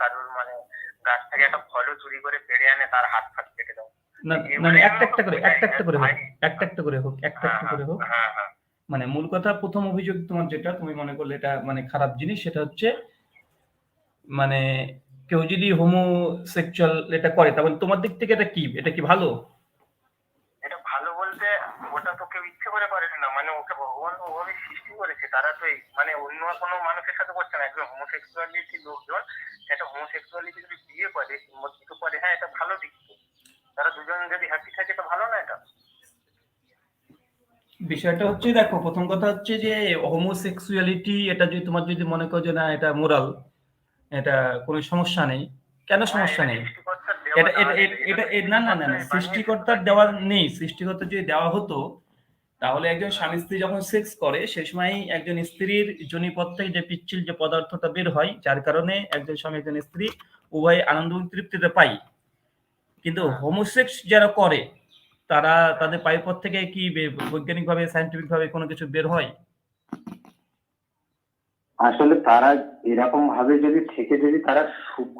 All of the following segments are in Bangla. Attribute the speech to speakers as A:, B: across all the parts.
A: কারোর মানে গাছ থেকে একটা ফলও চুরি করে পেড়ে আনে, তার হাত ফাত কেটে দাও।
B: না না, একটা একটা করে হোক, একটা করে হোক,
A: হ্যাঁ হ্যাঁ।
B: মানে মূল কথা প্রথম অভিযোগ তোমার যেটা তুমি মনে করলে এটা মানে খারাপ জিনিস, সেটা হচ্ছে মানে কেউ যদি হোমোসেক্সুয়াল এটা করে, তাহলে তোমার দিক থেকে এটা কি ভালো?
A: এটা ভালো বলতে, ওটা তো কেউ ইচ্ছে করে করে না, মানে ওকে ভগবান ওভাবে সৃষ্টি করেছে, তারা তো মানে অন্য কোনো মানুষের সাথে করছে না। একজন হোমোসেক্সুয়ালিটি লোকজন একটা হোমোসেক্সুয়ালিটি যদি বিয়ে করে কিংবা কিছু করে, হ্যাঁ এটা ভালো দিক। তারা দুজন যদি হ্যাপি থাকে তো ভালো না এটা?
B: বিষয়টা হচ্ছে দেখো, প্রথম কথা হচ্ছে যে হোমোসেক্সুয়ালিটি এটা যদি তোমার যদি মনে করো যে না এটা মোরাল, এটা কোনো সমস্যা নেই, কেন সমস্যা নেই? এটা এটা এটা না না না না, সৃষ্টিকর্তার দেওয়া নেই। সৃষ্টিকর্তার যদি দেওয়া হতো তাহলে একজন স্বামী স্ত্রী যখন সেক্স করে সেই সময় একজন স্ত্রীর যোনিপথ থেকে যে পিচ্ছিল যে পদার্থটা বের হয়, যার কারণে একজন স্বামী একজন স্ত্রী উভয় আনন্দ এবং তৃপ্তিতে পায়। কিন্তু হোমোসেক্স যারা করে তারা তাদের পায়ুপথ থেকে কি বৈজ্ঞানিকভাবে সায়েন্টিফিক ভাবে কোনো কিছু বের হয়?
A: আসলে তারা এরকম ভাবে যদি থেকে যদি তারা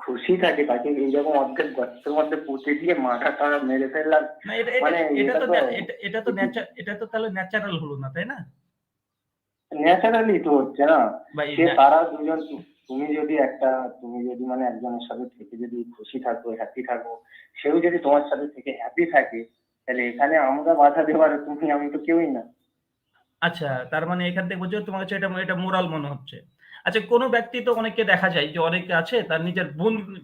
A: খুশি থাকে, তাকে এইরকম অর্ধেক গর্তের মধ্যে পুঁতে দিয়ে মাথা তারা মেরে ফেললাম,
B: না
A: মানে
B: এটা তো তাহলে ন্যাচারাল হলো না, তাই না?
A: ন্যাচারালি তো হচ্ছে না।
B: ভাই
A: সে তারা দুজন, তুমি যদি মানে একজনের সাথে থেকে যদি খুশি থাকো, হ্যাপি থাকো, সেও যদি তোমার সাথে থেকে হ্যাপি থাকে, তাহলে এখানে আমরা বাধা দেওয়ার তুমি আমি তো কেউই না।
B: আচ্ছা, তার মানে এখান থেকে বুঝছো তোমার কাছে এটা এটা মোরাল মনে হচ্ছে। আচ্ছা, কোনো ব্যক্তি তো অনেকে দেখা যায় যে অনেকে আছে তার নিজের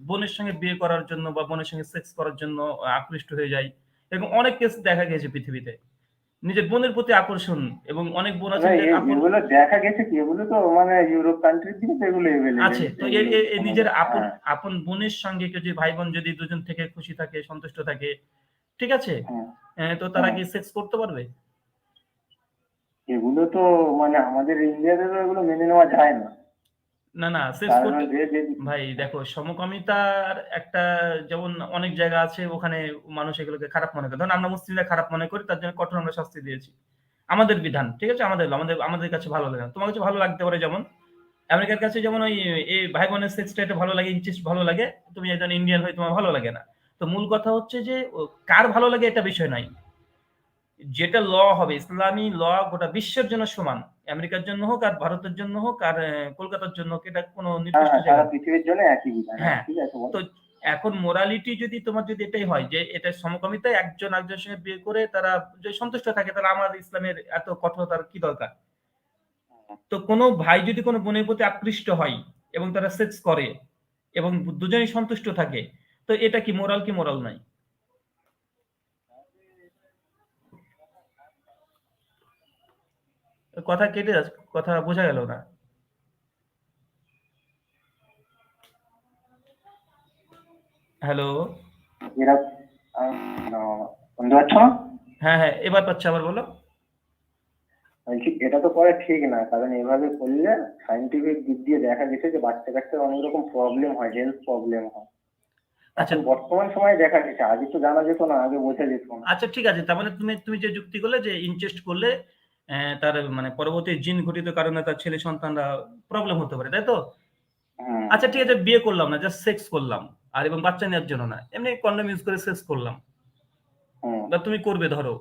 B: বোনের সঙ্গে বিয়ে করার জন্য বা বোনের সঙ্গে সেক্স করার জন্য আকৃষ্ট হয়ে যায়, এবং অনেক কেস দেখা গেছে পৃথিবীতে নিজের বোনের প্রতি আকর্ষণ, এবং অনেক বোন আছে
A: এগুলো দেখা গেছে কি, এগুলো তো মানে ইউরোপ কান্ট্রির দিকে তো এগুলো
B: আছে। তো নিজের আপন আপন বোনের সঙ্গে কেউ যদি ভাই বোন যদি দুজন থেকে খুশি থাকে সন্তুষ্ট থাকে, ঠিক আছে, তো তারা কি সেক্স করতে পারবে?
A: এগুলো তো মানে আমাদের ইন্ডিয়াতে তো এগুলো মেনে নেওয়া যায় না।
B: না না, সেক্স করতে ভাই দেখো, সমকামিতার একটা যেমন অনেক জায়গা আছে ওখানে মানুষ এগুলোকে খারাপ মনে করে। ধরুন আমরা মুসলিমরা খারাপ মনে করি, তার জন্য কঠোর আমরা শাস্তি দিয়েছি, আমাদের বিধান, ঠিক আছে, আমাদের আমাদের আমাদের কাছে ভালো লাগে না, তোমার কাছে ভালো লাগতে পারে। যেমন আমেরিকার কাছে যেমন ওই এই ভাই বোনের সেক্সটা এটা ভালো লাগে, ইনচেস্ট ভালো লাগে, তুমি একজন ইন্ডিয়ান হয়ে তোমার ভালো লাগে না। তো মূল কথা হচ্ছে যে কার ভালো লাগে এটা বিষয় নাই, যেটা ল হবে ইসলামী ল গোটা বিশ্বের জন্য সমান, আমেরিকার জন্য হোক আর ভারতের জন্য হোক আর কলকাতার জন্য হোক, এটা কোনো নির্দিষ্ট জায়গা পৃথিবীর জন্য একই বিধান। হ্যাঁ, তো এখন মোরালিটি যদি তোমার যদি এটাই হয় যে এটা সমকামিতায় একজন একজনের সঙ্গে বিয়ে করে তারা যদি সন্তুষ্ট থাকে, তাহলে আমার ইসলামের এত কঠোরতার কি দরকার? তো কোনো ভাই যদি কোনো বোনের প্রতি আকৃষ্ট হয় এবং তারা সেক্স করে এবং দুজনেই সন্তুষ্ট থাকে, তো এটা কি মোরাল কি মোরাল নাই? কথা কেটে যাচ্ছে, কথা বোঝা গেল না। হ্যালো,
A: শুনতে পাচ্ছ না?
B: হ্যাঁ হ্যাঁ, এবার পাচ্ছি, আবার বলো।
A: এটা তো করা ঠিক না, কারণ এভাবে করলে সাইন্টিফিক দিক দিয়ে দেখা গেছে যে বাচ্চা কাচ্চার অনেক রকম প্রবলেম হয়, হেলথ প্রবলেম হয়।
B: আচ্ছা,
A: বর্তমান সময়ে দেখা গেছে, আগে তো জানা যেত না, আগে বোঝা যেত না।
B: আচ্ছা ঠিক আছে, তার মানে তুমি তুমি যে যুক্তি করলে যে ইনচেস্ট করলে তার মানে পরবর্তী জিন ঘটিত কারণে তার ছেলে সন্তানরা প্রবলেম হতে পারে, তাই তো? আচ্ছা ঠিক আছে, বিয়ে করলাম না, জাস্ট সেক্স করলাম, আর এবং বাচ্চা নেওয়ার জন্য না, এমনি কন্ডম ইউজ করে সেক্স করলাম, বা তুমি করবে ধরো,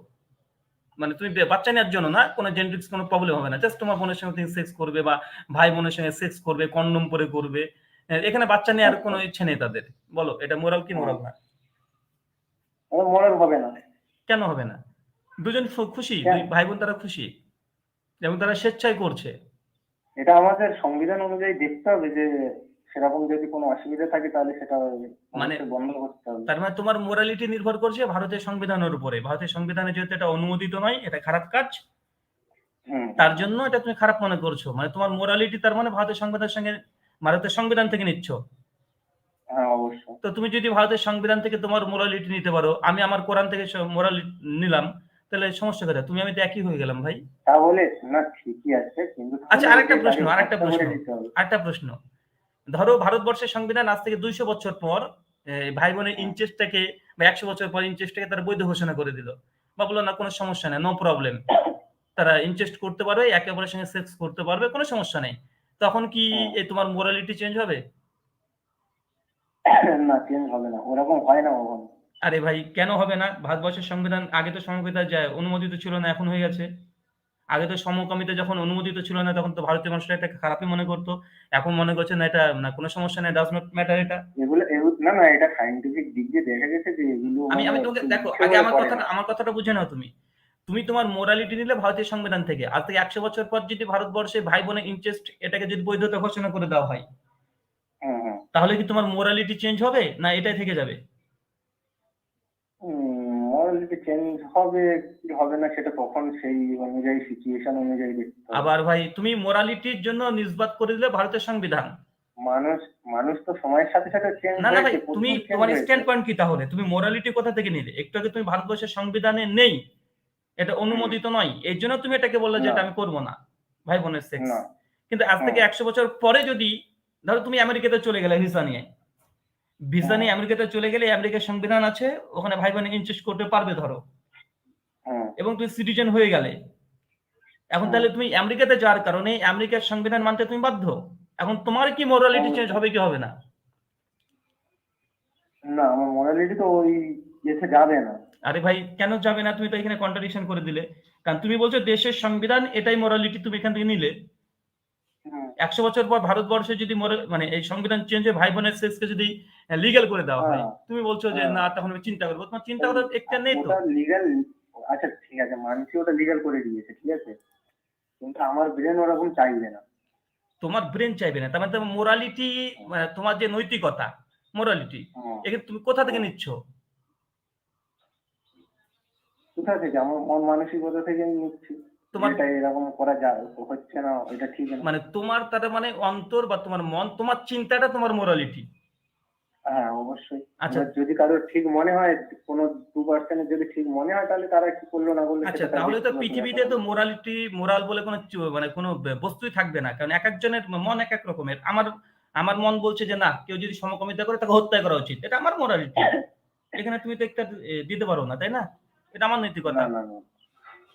B: মানে তুমি বাচ্চা নেওয়ার জন্য না, কোনো জেনেটিক্স কোনো প্রবলেম হবে না, জাস্ট তোমার বোনের সঙ্গে তুমি সেক্স করবে বা ভাই বোনের সঙ্গে সেক্স করবে, কন্ডম পরে করবে, এখানে বাচ্চা নেওয়ার কোনো ইচ্ছে নেই তাদের, বলো এটা মোরাল কি মোরাল না?
A: মোরাল হবে না।
B: কেন হবে না? দুজন খুশি, দুই ভাই বোন তারা খুশি এবং তারা স্বেচ্ছায় করছে।
A: এটা আমাদের সংবিধান অনুযায়ী দেখতে হবে যে সেরকম যদি কোনো অসুবিধা থাকে তাহলে সেটা মানে বন্ধ করতে হবে।
B: তার মানে তোমার মোরালিটি নির্ভর করছে ভারতের সংবিধানের উপরে, ভারতের সংবিধানে যেহেতু এটা অনুমোদিত নয়, এটা খারাপ কাজ, তার জন্য এটা তুমি খারাপ মনে করছো, মানে তোমার মোরালিটি তার মানে ভারতের সংবিধানের সঙ্গে, ভারতের সংবিধান থেকে নিচ্ছ।
A: হ্যাঁ অবশ্যই।
B: তো তুমি যদি ভারতের সংবিধান থেকে তোমার মোরালিটি নিতে পারো, আমি আমার কোরআন থেকে মোরালিটি নিলাম, তাহলে সমস্যা কোথায়? তুমি আমি তো একই হয়ে গেলাম ভাই।
A: তাহলে না, ঠিকই আছে, কিন্তু
B: আচ্ছা, আরেকটা প্রশ্ন, ধরো ভারতবর্ষের সংবিধান আজ থেকে 200 বছর পর ভাই বোনের ইনচেস্টটাকে বা 100 বছর পর ইনচেস্টটাকে তারা বৈধ ঘোষণা করে দিল, বা বললো না কোনো সমস্যা নেই, নো প্রবলেম, তারা ইনচেস্ট করতে পারবে, একে অপরের সঙ্গে সেক্স করতে পারবে, কোনো সমস্যা নেই, তখন কি তোমার মোরালিটি চেঞ্জ হবে?
A: না চেঞ্জ হবে না, ওরকম হয় না কখনো।
B: আরে ভাই কেন হবে না? ভারতবর্ষের সংবিধান আগে তো সমকামিতা অনুমোদিত ছিল না, এখন হয়ে গেছে। আগে তো সমকামিতা যখন অনুমোদিত ছিল না তখন তো ভারতীয় মানুষরা এটাকে খারাপই মনে করতো। এখন মনে করছে না এটা না কোনো সমস্যা নেই, ডাজ নট ম্যাটার এটা।
A: না না, এটা সায়েন্টিফিক দিক দিয়ে দেখা গেছে যে এগুলো
B: আমি
A: মানে
B: আমি তোমাকে দেখো
A: ইচ্ছে
B: আগে
A: করে করে না।
B: আমার কথাটা বুঝে নাও তুমি। তুমি তোমার মোরালিটি নিলে ভারতীয় সংবিধান থেকে। আজ থেকে 100 বছর পর যদি ভারতবর্ষে ভাই বোনের ইনচেস্ট এটাকে যদি বৈধতা ঘোষণা করে দেওয়া হয়,
A: হুম হুম।
B: তাহলে কি তোমার মোরালিটি চেঞ্জ হবে না এটাই থেকে যাবে?
A: মরালিটি চেঞ্জ হবে কি হবে না সেটা তখন সেই অনুযায়ী সিচুয়েশন অনুযায়ী দেখতে হবে।
B: আবার ভাই তুমি মোরালিটির জন্য নিষ্পাত করে দিলে ভারতের সংবিধান।
A: মানুষ মানুষ তো সময়ের সাথে সাথে চেঞ্জ
B: না না ভাই,
A: হয়েছে,
B: তুমি
A: প্রচুর চেঞ্জ
B: তোমার
A: হয়েছে।
B: স্ট্যান্ড পয়েন্ট কি তাহলে? তুমি মোরালিটি কোথা থেকে নিলে? একটু আগে তুমি ভারতবর্ষের সংবিধানে নেই, এটা অনুমোদিত নয়, এর জন্য তুমি এটাকে বললে যে
A: না
B: এটা আমি করবো না, ভাই বোনের সেক্স।
A: না।
B: কিন্তু আজ থেকে 100 বছর পরে যদি ধরো তুমি আমেরিকাতে চলে গেলে ভিসা নিয়ে, ভিসা নিয়ে আমেরিকাতে চলে গেলে আমেরিকার সংবিধান আছে, ওখানে ভাই বোনের ইনচেস্ট করতে পারবে ধরো, এবং তুমি সিটিজেন হয়ে গেলে, এখন তাহলে তুমি আমেরিকাতে যাওয়ার কারণে আমেরিকার সংবিধান মানতে তুমি বাধ্য। এখন তোমার কি মোরালিটি চেঞ্জ হবে কি হবে না?
A: না, আমার মোরালিটি তো ওই ইয়েতে যাবে না।
B: আরে ভাই কেন যাবে না? তুমি তো এখানে কন্ট্রাডিকশন করে দিলে। কারণ তুমি বলছো দেশের সংবিধান এটাই মোরালিটি, তুমি এখান থেকে নিলে। 100 বছর পর ভারতবর্ষে যদি মানে এই সংবিধান চেঞ্জ হয়ে ভাই বোনের সেক্সকে যদি লিগ্যাল করে দেওয়া হয়, তুমি বলছো যে না তখন আমি চিন্তা করবো। তোমার চিন্তা করার একটা নেই তো।
A: ওটা লিগ্যাল, আচ্ছা ঠিক আছে মানছি ওটা লিগ্যাল করে দিয়েছে, ঠিক আছে, কিন্তু আমার ব্রেন ওরকম চাইবে না।
B: তোমার ব্রেন চাইবে না, তার মানে তোমার মোরালিটি, তোমার যে নৈতিকতা, মোরালিটি, এখানে তুমি কোথা থেকে নিচ্ছ?
A: কোথা থেকে? আমার মন মানসিকতা থেকে নিচ্ছি।
B: তোমার
A: এটা এরকম করা যায় হচ্ছে না, এটা ঠিক না।
B: মানে তোমার তার মানে অন্তর বা তোমার মন, তোমার চিন্তাটা তোমার মোরালিটি।
A: হ্যাঁ অবশ্যই।
B: আচ্ছা
A: যদি কারোর ঠিক মনে হয়, কোনো 2% যদি ঠিক মনে হয়, তাহলে তারা কি করলো না করলো
B: আচ্ছা,
A: সেটা তার
B: তাহলে তো
A: ব্যক্তিগত
B: পৃথিবীতে
A: ব্যাপার।
B: তো মোরালিটি, মোরাল বলে কোনো মানে কোনো বস্তুই থাকবে না, কারণ এক একজনের মন এক এক রকমের। আমার আমার মন বলছে যে না, কেউ যদি সমকামিতা করে তাকে হত্যা করা উচিত, এটা আমার মোরালিটি। এখানে তুমি তো একটা দিতে পারো না, তাই না? এটা আমার নৈতিকতা।
A: না না না,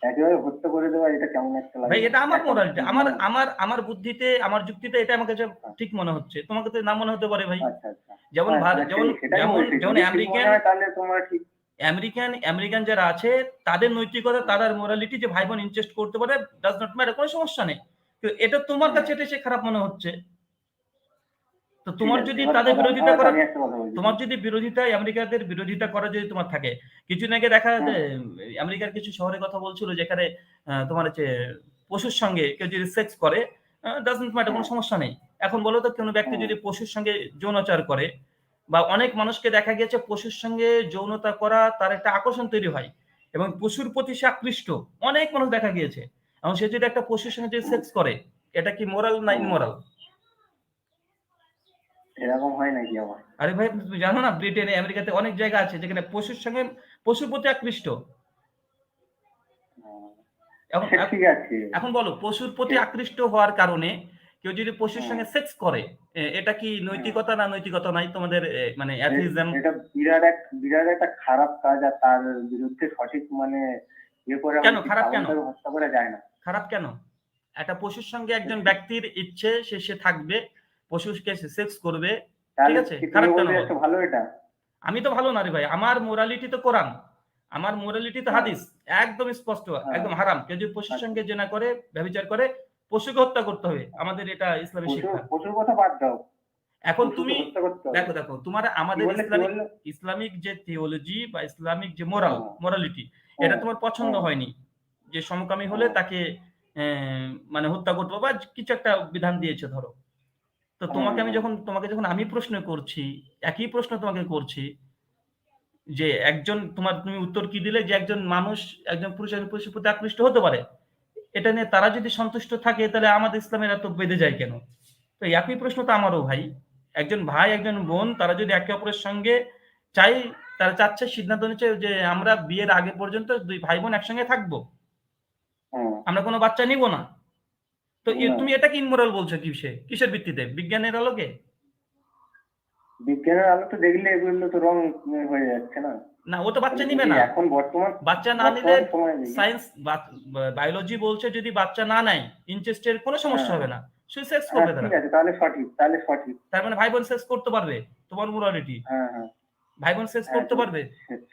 A: একেবারে হত্যা করে দেওয়া এটা কেমন একটা লাগে।
B: ভাই এটা আমার
A: একটা
B: মোরালিটি, আমার
A: মানে
B: আমার আমার বুদ্ধিতে, আমার যুক্তিতে এটা আমার কাছে ঠিক মনে হচ্ছে, তোমাকে তো না মনে হতে পারে ভাই।
A: আচ্ছা আচ্ছা।
B: যেমন
A: হ্যাঁ হ্যাঁ,
B: যেমন
A: সেটাই
B: যেমন
A: বলছি,
B: যেমন
A: যদি ঠিক মনে
B: আমেরিকান
A: হয় তাহলে তোমরা ঠিক।
B: আমেরিকান আমেরিকান যারা আছে তাদের নৈতিকতা, তাদের মোরালিটি যে ভাই বোন ইনচেস্ট করতে পারে, ডাজ নট ম্যাটার, কোনো সমস্যা নেই। তো এটা তোমার কাছে এটা সে খারাপ মনে হচ্ছে। তো
A: ঠিক
B: তোমার
A: আছে,
B: যদি
A: এবার
B: তাদের বিরোধিতা
A: আচ্ছা,
B: করার,
A: আমি একটা কথা বলছি।
B: তোমার যদি বিরোধিতায় আমেরিকাদের বিরোধিতা করা যদি তোমার থাকে, কিছুদিন আগে দেখা যায় আমেরিকার কিছু শহরের কথা বলছিল যেখানে তোমার হচ্ছে পশুর সঙ্গে কেউ যদি সেক্স করে, ডাজন্ট ম্যাটার, কোনো সমস্যা নেই। এখন বলো তো কোনো ব্যক্তি যদি পশুর সঙ্গে যৌনাচার করে, বা অনেক মানুষকে দেখা গেছে পশুর সঙ্গে যৌনতা করা তার একটা আকর্ষণ তৈরি হয় এবং পশুর প্রতি সে আকৃষ্ট, অনেক মানুষ দেখা গিয়েছে। এবং সে যদি একটা পশুর সঙ্গে যদি সেক্স করে, এটা কি মোরাল না ইমোরাল?
A: এরকম হয় নাকি আবার?
B: আরে ভাই তুমি জানো না, ব্রিটেনে আমেরিকাতে অনেক জায়গা আছে যেখানে পশুর সঙ্গে পশুর প্রতি আকৃষ্ট। এখন
A: ঠিক আছে।
B: এখন বলো পশুর প্রতি আকৃষ্ট হওয়ার কারণে কেউ যদি পশুর সঙ্গে সেক্স করে, এটা কি নৈতিকতা না নৈতিকতা নাই তোমাদের মানে অ্যাথিজম?
A: এটা বিরাট একটা খারাপ কাজ, আর তার বিরুদ্ধে সঠিক মানে ইয়ে করে
B: কেন খারাপ? কেন
A: হত্যা করা যায় না।
B: খারাপ? কেন? একটা পশুর সঙ্গে একজন ব্যক্তির ইচ্ছে সে থাকবে, পশুকে সে সেক্স করবে, ঠিক
A: তাহলে
B: আছে,
A: কি তুমি
B: খারাপ কেন
A: বলবে
B: বল?
A: একটা ভালো এটা?
B: আমি তো ভালো না রে ভাই, আমার মোরালিটি তো কোরআন, আমার মোরালিটি তো
A: হ্যাঁ।
B: হাদিস, একদম স্পষ্ট,
A: হ্যাঁ।
B: একদম হারাম। কেউ যদি পশুর সঙ্গে জেনা করে, ব্যভিচার করে, পশুকে হত্যা করতে হবে, আমাদের এটা ইসলামী শিক্ষা।
A: পশুর কথা বাদ দাও,
B: এখন
A: পশুকে
B: তুমি
A: হত্যা করতে হবে।
B: দেখো দেখো তোমার আমাদের ইসলামিক যে থিওলজি বা ইসলামিক যে মোরালিটি, এটা তোমার পছন্দ হয়নি যে সমকামী হলে তাকে মানে হত্যা করতে হবে বা কিছু একটা বিধান দিয়েছে ধরো। তো তোমাকে যখন আমি প্রশ্ন করছি, একই প্রশ্ন তোমাকে করছি যে তুমি উত্তর কি দিলে যে একজন মানুষ, একজন পুরুষ একজন পুরুষের প্রতি আকৃষ্ট হতে পারে, এটা নিয়ে তারা যদি সন্তুষ্ট থাকে তাহলে আমাদের ইসলামের এত বেঁধে যায় কেন? তো একই প্রশ্ন তো আমারও ভাই। একজন ভাই একজন বোন তারা যদি একে অপরের সঙ্গে চাই, তারা চাচ্ছে, সিদ্ধান্ত নিচ্ছে যে আমরা বিয়ের আগে পর্যন্ত দুই ভাই বোন একসঙ্গে থাকবো, আমরা কোনো বাচ্চা নিব না। তো তুমি এটাকে ইমোরাল বলছো কিসের ভিত্তিতে? বিজ্ঞানের আলোকে?
A: বিজ্ঞানের আলোতে দেখলে এগুলো তো রং হয়ে যাচ্ছে না।
B: না, ও তো বাচ্চা নিবে না।
A: এখন বর্তমান
B: বাচ্চা না নিলে সায়েন্স বায়োলজি বলছে যদি বাচ্চা না নেয় ইনচেস্টের কোনো সমস্যা হবে না। সে সেক্স
C: হ্যাঁ
B: করবে
C: ঠিক
B: তারা।
C: আছে, তাহলে সঠিক।
B: তার মানে ভাই বোন সেক্স করতে পারবে, তোমার মোরালিটি
C: হ্যাঁ হ্যাঁ
B: ভাই বোন সেক্স
C: হ্যাঁ,
B: করতে পারবে।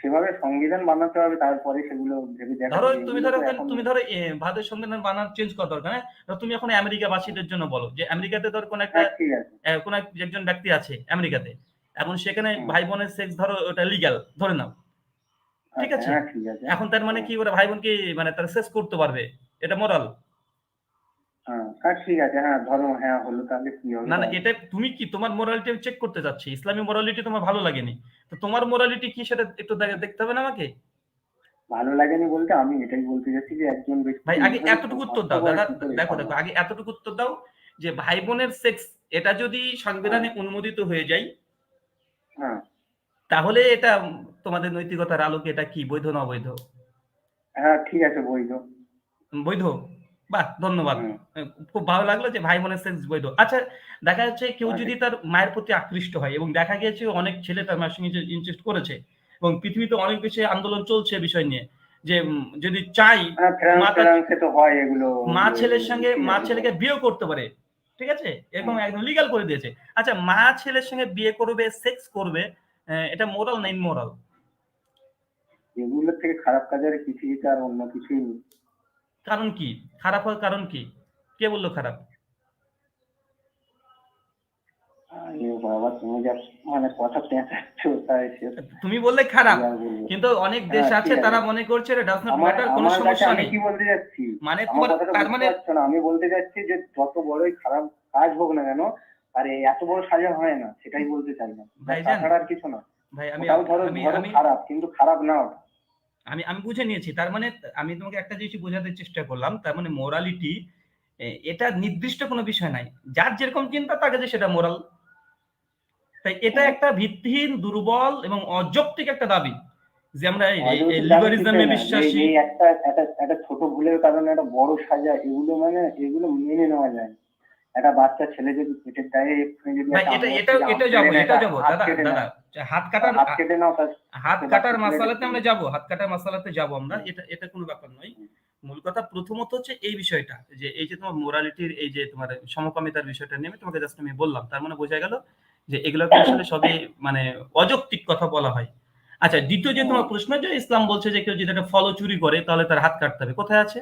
C: সেভাবে সংবিধান বানাতে হবে, তারপরে সেগুলো ভেবে দেখা
B: ধরো
C: যাবে।
B: তুমি
C: এগুলো
B: ধরো
C: তো এখন
B: তুমি ধরো ভারতের সংবিধান বানান চেঞ্জ করা দরকার, হ্যাঁ? ধরো তুমি এখন আমেরিকা বাসীদের জন্য বলো যে আমেরিকাতে ধর কোন একটা
C: হ্যাঁ ঠিক আছে।
B: কোন একজন ব্যক্তি আছে আমেরিকাতে, এখন সেখানে
C: হুম,
B: ভাই বোনের সেক্স ধরো ওটা লিগ্যাল ধরে নাও, ঠিক
C: আচ্ছা,
B: আছে?
C: হ্যাঁ ঠিক আছে।
B: এখন তার মানে
C: হুম,
B: কি ওরা ভাই বোন কি মানে তারা সেক্স করতে পারবে, এটা মোরাল?
C: হ্যাঁ হ্যাঁ ঠিক আছে, হ্যাঁ ধরো হ্যাঁ হলো, তাহলে কি হবে
B: না না,
C: তাহলে?
B: এটা তুমি কি তোমার মোরালিটি আমি চেক করতে যাচ্ছি, ইসলামী মোরালিটি তোমার ভালো লাগেনি, তো তোমার মোরালিটি কি সেটা একটু দেখতে হবে না আমাকে?
C: ভালো লাগেনি বলতে আমি এটাই বলতে চাচ্ছি যে একজন ব্যক্তি
B: ভাই আগে
C: এইভাবে
B: এতটুকু উত্তর
C: হত্যা
B: দাও
C: করা
B: দাদা,
C: কি করে
B: দেখো দেখো
C: সম্ভব?
B: আগে এতটুকু উত্তর দাও যে ভাই বোনের সেক্স এটা যদি
C: হ্যাঁ
B: সংবিধানে অনুমোদিত হয়ে যায়,
C: হ্যাঁ
B: তাহলে এটা তোমাদের নৈতিকতার আলোকে এটা কি বৈধ না অবৈধ?
C: হ্যাঁ ঠিক আছে, বৈধ।
B: বৈধ। বাহ, ধন্যবাদ।
C: হুম,
B: খুব ভালো লাগলো যে ভাই বোনের সেক্স বৈধ। আচ্ছা, দেখা যাচ্ছে কেউ
C: আচ্ছা,
B: যদি তার মায়ের প্রতি আকৃষ্ট হয় এবং দেখা গিয়েছে অনেক ছেলে তার মায়ের সঙ্গে ইনসেস্ট করেছে এবং পৃথিবীতে অনেক বেশি আন্দোলন চলছে বিষয় নিয়ে যে যদি চাই
C: হ্যাঁ
B: মা তার
C: ফ্রান্সে তো হয় এগুলো।
B: মা ছেলের সঙ্গে
C: ঠিক
B: মা
C: আছে
B: ছেলেকে বিয়ে করতে পারে, ঠিক আছে, এরকম
C: হুম,
B: একদম লিগ্যাল করে দিয়েছে। আচ্ছা, মা ছেলের সঙ্গে বিয়ে করবে, সেক্স করবে, এটা মোরাল না ইমোরাল?
C: এগুলোর থেকে খারাপ কাজের পৃথিবীতে আর অন্য কিছুই নেই।
B: কারণ কি? খারাপ হওয়ার কারণ কি? কে বললো খারাপ?
C: এ বাবা, তুমি যা মানে কথা পেঁচাচ্ছ, তাই সে
B: তুমি বললে
C: কি
B: খারাপ,
C: আর বলবো।
B: কিন্তু অনেক দেশ
C: হ্যাঁ
B: আছে
C: ঠিক আছে,
B: তারা মনে করছে এটা ডাজ নট
C: আমার
B: ম্যাটার, কোনো
C: আমার কাছে
B: সমস্যা
C: আমি
B: নেই।
C: কি বলতে যাচ্ছি,
B: মানে
C: আমার
B: তোমার
C: কথাটা
B: তার
C: বুঝতে
B: মানে
C: পারছো না? আমি বলতে যাচ্ছি যে যত বড়ই খারাপ কাজ হোক না কেন, আর এত বড় সাজা হয় না, সেটাই বলতে চাই না।
B: ভাইজান,
C: তাছাড়া আর কিছু না।
B: ভাই আমি
C: ওটাও ধরো
B: আমি
C: ধরো
B: আমি
C: খারাপ, কিন্তু খারাপ না ওটা।
B: আমি আমি বুঝে নিয়েছি। তার মানে আমি তোমাকে একটা জিনিস বোঝাতে চেষ্টা করলাম। তার মানে মোরালিটি এটা নির্দিষ্ট কোনো বিষয় নাই। যার যেরকম চিন্তা তার কাছে সেটা মোরাল। তাই এটা
C: হুম,
B: একটা ভিত্তিহীন, দুর্বল এবং অযৌক্তিক একটা দাবি যে আমরা
C: অযৌক্তিক দাবি
B: লিবারিজমে
C: কিছুই না।
B: বিশ্বাসী।
C: এই একটা একটা একটা ছোট ভুলের কারণে একটা বড় সাজা, এগুলো মানে এগুলো মেনে নেওয়া যায় না। একটা বাচ্চা ছেলে যদি পেটের দায়ে এক্ষুনি যদি
B: ভাই
C: একটা
B: এটা
C: আঙুল
B: এটা
C: থেকে আম
B: এটা
C: কেড়ে
B: যাবো,
C: নেয়,
B: এটা
C: তার
B: যাবো
C: হাত
B: দাদা
C: কেটে
B: দাদা,
C: নেয়,
B: হাত
C: তার
B: কাটার
C: হাত কেটে নাও, তার
B: হাত
C: সে বাচ্চা
B: কাটার
C: ছেলেটা
B: মাসালাতে
C: কি?
B: আমরা যাবো, হাত কাটার মাসালাতে যাবো আমরা,
C: হুম,
B: এটা এটা কোনো ব্যাপার নয়।
C: হুম,
B: মূল কথা প্রথমত হচ্ছে এই বিষয়টা যে এই যে তোমার মোরালিটির এই যে তোমার সমকামিতার বিষয়টা নিয়ে আমি তোমাকে জাস্ট আমি বললাম, তার মানে বোঝা গেল যে এগুলোকে আসলে সবই মানে অযৌক্তিক কথা বলা হয়। আচ্ছা, দ্বিতীয় যে
C: হুম,
B: তোমার প্রশ্ন যে ইসলাম বলছে যে কেউ যদি একটা ফল চুরি করে তাহলে তার হাত কাটতে হবে, কোথায় আছে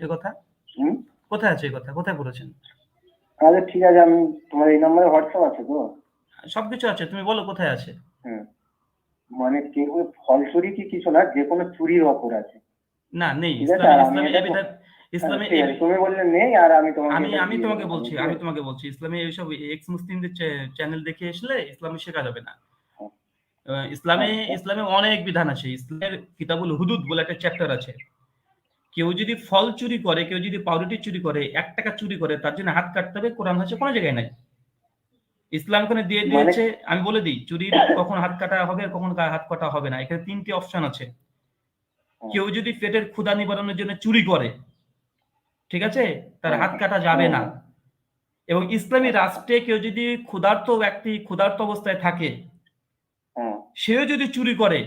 B: এ কথা?
C: হুম।
B: কোথায় আছে এ কথা? কোথায় পড়েছেন?
C: আচ্ছা ঠিক আছে, আমি তোমার এই নম্বরে হোয়াটসঅ্যাপ আছে তো?
B: সবকিছু আছে, তুমি বলো কোথায় আছে।
C: হুম, মানে কেউ ফল চুরি কি কিছু না, যে কোনো চুরির অপর আছে।
B: না, নেই
C: ঠিক আছে,
B: ইসলামে,
C: আর আমি
B: ইসলামে
C: এটা
B: এই বিধান, ইসলামে
C: ঠিক
B: এই
C: আছে, তুমি বললে নেই, আর আমি তোমাকে
B: আমি
C: এটা
B: আমি
C: দিয়ে
B: তোমাকে
C: দেবো তাহলে,
B: বলছি,
C: ঠিক
B: আমি
C: আছে?
B: তোমাকে বলছি ইসলামে এইসব এক্স মুসলিমদের চ্যানেল দেখে আসলে ইসলামে শেখা যাবে না।
C: হ্যাঁ,
B: ইসলামে
C: আচ্ছা,
B: ইসলামে অনেক বিধান আছে। ইসলামের কিতাবুল হুদুদ বলে একটা চ্যাপ্টার আছে। কেউ যদি ফল চুরি করে, কেউ যদি পাউরুটি চুরি করে, ১ টাকা চুরি করে, তার জন্য হাত কাটতে হবে, কোরআন হাদিসে কোনো জায়গায় নাই। ইসলাম এখানে দিয়ে
C: মানে
B: দিয়েছে, আমি বলে দিই চুরির কখন হাত কাটা হবে আর কখন হাত কাটা হবে না। এখানে ৩টি অপশন আছে।
C: হ্যাঁ,
B: কেউ যদি পেটের ক্ষুধা নিবারণের জন্য চুরি করে, ঠিক আছে, তার
C: হ্যাঁ,
B: হাত কাটা যাবে
C: হ্যাঁ,
B: না।
C: হ্যাঁ,
B: এবং ইসলামী
C: আচ্ছা,
B: রাষ্ট্রে কেউ যদি ক্ষুধার্ত ব্যক্তি ক্ষুধার্ত অবস্থায় থাকে,
C: হ্যাঁ,
B: সেও যদি চুরি করে,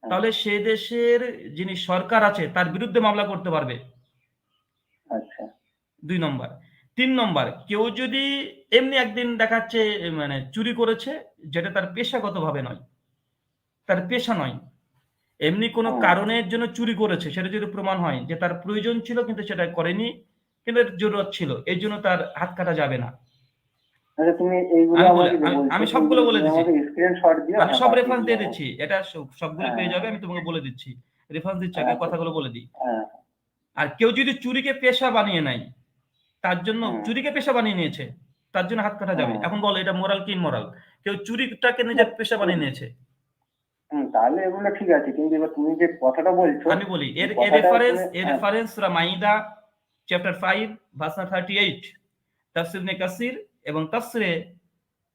C: হ্যাঁ,
B: তাহলে সে দেশের যিনি সরকার আছে তার বিরুদ্ধে মামলা করতে পারবে।
C: আচ্ছা,
B: ২ নম্বর। ৩ নম্বর, কেউ যদি এমনি একদিন দেখাচ্ছে মানে চুরি করেছে, যেটা তার পেশাগতভাবে নয়, তার পেশা নয়, এমনি কোনো
C: হুম,
B: কারণের জন্য চুরি করেছে, সেটা যদি প্রমাণ হয় যে তার প্রয়োজন ছিল কিন্তু সেটা করেনি, কিন্তু এর জরুরত ছিল, এর জন্য তার হাত কাটা যাবে না।
C: আচ্ছা তুমি এইগুলো
B: আমি বলে
C: আমাকে যে
B: আমি
C: বলছো,
B: আমি সবগুলো
C: এইগুলো
B: বলে
C: তুমি
B: দিচ্ছি।
C: আমাকে স্ক্রিনশট দিও,
B: আমি
C: হ্যাঁ
B: সব
C: পাঠিয়ে
B: রেফারেন্স
C: দিও
B: দিয়ে
C: আমাকে।
B: দিচ্ছি। এটা সবগুলো
C: হ্যাঁ
B: পেয়ে যাবে,
C: হ্যাঁ,
B: আমি তোমাকে বলে দিচ্ছি। রেফারেন্স দিচ্ছি,
C: হ্যাঁ,
B: আগে
C: আচ্ছা,
B: কথাগুলো বলে দিই।
C: হ্যাঁ,
B: আর কেউ যদি চুরিকে পেশা বানিয়ে নেয়, তার জন্য
C: হুম,
B: চুরিকে পেশা বানিয়ে নিয়েছে, তার জন্য হাত কাটা যাবে।
C: হুম,
B: এখন বলো এটা মোরাল কি ইমোরাল? কেউ চুরিটাকে নিজের পেশা বানিয়ে নিয়েছে।
C: তাহলে এগুলো ঠিক আছে, কিন্তু এবার তুমি যে কথাটা বলছো,
B: আমি বলি
C: এই
B: এর এর
C: কথাটা
B: রেফারেন্স,
C: তুমি
B: এর
C: হ্যাঁ,
B: রেফারেন্স সূরা মাইদা চ্যাপ্টার 5 ভার্স 38, তাফসীর ইবনে কাসির এবং তাফসীরে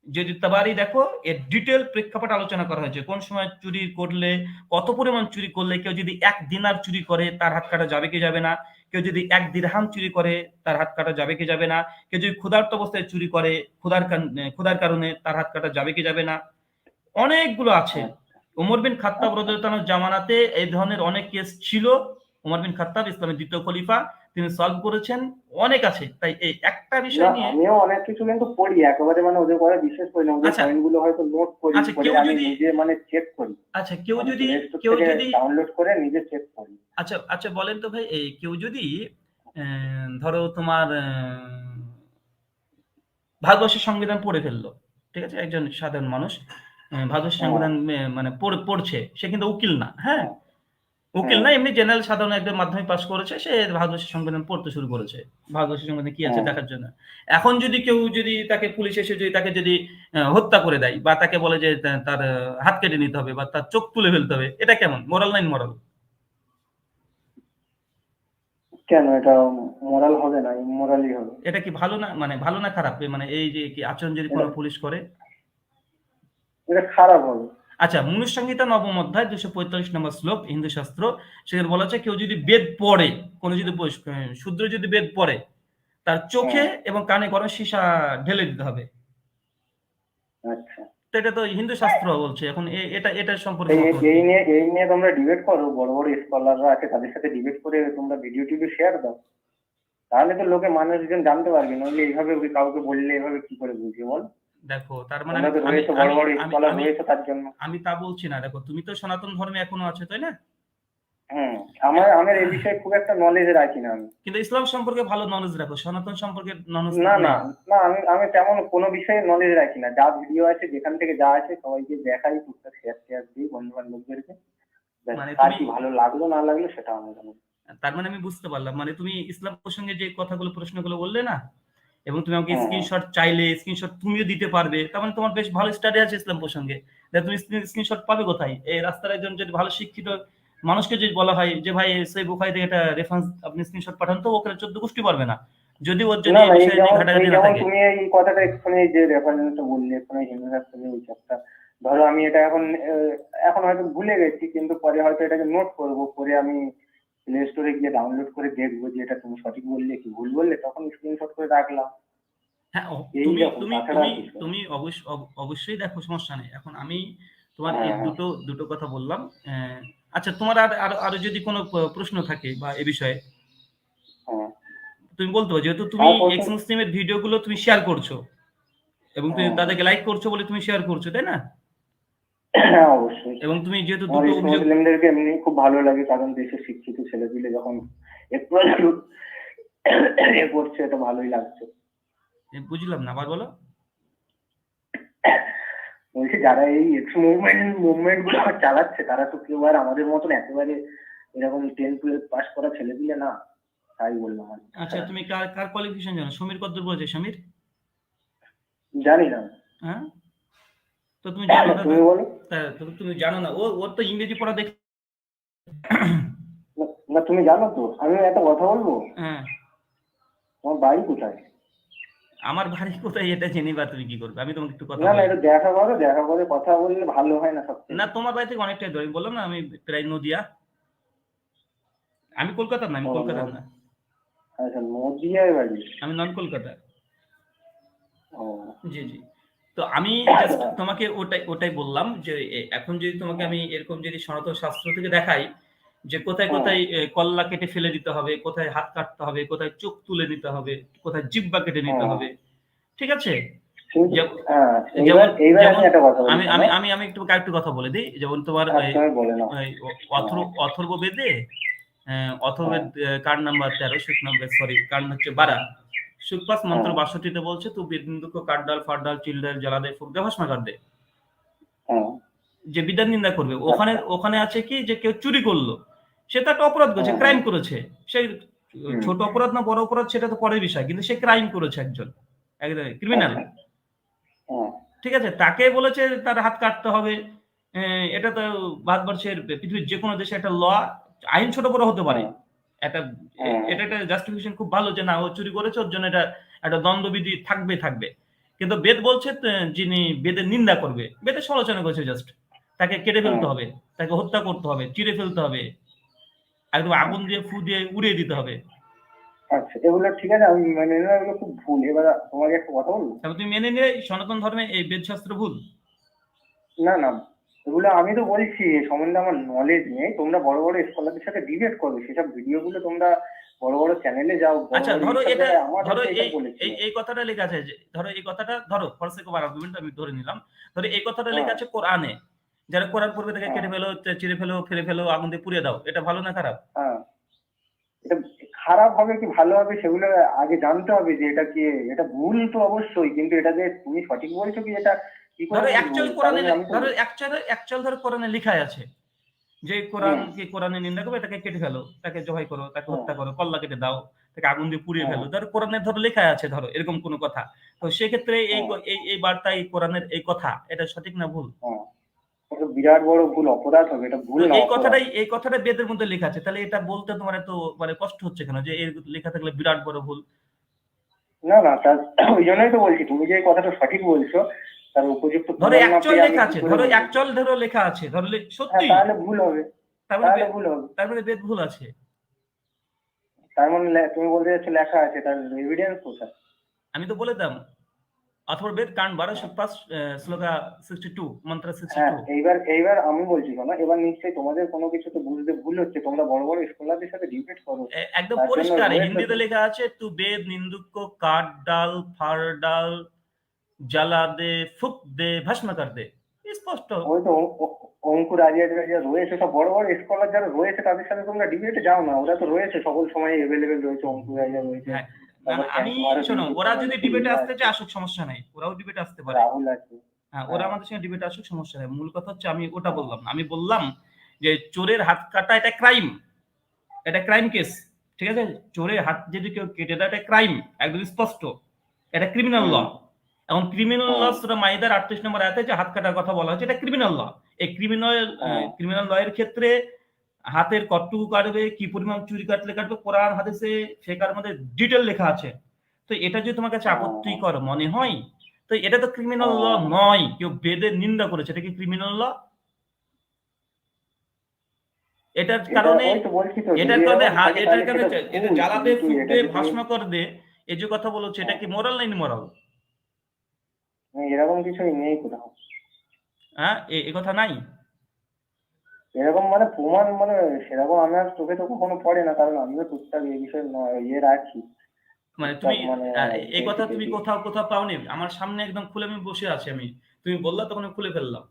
B: যদি তাবারি দেখো, এর ডিটেইল প্রেক্ষাপট আলোচনা করা হয়েছে। কোন সময় চুরি করলে, কত পরিমাণ চুরি করলে, কেউ যদি ১ দিনার চুরি করে তার হাত কাটা যাবে কি যাবে না? কেউ যদি ১ দিরহাম চুরি করে তার হাত কাটা যাবে কি যাবে না? কেউ যদি ক্ষুধার্ত অবস্থায় চুরি করে ক্ষুধার কারণে তার হাত কাটা যাবে কি যাবে না? অনেকগুলো আছে।
C: হ্যাঁ,
B: ওমর বিন খাত্তাব
C: আচ্ছা,
B: রাদিয়াল্লাহু তাআলার জামানাতে এই ধরনের অনেক কেস ছিল। ওমর বিন খাত্তাব ইসলামের ২য় খলিফা, তিনি সলভ করেছেন, অনেক আছে। তাই এই একটা
C: না
B: বিষয় নিয়ে
C: আমিও অনেক কিছু কিন্তু পড়ি, একেবারে মানে ওদের কথা বিশ্বাস করি না, ওদের
B: আচ্ছা
C: পয়েন্ট গুলো হয়তো নোট করি,
B: আচ্ছা
C: করে
B: কেউ
C: আমি
B: যদি
C: নিজে মানে চেক করি,
B: আচ্ছা কেউ
C: আমি
B: যদি
C: প্লে স্টোর
B: কেউ
C: থেকে
B: যদি
C: ডাউনলোড করে নিজে চেক করি।
B: আচ্ছা আচ্ছা বলেন তো ভাই, এই কেউ যদি ধরো তোমার ভারতবর্ষের সংবিধান পড়ে ফেললো, ঠিক আছে, একজন সাধারণ মানুষ ভারতবর্ষের
C: হ্যাঁ
B: সংবিধান মানে পড়ছে, সে কিন্তু উকিল না, হ্যাঁ,
C: হ্যাঁ
B: উকিল
C: হ্যাঁ
B: না, এমনি জেনারেল সাধারণ একদম মাধ্যমিক পাস করেছে, সে ভারতবর্ষের সংবিধান পড়তে শুরু করেছে ভারতবর্ষের সংবিধানে কি আছে
C: হ্যাঁ
B: দেখার জন্য। এখন যদি কেউ যদি তাকে পুলিশ এসে যদি তাকে যদি হত্যা করে দেয়, বা তাকে বলে যে তার হাত কেটে নিতে হবে বা তার চোখ তুলে ফেলতে হবে, এটা কেমন, মোরাল না ইমোরাল?
C: কেন এটা মোরাল হবে না, ইমোরালই হবে।
B: এটা কি ভালো না, মানে ভালো না খারাপ, মানে এই যে কি আচরণ যদি
C: এটা
B: কোনো পুলিশ করে?
C: এটা খারাপ হবে।
B: আচ্ছা, মনুসংহিতা নবম অধ্যায় 245 নম্বর শ্লোক, হিন্দু শাস্ত্র, সেখানে বলা আছে কেউ যদি বেদ পড়ে, কোনো যদি শূদ্র যদি বেদ পড়ে, তার চোখে
C: হ্যাঁ
B: এবং কানে গরম সীসা ঢেলে দিতে হবে।
C: আচ্ছা,
B: তো এটা তো হিন্দু শাস্ত্র বলছে। এখন এটা এটা সম্পর্কে
C: এই
B: মতামত
C: এই
B: কি?
C: নিয়ে এই নিয়ে তোমরা ডিবেট করো, বড় বড় স্কলাররা আছে তাদের সাথে ডিবেট করে তোমরা ভিডিও টিডিও শেয়ার দাও, তাহলে তো লোকে মানুষজন জানতে পারবে, নইলে এইভাবে কাউকে বললে এভাবে কি করে বুঝবে বল।
B: দেখো তার মানে
C: তোমরা তো
B: আমি
C: রয়েছো, বড়
B: আমি
C: বড়
B: আমি
C: স্কলার
B: আমি
C: রয়েছে তার জন্য।
B: আমি তা বলছি না। দেখো তুমি তো সনাতন ধর্মে এখনো আছো, তাই না?
C: হুম, আমার এই বিষয়ে খুব একটা নলেজ রাখি না আমি।
B: কিন্তু ইসলাম সম্পর্কে ভালো নলেজ রাখো, সনাতন সম্পর্কে নলেজ
C: না না
B: নেই।
C: না, আমি তেমন কোনো বিষয়ে নলেজ রাখি না, যা ভিডিও আছে যেখান থেকে যা আছে সবাইকে দেখাই, টুকটাক শেয়ার টেয়ার দিই বন্ধু বান্ধবদেরকে, ব্যাস,
B: মানে
C: কার
B: তুমি
C: কি ভালো লাগলো না লাগলো সেটা আমি জানি।
B: তার মানে আমি বুঝতে পারলাম, মানে তুমি ইসলাম প্রসঙ্গে যে কথাগুলো প্রশ্নগুলো বললে না, এবং তুমি আমাকে
C: হ্যাঁ হ্যাঁ
B: স্ক্রিনশট চাইলে স্ক্রিনশট তুমিও দিতে পারবে, তার মানে তোমার বেশ ভালো স্টাডি আছে ইসলাম প্রসঙ্গে। দেখ তুমি স্ক্রিনশট পাবে কোথায়? এই রাস্তার একজন যদি ভালো শিক্ষিত মানুষকে যদি বলা হয় যে ভাই সেই বুখারী থেকে একটা রেফারেন্স আপনি স্ক্রিনশট পাঠান, তো ওখানে 14 গোষ্ঠী পারবে না, যদি ওর যদি
C: না
B: এই
C: না,
B: বিষয়ে নিয়ে
C: এই
B: ঘাটাঘাটি না
C: যেমন
B: থাকে।
C: তুমি এই কথাটা এক্ষুনি যে রেফারেন্সটা বললে এক্ষুনি হিন্দু শাস্ত্রে ওই চ্যাপ্টার, ধরো আমি এটা এখন হয়তো ভুলে গেছি, কিন্তু পরে হয়তো এটাকে নোট করবো, করে আমি প্লে স্টোরে গিয়ে ডাউনলোড করে দেখবো যে এটা তুমি সঠিক বললে কি ভুল বললে, তখন স্ক্রিনশট করে রাখলাম।
B: হ্যাঁ,
C: এই
B: তুমি
C: রকম,
B: তুমি
C: তাছাড়া
B: তুমি
C: আর কিছু না।
B: তুমি অবশ্যই দেখো, সমস্যা নেই। এখন আমি তোমার এই
C: হ্যাঁ হ্যাঁ
B: দুটো দুটো কথা বললাম। আচ্ছা, তোমার আর আরো আরো যদি কোনো প্রশ্ন থাকে বা এ বিষয়ে
C: হ্যাঁ,
B: তুমি বলতে পারো, যেহেতু তুমি
C: আর প্রশ্ন,
B: এক্স মুসলিমের ভিডিওগুলো তুমি শেয়ার করছো এবং তুমি
C: হ্যাঁ হ্যাঁ
B: তাদেরকে লাইক করছো বলে তুমি শেয়ার করছো, তাই না?
C: হ্যাঁ, অবশ্যই।
B: এবং তুমি যেহেতু
C: আমার
B: দুটো
C: ইস্ট
B: অভিযোগ
C: মুসলিমদেরকে এমনি খুব ভালো লাগে, কারণ দেশের শিক্ষিত ছেলেপিলে যখন একটু একটু এ করছে, এটা ভালোই লাগছে।
B: বুঝলাম না, আবার বলো।
C: বলছি যারা এই এক্স মুভমেন্ট গুলো চালাচ্ছে, তারা তো কেউ আর আমাদের মতন একেবারে এরকম 10-12 পাস করা ছেলেপিলে না, তাই বললাম আর কি।
B: আচ্ছা, তুমি কার কার কোয়ালিফিকেশন জানো? সমীর কতদূর বলেছে সমীর?
C: জানি না।
B: হ্যাঁ, তো তুমি জানো না?
C: তুমি বলো।
B: তো তুমি জানো না, ওর তো ইংরেজি পড়া দেখ।
C: না না, তুমি জানো তো। আমি একটা কথা বলবো,
B: হ্যাঁ,
C: তোমার বাড়ি কোথায়?
B: আমার বাড়ি কোথায় এটা জেনে বা তুমি কি করবে? আমি তোমাকে একটু কথা
C: না না,
B: বলি।
C: এটা দেখা করো, দেখা করে কথা বললে ভালো হয় না সব
B: না,
C: থেকে?
B: তোমার বাড়ি থেকে অনেকটাই দূর, আমি বললাম না, আমি প্রায় নদিয়া। আমি কলকাতার না, আমি
C: ও
B: কলকাতার না,
C: আচ্ছা, নদিয়ায় বাড়ি।
B: আমি নন কলকাতা।
C: ও
B: জি জি। তো আমি জাস্ট তোমাকে ওটাই ওটাই বললাম যে এখন যদি তোমাকে আমি এরকম যদি সনাতন শাস্ত্র থেকে দেখাই যে কোথায়
C: হ্যাঁ
B: কোথায় কল্লা কেটে ফেলে দিতে হবে, কোথায় হাত কাটতে হবে, কোথায় চোখ তুলে নিতে হবে, কোথায় জিহ্বা কেটে নিতে
C: হ্যাঁ,
B: হবে, ঠিক আছে?
C: কিন্তু
B: যেমন
C: হ্যাঁ, এইবার
B: যেমন
C: এইবার আমি
B: যেমন
C: একটা কথা বলি,
B: আমি
C: শোনো।
B: আমি আমি আমি একটু আরেকটু কথা বলে দিই। যেমন তোমার
C: তুমি বলে নাও। হ্যাঁ
B: অথর্ব বেদে
C: হ্যাঁ
B: অথর্বেদ কার্ড নাম্বার 13, শুক নাম্বার, সরি, কার্ড হচ্ছে 12, সুখপাস মন্ত্র
C: হ্যাঁ
B: 62-তে বলছে তু বিন্দুক কাঠ ডাল ফাট ডাল চিল ডাল জ্বালা দে ফুক দে ভস্মা কর দে,
C: হ্যাঁ
B: যে বিদ্যার নিন্দা করবে। ওখানে
C: আচ্ছা।
B: ওখানে আছে কি যে কেউ চুরি করলো, সে তো একটা অপরাধ করেছে,
C: হ্যাঁ হ্যাঁ
B: ক্রাইম করেছে। সে
C: হুম,
B: ছোট অপরাধ না বড় অপরাধ সেটা তো পরের বিষয়, কিন্তু সে ক্রাইম করেছে, একজন একদম ক্রিমিনাল,
C: আচ্ছা। হ্যাঁ
B: ঠিক আছে? তাকে বলেছে তার হাত কাটতে হবে। এটা তো ভারতবর্ষের, পৃথিবীর যে কোনো দেশে একটা ল, আইন ছোট বড় হতে পারে।
C: হ্যাঁ
B: একটা
C: হ্যাঁ
B: এটা একটা জাস্টিফিকেশন খুব ভালো যে না, ও চুরি করেছে, ওর জন্য এটা একটা দণ্ডবিধি থাকবে থাকবে। কিন্তু বেদ বলছে যিনি বেদের নিন্দা করবে, বেদের সমালোচনা করছে জাস্ট, তাকে কেটে
C: হ্যাঁ
B: ফেলতে হবে, তাকে হত্যা করতে হবে, চিড়ে ফেলতে হবে, একদম আগুন দিয়ে ফু দিয়ে উড়িয়ে দিতে হবে।
C: আচ্ছা, এগুলো ঠিক আছে, আমি মানে নিলাম, এগুলো খুব ভুল। এবার তোমাকে একটা কথা বলবো।
B: তারপর তুমি মেনে নিলে সনাতন ধর্মে এই বেদ শাস্ত্র ভুল?
C: না না, এগুলো আমি তো বলছি এ সম্বন্ধে আমার নলেজ নেই। তোমরা বড় বড় স্কলারদের সাথে ডিবেট করো, সেসব ভিডিওগুলো তোমরা বড় বড় চ্যানেলে যাও, বড়
B: আচ্ছা
C: বড়
B: ধরো
C: এইসব
B: এটা,
C: জায়গায় আমার
B: ধরো
C: কাছে এটা
B: এই
C: বলেছিল।
B: এই এই কথাটা লেখা আছে যে, ধরো এই কথাটা ধরো ফর সেক অফ আর্গুমেন্ট আমি ধরে নিলাম, ধরো এই কথাটা লেখা
C: হ্যাঁ
B: আছে কোরআনে, যারা কোরআন পড়বে তাকে
C: হ্যাঁ
B: কেটে ফেলো, চিরে ফেলো, ফেলে ফেলো, আগুন দিয়ে পুড়িয়ে দাও, এটা ভালো না খারাপ?
C: হ্যাঁ, এটা খারাপ হবে কি ভালো হবে সেগুলো আগে জানতে হবে যে এটা কি, এটা ভুল তো অবশ্যই, কিন্তু এটা যে তুমি সঠিক বলছো কি এটা কি করে
B: ধরো
C: বুঝবো?
B: অ্যাকচুয়াল
C: কারণ
B: কোরআনে,
C: আমি তো
B: ধরো অ্যাকচুয়াল ধরো কোরআনে লেখাই আছে যে
C: হুম
B: কোরআনকে, কোরআনে নিন্দা করবে তাকে কেটে ফেলো, তাকে জবাই করো, তাকে
C: হুম
B: হত্যা করো, কল্লা কেটে দাও, তাকে আগুন দিয়ে পুড়িয়ে
C: হুম
B: ফেলো, ধরো কোরআনে ধরো লেখা আছে ধরো এরকম কোনো কথা। তো সেক্ষেত্রে এই
C: হুম
B: এই এই বার্তা, এই কোরআনের এই কথা, এটা সঠিক না ভুল?
C: হুম, এটা বিরাট বড় ভুল, অপরাধ হবে, এটা ভুল
B: তো
C: না
B: এই
C: অপরাধ।
B: কথাটাই, এই কথাটা বেদের মধ্যে লেখা আছে, তাহলে এটা বলতে তোমার এত মানে কষ্ট হচ্ছে কেন যে এর লেখা থাকলে বিরাট বড় ভুল?
C: না না, তার ওই জন্যই তো বলছি তুমি যে কথাটা সঠিক বলছো তার উপযুক্ত
B: ধরো
C: প্রমাণ না
B: অ্যাকচুয়াল
C: পেয়ে আমি
B: লেখা
C: কি
B: আছে,
C: করে
B: ধরো
C: বলবো?
B: অ্যাকচুয়াল ধরো লেখা আছে, ধরো
C: হ্যাঁ
B: সত্যি,
C: তাহলে ভুল হবে,
B: তার মানে
C: তাহলে ভুল হবে।
B: তার মানে বেদ ভুল আছে।
C: তার মানে তুমি বলতে চাচ্ছো লেখা আছে, তার এভিডেন্স কোথায়?
B: আমি তো বলে দিলাম, अथर्ववेद कांड 12 सुक्ता श्लोका 62 मंत्र
C: হ্যাঁ
B: 62।
C: এইবার এইবার আমি বলছি শোনো, এবার নিশ্চয়ই তোমাদের কোনো কিছু তো বুঝতে ভুল হচ্ছে, তোমরা বড় বড় স্কলারদের সাথে ডিবেট করো,
B: एकदम
C: তার জন্য
B: পরিষ্কার
C: রয়েছে
B: হিন্দিতে
C: তো।
B: লেখা আছে, তু বেদ নিন্দুক को काट डाल, फाड़ डाल, जला दे, फूक दे, भस्म कर दे, স্পষ্ট।
C: ওই তো অঙ্কুর আরিয়া টারিয়া রয়েছে, সব বড় বড় স্কলার যারা রয়েছে তাদের সাথে তোমরা ডিবেটে যাও না, ওরা তো রয়েছে সকল সময় এভেলেবেল রয়েছে, অঙ্কুর আরিয়া রয়েছে,
B: হ্যাঁ, না
C: তারপর
B: না, আমি
C: শ্যামকুমার
B: শোনো,
C: বিন্দু
B: ওরা যদি
C: সরকার
B: ডিবেটে
C: ইয়ে
B: আসতে
C: আছে,
B: চায় আসুক, সমস্যা নাই, ওরাও ডিবেটে আসতে পারে।
C: রাহুল আছে।
B: হ্যাঁ, ওরা
C: হ্যাঁ
B: আমাদের সঙ্গে ডিবেটে আসুক, সমস্যা নাই। মূল কথা হচ্ছে আমি ওটা
C: হ্যাঁ
B: বললাম না, আমি বললাম যে চোরের হাত কাটা এটা ক্রাইম, এটা ক্রাইম কেস, ঠিক আছে? চোরের হাত যদি কেউ কেটে দেয় এটা ক্রাইম, একদম স্পষ্ট, এটা ক্রিমিনাল ল।
C: হুম
B: এখন ক্রিমিনাল ল
C: হুম
B: সূরা মাইদার 38 নম্বর আয়াতে যে হাত কাটার কথা বলা হয়েছে, এটা ক্রিমিনাল ল। এই
C: হুম
B: ক্রিমিনাল ল এর ক্ষেত্রে হাতের কতটুকু কাটবে, কি পরিমাণ চুরি কাটলে কাটবে, কোরআন হাদিসে ফিকহের মধ্যে ডিটেল লেখা আছে। তো এটা যদি তোমার কাছে
C: হুম
B: আপত্তিকর মনে হয়, তো এটা তো ক্রিমিনাল ল
C: হুম,
B: নয়, কেউ বেদের নিন্দা করেছে, এটা কি ক্রিমিনাল ল? এটার
C: এটা
B: কারণে,
C: ওই তো বলছি তো,
B: এটার
C: যদি
B: কারণে
C: এরকম থাকে
B: এটার
C: তাহলে
B: কারণে
C: সেটা
B: এটা
C: ভুল,
B: জ্বালাতে,
C: কিন্তু
B: ফুঁক
C: এটা
B: দিয়ে,
C: যদি
B: ভস্ম করে দে, এই যে কথা বলেছে, এটা কি মোরাল না ইমোরাল?
C: এরকম কিছুই নেই কোথাও,
B: হ্যাঁ, এই কথা নাই।
C: এরকম মানে প্রমাণ মানে সেরকম আমার চোখে তো কখনো পড়ে না, কারণ আমিও টুকটাক এই বিষয়ে ইয়ে রাখি,
B: মানে
C: টুকটাক
B: তুমি
C: মানে
B: এই
C: দেখি
B: কথা তুমি
C: দেখি।
B: কোথাও কোথাও পাওনি? আমার সামনে একদম খুলে আমি বসে আছি, আমি, তুমি বললা তখন আমি খুলে ফেললাম।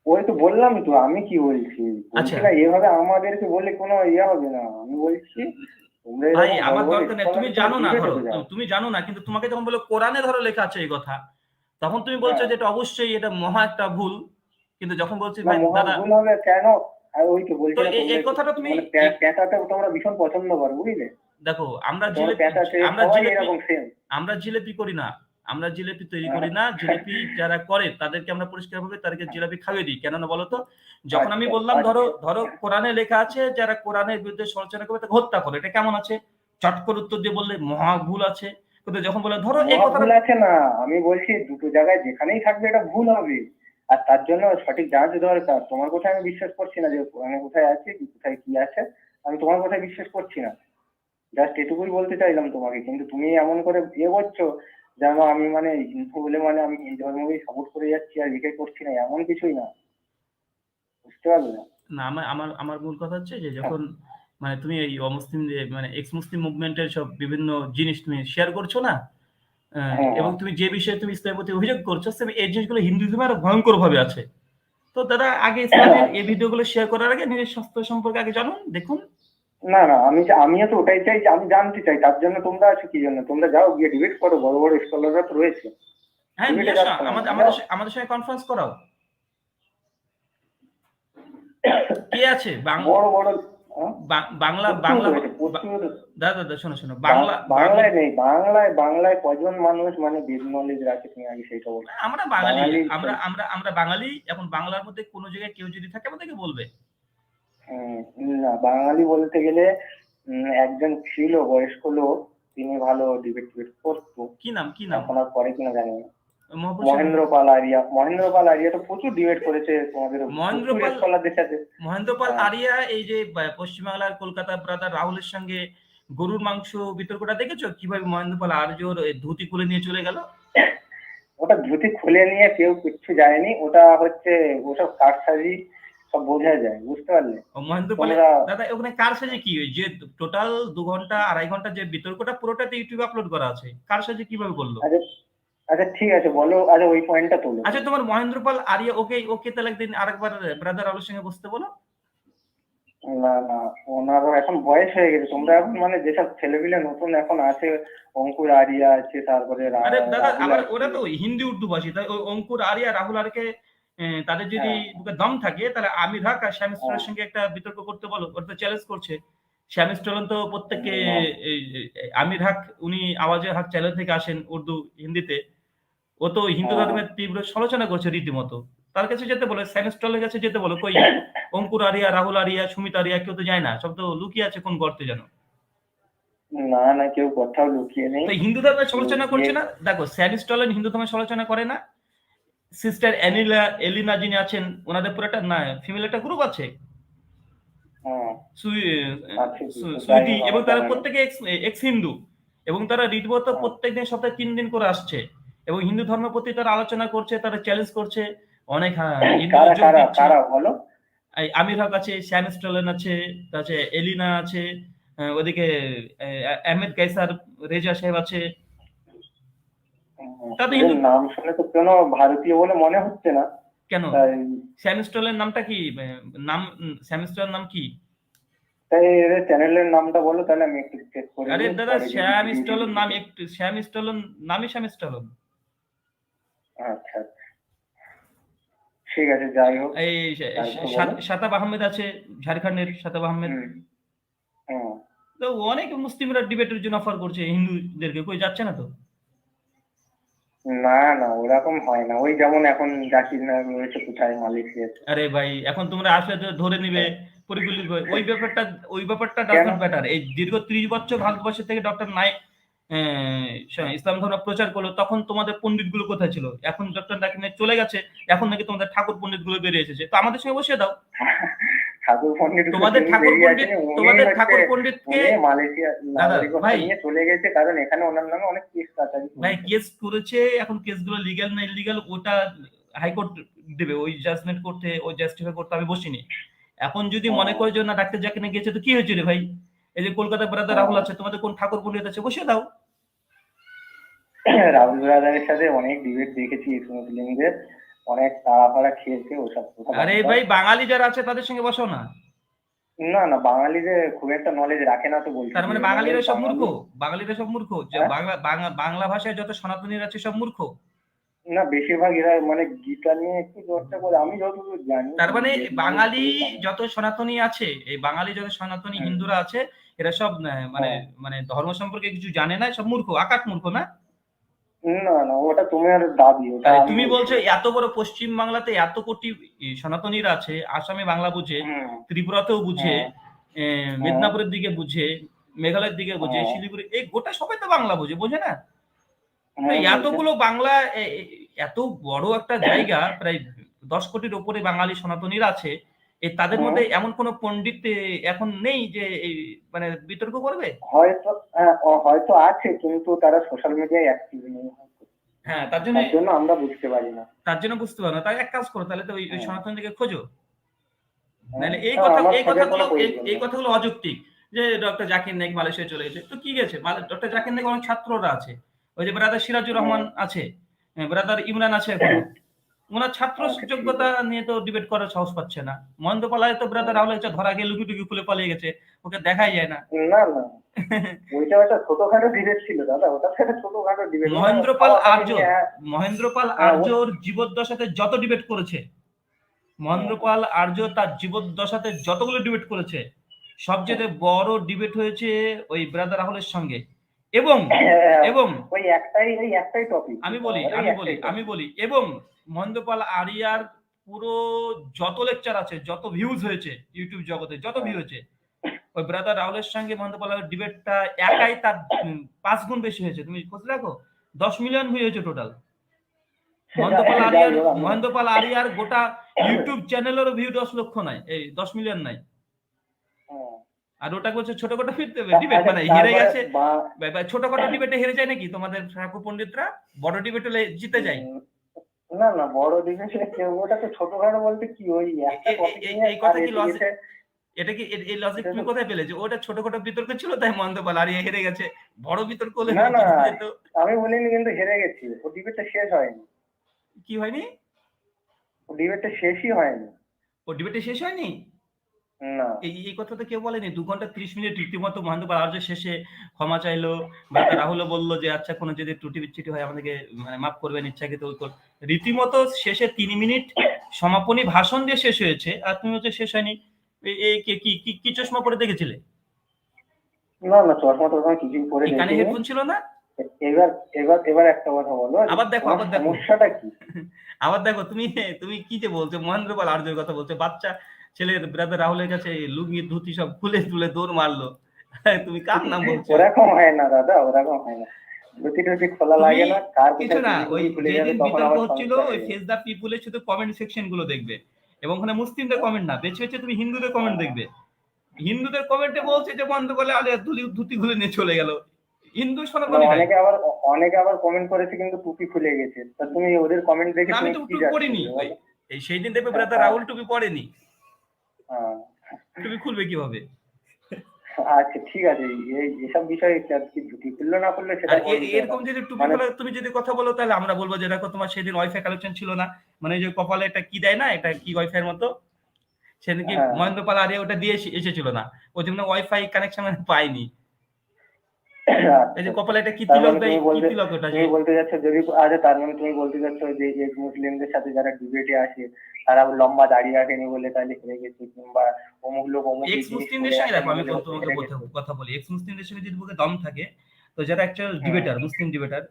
C: ওই তো বললাম তো, আমি কি বলছি
B: আচ্ছা
C: বলছি না এভাবে আমাদেরকে বললে কোনো ইয়ে হবে না, আমি বলছি তোমরা
B: ভাই,
C: এরকম বড়
B: আমার
C: বড়
B: দরকার নেই, তুমি
C: স্কলারের সাথে
B: জানো না,
C: ডিবেটে
B: ধরো
C: তো যাও।
B: তুমি জানো না, কিন্তু তোমাকে যখন বলে কোরআনে ধরো লেখা আছে এই কথা, তখন তুমি বলছো
C: হ্যাঁ
B: যে এটা অবশ্যই, এটা মহা একটা ভুল। কিন্তু যখন বলছি
C: না,
B: ভাই
C: মহা
B: দাদা,
C: ভুল হবে কেন? আর ওই তো বলছি
B: তো
C: না, তোমরা
B: এই
C: একটু
B: কথাটা তুমি
C: মানে প্যাঁচাতে তোমরা ভীষণ পছন্দ করো বুঝলে,
B: দেখো, আমরা
C: তোমরা
B: জিলেপি,
C: প্যাঁচাতে
B: আমরা
C: সবাই
B: জিলেপি,
C: এরকম সেম।
B: আমরা জিলেপি করি না, আমরা জিলেপি তৈরি করি না, জিলেপি যারা করে তাদেরকে আমরা পরিষ্কারভাবে তাদেরকে জিলাপি খাইয়ে দিই। কেন না বলো তো? যখন আমি
C: আচ্ছা
B: বললাম ধরো,
C: আচ্ছা,
B: ধরো কোরআনে লেখা আছে যারা কোরআনের বিরুদ্ধে সমালোচনা করবে তাকে হত্যা করে, এটা কেমন আছে? চট করে উত্তর দিয়ে বললে মহা ভুল আছে। কিন্তু যখন বলে ধরো এই
C: মহা
B: কথাটা,
C: ভুল আছে না, আমি বলছি দুটো জায়গায় যেখানেই থাকবে এটা ভুল হবে, আর তার জন্য সঠিক জাজ দরকার। তোমার কথা আমি বিশ্বাস করছি না যে কোরআনে কোথায় আছে কি কোথায় কি আছে, আমি তোমার কথা বিশ্বাস করছি না, জাস্ট এটুকুই বলতে চাইলাম তোমাকে। কিন্তু তুমি এমন করে ইয়ে করছো যেন আমি মানে হিন্দু বলে মানে আমি এই ধর্মকেই সাপোর্ট করে যাচ্ছি আর ইয়ে করছি না, এমন কিছুই না, বুঝতে পারলে না?
B: না, আমার আমার আমার মূল কথা হচ্ছে যে যখন মানে তুমি এই অমুসলিম মানে এক্স মুসলিম মুভমেন্টের সব বিভিন্ন জিনিস তুমি শেয়ার করছো না,
C: হ্যাঁ
B: এবং
C: হ্যাঁ
B: তুমি যে বিষয়ে তুমি ইসলামের প্রতি অভিযোগ করছো, এই জিনিসগুলো হিন্দুইজমে আরো ভয়ঙ্কর ভাবে আছে। তো দাদা, আগে ইসলামের এই ভিডিওগুলো শেয়ার করার আগে নিজের স্বাস্থ্য সম্পর্কে আগে জানুন, দেখুন।
C: না না, আমিও তো ওটাই চাই যে আমি জানতে চাই, তার জন্য তোমরা আছো কি জন্য? তোমরা যাও গিয়ে ডিবেট করো, বড় বড় স্কলাররা তো রয়েছে,
B: হ্যাঁ, নিয়ে
C: ডিবেটে
B: আসো,
C: যাচ্ছ না
B: আমাদের
C: কেন,
B: আমাদের
C: যাও।
B: আমাদের সঙ্গে কনফারেন্স করাও। কে আছে
C: বড় বড় হ্যাঁ,
B: বাংলা
C: প্রচুর
B: বাংলা
C: রয়েছে প্রচুর।
B: দাদা দাদা, শোনো শোনো, বাংলা
C: বাংলায় নেই, বাংলায় কজন মানুষ মানে বেদ নলেজ রাখে তুমি আগে সেইটা বলো।
B: আমরা বাঙালি,
C: বাঙালি
B: আমরা আমরা আমরা বাঙালি। এখন বাংলার মধ্যে কোনো জায়গায় কেউ যদি থাকে আমাদেরকে বলবে।
C: না, বাঙালি বলতে গেলে একজন ছিল বয়স্ক লোক, তিনি ভালো ডিবেট টিবেট করতো,
B: কি নাম, কি নাম?
C: এখন আর করে কিনা জানি না।
B: মহাপুরুষ
C: মহেন্দ্র পাল আরিয়া তো প্রচুর ডিবেট করেছে তোমাদের,
B: মহেন্দ্র
C: প্রচুর
B: পাল,
C: স্কলারদের সাথে।
B: মহেন্দ্র পাল
C: হ্যাঁ
B: আরিয়া এই যে পশ্চিমবাংলার কলকাতা ব্রাদার রাহুলের সঙ্গে গরুর মাংস বিতর্কটা দেখেছো? কিভাবে মহেন্দ্র পাল আর্যর ধুতি খুলে নিয়ে চলে গেল?
C: ওটা ধুতি খুলে নিয়ে কেউ কিচ্ছু যায়নি, ওটা হচ্ছে ওসব কারসাজি সব বোঝা যায়, বুঝতে পারলে?
B: ও মহেন্দ্র পালে
C: তোমরা
B: দাদা ওখানে কার সাজে কি ওই যে টোটাল 2 ঘন্টা 2.5 ঘন্টা যে বিতর্কটা পুরোটাতে ইউটিউবে আপলোড করা আছে, কার সাজে কিভাবে করলো?
C: আচ্ছা আচ্ছা ঠিক আছে বলো, আচ্ছা ওই পয়েন্টটা তোলো।
B: আচ্ছা তোমার মহেন্দ্র পাল আরিয়া ওকে ওকে তাহলে একদিন আরেকবার ব্রাদার আলোর সঙ্গে বসতে বলো।
C: না না, ওনারও এখন বয়স হয়ে গেছে। তোমরা এখন মানে যেসব ছেলেপিলে নতুন এখন আছে, অঙ্কুর আরিয়া আছে, তারপরে
B: আরে দাদা
C: রাহুল
B: আবার
C: আছে।
B: ওরা তো হিন্দি উর্দু ভাষী, তাই ওই অঙ্কুর আরিয়া রাহুল আরকে তাদের যদি
C: হ্যাঁ
B: বুকে দম থাকে তাহলে আমির হক আর শ্যাম
C: হ্যাঁ
B: স্টোরের সঙ্গে একটা বিতর্ক করতে বলো, ওরা তো চ্যালেঞ্জ করছে। শ্যাম স্টোরন তো প্রত্যেককে
C: না,
B: আমির হক উনি আওয়াজে হক চ্যানেল থেকে আসেন উর্দু হিন্দিতে, ও তো হিন্দু
C: হ্যাঁ।
B: ধর্মের তীব্র সমালোচনা করছে রীতিমতো। তার কাছে যেতে বলো, শ্যাম স্টোরের কাছে যেতে বলো। কই অঙ্কুর আরিয়া রাহুল আরিয়া সুমিত আরিয়া কেউ তো যায় না, সব তো লুকিয়ে আছে কোন গর্তে যেন।
C: না না, কেউ কোথাও লুকিয়ে নেই।
B: তো হিন্দু ধর্মের
C: তো
B: সমালোচনা করছে না, দেখো স্যাম স্টলেন হিন্দু ধর্মের সমালোচনা করে না, সিস্টার এলিনা যিনি আছেন ওনাদের পুরো একটা না ফিমেল একটা গ্রুপ আছে
C: হ্যাঁ আছে কি, তো যাই
B: সুইটি,
C: হোক
B: এবং
C: আমার
B: তারা
C: জানা নেই।
B: প্রত্যেকে এক্স হিন্দু, এবং তারা রীতিমতো
C: হ্যাঁ।
B: প্রত্যেকদিন সপ্তাহে 3 দিন করে আসছে এবং হিন্দু ধর্মের প্রতি তারা আলোচনা করছে, তারা চ্যালেঞ্জ করছে। অনেক হিন্দু
C: কারা
B: যোগ
C: কারা
B: দিচ্ছে।
C: কারা বলো?
B: এই আমির হক আছে, শ্যাম স্টলেন আছে, তারপরে এলিনা আছে, ওদিকে আহমেদ কাইসার রেজা সাহেব আছে। তাতে
C: এদের
B: হিন্দু
C: নাম শুনে তো কোনো ভারতীয় বলে মনে হচ্ছে না।
B: কেন?
C: তাই
B: শ্যাম স্টলের নামটা কি? নাম শ্যাম স্টলের নাম কি?
C: তাই এদের চ্যানেলের নামটা বলো, তাহলে আমি একটু চেক করে
B: আরে
C: নিই,
B: দাদা
C: পরে যদি
B: শ্যাম
C: ভিডিও
B: স্টলের
C: টিডিও
B: নাম
C: দেখি।
B: একটু শ্যাম স্টলের নামই শ্যাম স্টলন।
C: আচ্ছা আচ্ছা, ঠিক আছে, যাই হোক।
B: এই
C: তারপর বলো।
B: শাতাব আহমেদ আছে, ঝাড়খণ্ডের শাতাব আহমেদ।
C: হুম হুম।
B: তো অনেক মুসলিমরা ডিবেটের জন্য অফার করছে হিন্দুদেরকে, কই যাচ্ছে না তো।
C: না না, ওরকম হয় না। ওই যেমন এখন জাকির নায়ক রয়েছে কোথায়, মালয়েশিয়াতে।
B: আরে ভাই এখন তোমরা আসলে তো ধরে নিবে পরিকল্পিত ওই ব্যাপারটা ডাজ
C: কেন?
B: Not matter. এই দীর্ঘ 30 বছর ভারতবর্ষ থেকে ডক্টর নাইক ইসলাম ধর্ম প্রচার করলো, তখন তোমাদের পণ্ডিত গুলো কোথায় ছিল? এখন ডক্টর নাইক চলে গেছে, এখন নাকি তোমাদের ঠাকুর পণ্ডিত গুলো বেরিয়ে এসেছে, তো আমাদের সঙ্গে বসিয়ে দাও।
C: ঠাকুর পণ্ডিত
B: তোমাদের
C: তিনি
B: ঠাকুর
C: বেরিয়ে
B: পণ্ডিত
C: আসেনি, উনি
B: তোমাদের
C: হচ্ছে
B: ঠাকুর পণ্ডিতকে
C: উনি মালয়েশিয়ার
B: দাদা
C: নাগরিকত্ব
B: ভাই
C: নিয়ে চলে গেছে, কারণ এখানে ওনার নামে অনেক কেস কাটারি
B: ভাই
C: চলছে।
B: কেস করেছে, এখন কেসগুলো লিগ্যাল না ইলিগাল ওটা হাইকোর্ট দেবে, ওই জাজমেন্ট করতে ওই জাস্টিফাই করতে আমি বসিনি। এখন যদি মনে করে যে না ডাক্তার যাকে নিয়ে গেছে তো কি হয়েছে রে ভাই, এই যে কলকাতা ব্রাদার রাহুল আছে, তোমাদের কোন ঠাকুর পণ্ডিত আছে, বসিয়ে দাও।
C: রাহুল ব্রাদারের সাথে অনেক ডিবেট দেখেছি মুসলিমদের, অনেক তাড়া ফাড়া খেয়েছে ওসব কথা বাদ
B: আরে
C: দাও।
B: ভাই বাঙালি যারা আছে তাদের সঙ্গে বসো না।
C: না না, বাঙালিদের খুব একটা নলেজ রাখে না তো বলছি।
B: তার মানে বাঙালিরা সব মূর্খ? বাঙালিরা সব মূর্খ যে
C: হ্যাঁ?
B: বাংলা ভাষায় যত সনাতনীরা আছে সব মূর্খ?
C: না, বেশিরভাগ এরা মানে গীতা নিয়ে একটু চর্চা করে, আমি যতদূর জানি।
B: তার মানে
C: বেদ মানে
B: বাঙালি
C: খুবই কম।
B: যত সনাতনী আছে, এই বাঙালি যত সনাতনী
C: হুম,
B: হিন্দুরা আছে, এরা সব মানে
C: হ্যাঁ।
B: মানে ধর্ম সম্পর্কে কিছু জানে না, সব মূর্খ, আকাট মূর্খ না?
C: না না, ওটা তোমার দাবি, ওটা
B: আরে
C: আমি
B: তুমি
C: বলছি
B: বলছো
C: না।
B: এত বড় পশ্চিম বাংলাতে এত কোটি সনাতনীরা আছে, আসামে বাংলা বুঝে,
C: হুম
B: ত্রিপুরাতেও বুঝে,
C: হ্যাঁ হ্যাঁ
B: মেদিনীপুরের দিকে বুঝে, মেঘালয়ের দিকে বুঝে,
C: হ্যাঁ
B: শিলিগুড়ি, এই গোটা সবাই তো বাংলা বুঝে, বোঝে না? তো
C: হ্যাঁ, বলছে।
B: এতগুলো বাংলা এত বড় একটা জায়গা, প্রায় 10 কোটির উপরে বাঙালি সনাতনীরা আছে, এই তাদের
C: হুম,
B: মধ্যে এমন কোন পণ্ডিত এখন নেই যে এই মানে বিতর্ক করবে?
C: হয়তো হ্যাঁ, হয়তো আছে, কিন্তু তারা সোশ্যাল মিডিয়ায় অ্যাক্টিভ নেই হয়তো।
B: হ্যাঁ তার জন্য
C: তার জন্য আমরা বুঝতে পারি না।
B: বুঝতে পারো না, তাই এক কাজ করো, তাহলে তো ওই
C: হ্যাঁ,
B: সনাতনীকে খোঁজো।
C: হ্যাঁ,
B: নাহলে এই
C: তা
B: কথা
C: আমার
B: এই
C: খোঁজার
B: কথাগুলো
C: কোনো প্রয়োজন
B: এই
C: নেই।
B: কথাগুলো অযৌক্তিক। যে ডক্টর জাকির নাইক মালয়েশিয়া চলে গেছে তো কি গেছে, ডক্টর জাকির নাইক অনেক ছাত্ররা আছে, ওই যে ব্রাদার সিরাজুর রহমান
C: হুম,
B: আছে, ব্রাদার ইমরান আছে এখনো, ওনার ছাত্র
C: আচ্ছা ঠিক
B: যোগ্যতা
C: আছে।
B: নিয়ে তো ডিবেট করার সাহস পাচ্ছে না। মহেন্দ্র পালায় তো ব্রাদার রাহুল হচ্ছে ধরা গিয়ে লুকি টুকি খুলে পালিয়ে গেছে, ওকে দেখাই যায় না।
C: না না, ওইটা একটা ছোটখাটো ডিবেট ছিল দাদা, ওটা তো একটা ছোটখাটো ডিবেট, মানে
B: মহেন্দ্র পাল
C: খাওয়া পানি
B: আর্য,
C: নিয়ে। হ্যাঁ
B: মহেন্দ্র পাল
C: হ্যাঁ,
B: আর্যর জীবদ্দশাতে যত ডিবেট করেছে, মহেন্দ্র পাল আর্য তার জীবদ্দশাতে যতগুলো ডিবেট করেছে, সবচেয়ে বড় ডিবেট হয়েছে ওই ব্রাদার রাহুলের সঙ্গে। এবং
C: হ্যাঁ,
B: এবং
C: ওই একটাই টপিক,
B: আমি বলি এবং মহেন্দ্র পাল আরিয়ার পুরো যত লেকচার আছে, যত ভিউজ হয়েছে ইউটিউব জগতে, যত ভিউ হয়েছে, ওই ব্রাদার রাহুলের সঙ্গে মহেন্দ্র পাল ডিবেটটা একাই তার 5 গুণ বেশি হয়েছে। তুমি খোঁজ রাখো, 10 মিলিয়ন ভিউ হয়েছে টোটাল। মহেন্দ্র পাল আরিয়ার গোটা ইউটিউব চ্যানেলের ভিউ 10 লক্ষ নাই, এই 10 মিলিয়ন নাই। আর ওটা করছে ছোটখাটো ডিবেট, মানে হেরে গেছে। ছোটখাটো ডিবেটে হেরে যায় নাকি তোমাদের ঠাকুর পণ্ডিতরা? বড় ডিবেট হলে জিতে যায়।
C: না না, বড় ডিবেটে ওটা তো ছোটখাটো বলতে কি, ওই একটা টপিক নিয়ে
B: এই কথা
C: আর
B: কি লজিক? এটা কি এই লজিক তুমি কোথায় পেলে যে ওটা ছোটখাটো বিতর্ক ছিল তাই মহেন্দ্র পাল আর হেরে গেছে? বড় বিতর্ক হলে
C: না না,
B: জিতে যেত।
C: আমি বলিনি কিন্তু হেরে গেছি, ও ডিবেটটা শেষ হয়নি।
B: কি হয়নি?
C: ও ডিবেটটা শেষই হয়নি।
B: ও ডিবেটে শেষ হয়নি?
C: না।
B: এই কথা তো কেউ বলেনি। 2 ঘন্টা 30 মিনিট রীতিমতো মহেন্দ্র পাল আর্য শেষে ক্ষমা চাইলো, ব্রাদার রাহুলও বললো যে আচ্ছা কোনো যদি ত্রুটি বিচ্যুতি হয় আমাদেরকে মানে মাফ করবেন ইচ্ছাকৃত। রীতিমতো শেষে 3 মিনিট সমাপনী ভাষণ দিয়ে শেষ হয়েছে, আর তুমি হচ্ছে শেষ হয়নি। এই কি চশমা পরে দেখেছিলে?
C: না না, চশমা টশমা কিছুই পরে
B: কানে
C: দেখিনি।
B: হেডফোন ছিল না?
C: এবার এবার এবার একটা কথা বলো,
B: আবার দেখো
C: সমস্যাটা কি?
B: আবার দেখো তুমি তুমি কি যে বলছো, মহেন্দ্র পাল আর্যের কথা বলছো, বাচ্চা ছেলের ব্রাদার রাহুলের কাছে লুঙ্গি ধুতি সব খুলে তুলে দৌড় মারলো। তুমি কার নাম বলছো?
C: ওরকম হয় না দাদা, ওরকম হয় না। ধুতি টুতি খোলা লাগে না, কার
B: কিছু না। ওই
C: খুলে যাবে
B: যেদিন
C: তখন
B: বিতর্ক
C: আবার
B: হচ্ছিল
C: সমস্যা
B: ওই
C: হয়ে
B: ফেস দা পিপুলের শুধু কমেন্ট সেকশন গুলো দেখবে, এবং ওখানে মুসলিমদের কমেন্ট না, বেছে বেছে তুমি হিন্দুদের কমেন্ট দেখবে। হিন্দুদের কমেন্টে বলছে যে বন্ধ করলে আলে ধুতি খুলে নিয়ে চলে গেল। হিন্দু সনাতনী ভাই।
C: অনেকে আবার কমেন্ট করেছে কিন্তু টুপি খুলে গেছে। তা তুমি ওদের কমেন্ট দেখে
B: আমি
C: তুমি
B: তো
C: কি
B: টুপি
C: যাচ্ছ
B: পরিনি।
C: বলো?
B: এই সেই দিন দেখবে ব্রাদার রাহুল টুপি পরেনি।
C: হ্যাঁ।
B: টুপি খুলবে কিভাবে?
C: আচ্ছা ঠিক আছে, এসব বিষয়ে কি ধুতি খুললো না খুললো সেটা
B: আর
C: পরে বিষয় না।
B: এরকম যদি টুপি
C: মানে
B: খোলা তুমি যদি কথা বলো তাহলে আমরা বলবো যে দেখো তোমার সেদিন ওয়াইফাই কালেকশন ছিল না, মানে যে কপালে একটা কি দেয় না, এটা কি ওয়াইফাই এর মতো, সেদিন কি
C: হ্যাঁ।
B: মহেন্দ্র পাল আরে ওটা দিয়ে এসেছিল না, ওই জন্য ওয়াইফাই কানেকশন পাইনি। এই যে কপালে একটা কি
C: তার
B: তিলক
C: মানে
B: দেয়, কি তিলক ওটা যে?
C: তুমি বলতে যাচ্ছ যদি আরে তার মানে তুমি বলতে যাচ্ছ যে এক মুসলিমদের সাথে যারা ডিবেটে আসে তারা লম্বা দাড়ি রাখেনি বলে তাহলে হেরে গেছে, কিংবা অমুক লোক অমুক
B: এক্স
C: জিনিস
B: মুসলিমদের
C: বলে
B: সঙ্গে
C: আসেনি
B: দেখো, আমি
C: বলে হয়তো
B: তোমাকে
C: হেরে গেছে।
B: কথা বলি, এক্স মুসলিমদের সঙ্গে যদি বুকে দম থাকে, তো যারা অ্যাকচুয়াল ডিবেটার, মুসলিম ডিবেটার,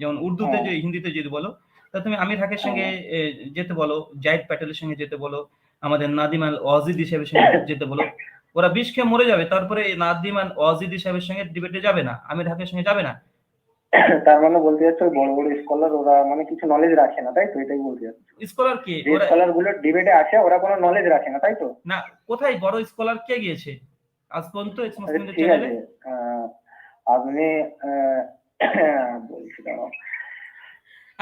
B: যেমন উর্দুতে যে হিন্দিতে যদি বলো, তা তুমি আমির হাকের সঙ্গে যেতে বলো, জাহিদ প্যাটেলের সঙ্গে যেতে বলো, আমাদের নাদিম আল ওয়াজিদ সাহেবের সঙ্গে যেতে বলো, ওরা বিষ খেয়ে মরে যাবে, তারপরে নাদিম আল ওয়াজিদ সাহেবের সঙ্গে ডিবেটে যাবে না, আমির হাকের সঙ্গে যাবে না।
C: তার মানে বলতে যাচ্ছে ওই বড় বড় স্কলার ওরা মানে কিছু নলেজ রাখে না, তাই তো? এটাই বলতে যাচ্ছে।
B: স্কলার কে?
C: যে স্কলার গুলো ডিবেটে আসে ওরা কোনো নলেজ রাখে না, তাই তো?
B: না, কোথায় বড় স্কলার কে গিয়েছে আজ পর্যন্ত এক্স মুসলিমদের
C: ঠিক
B: চ্যানেলে?
C: আছে, আপনি বলছি দাঁড়াও।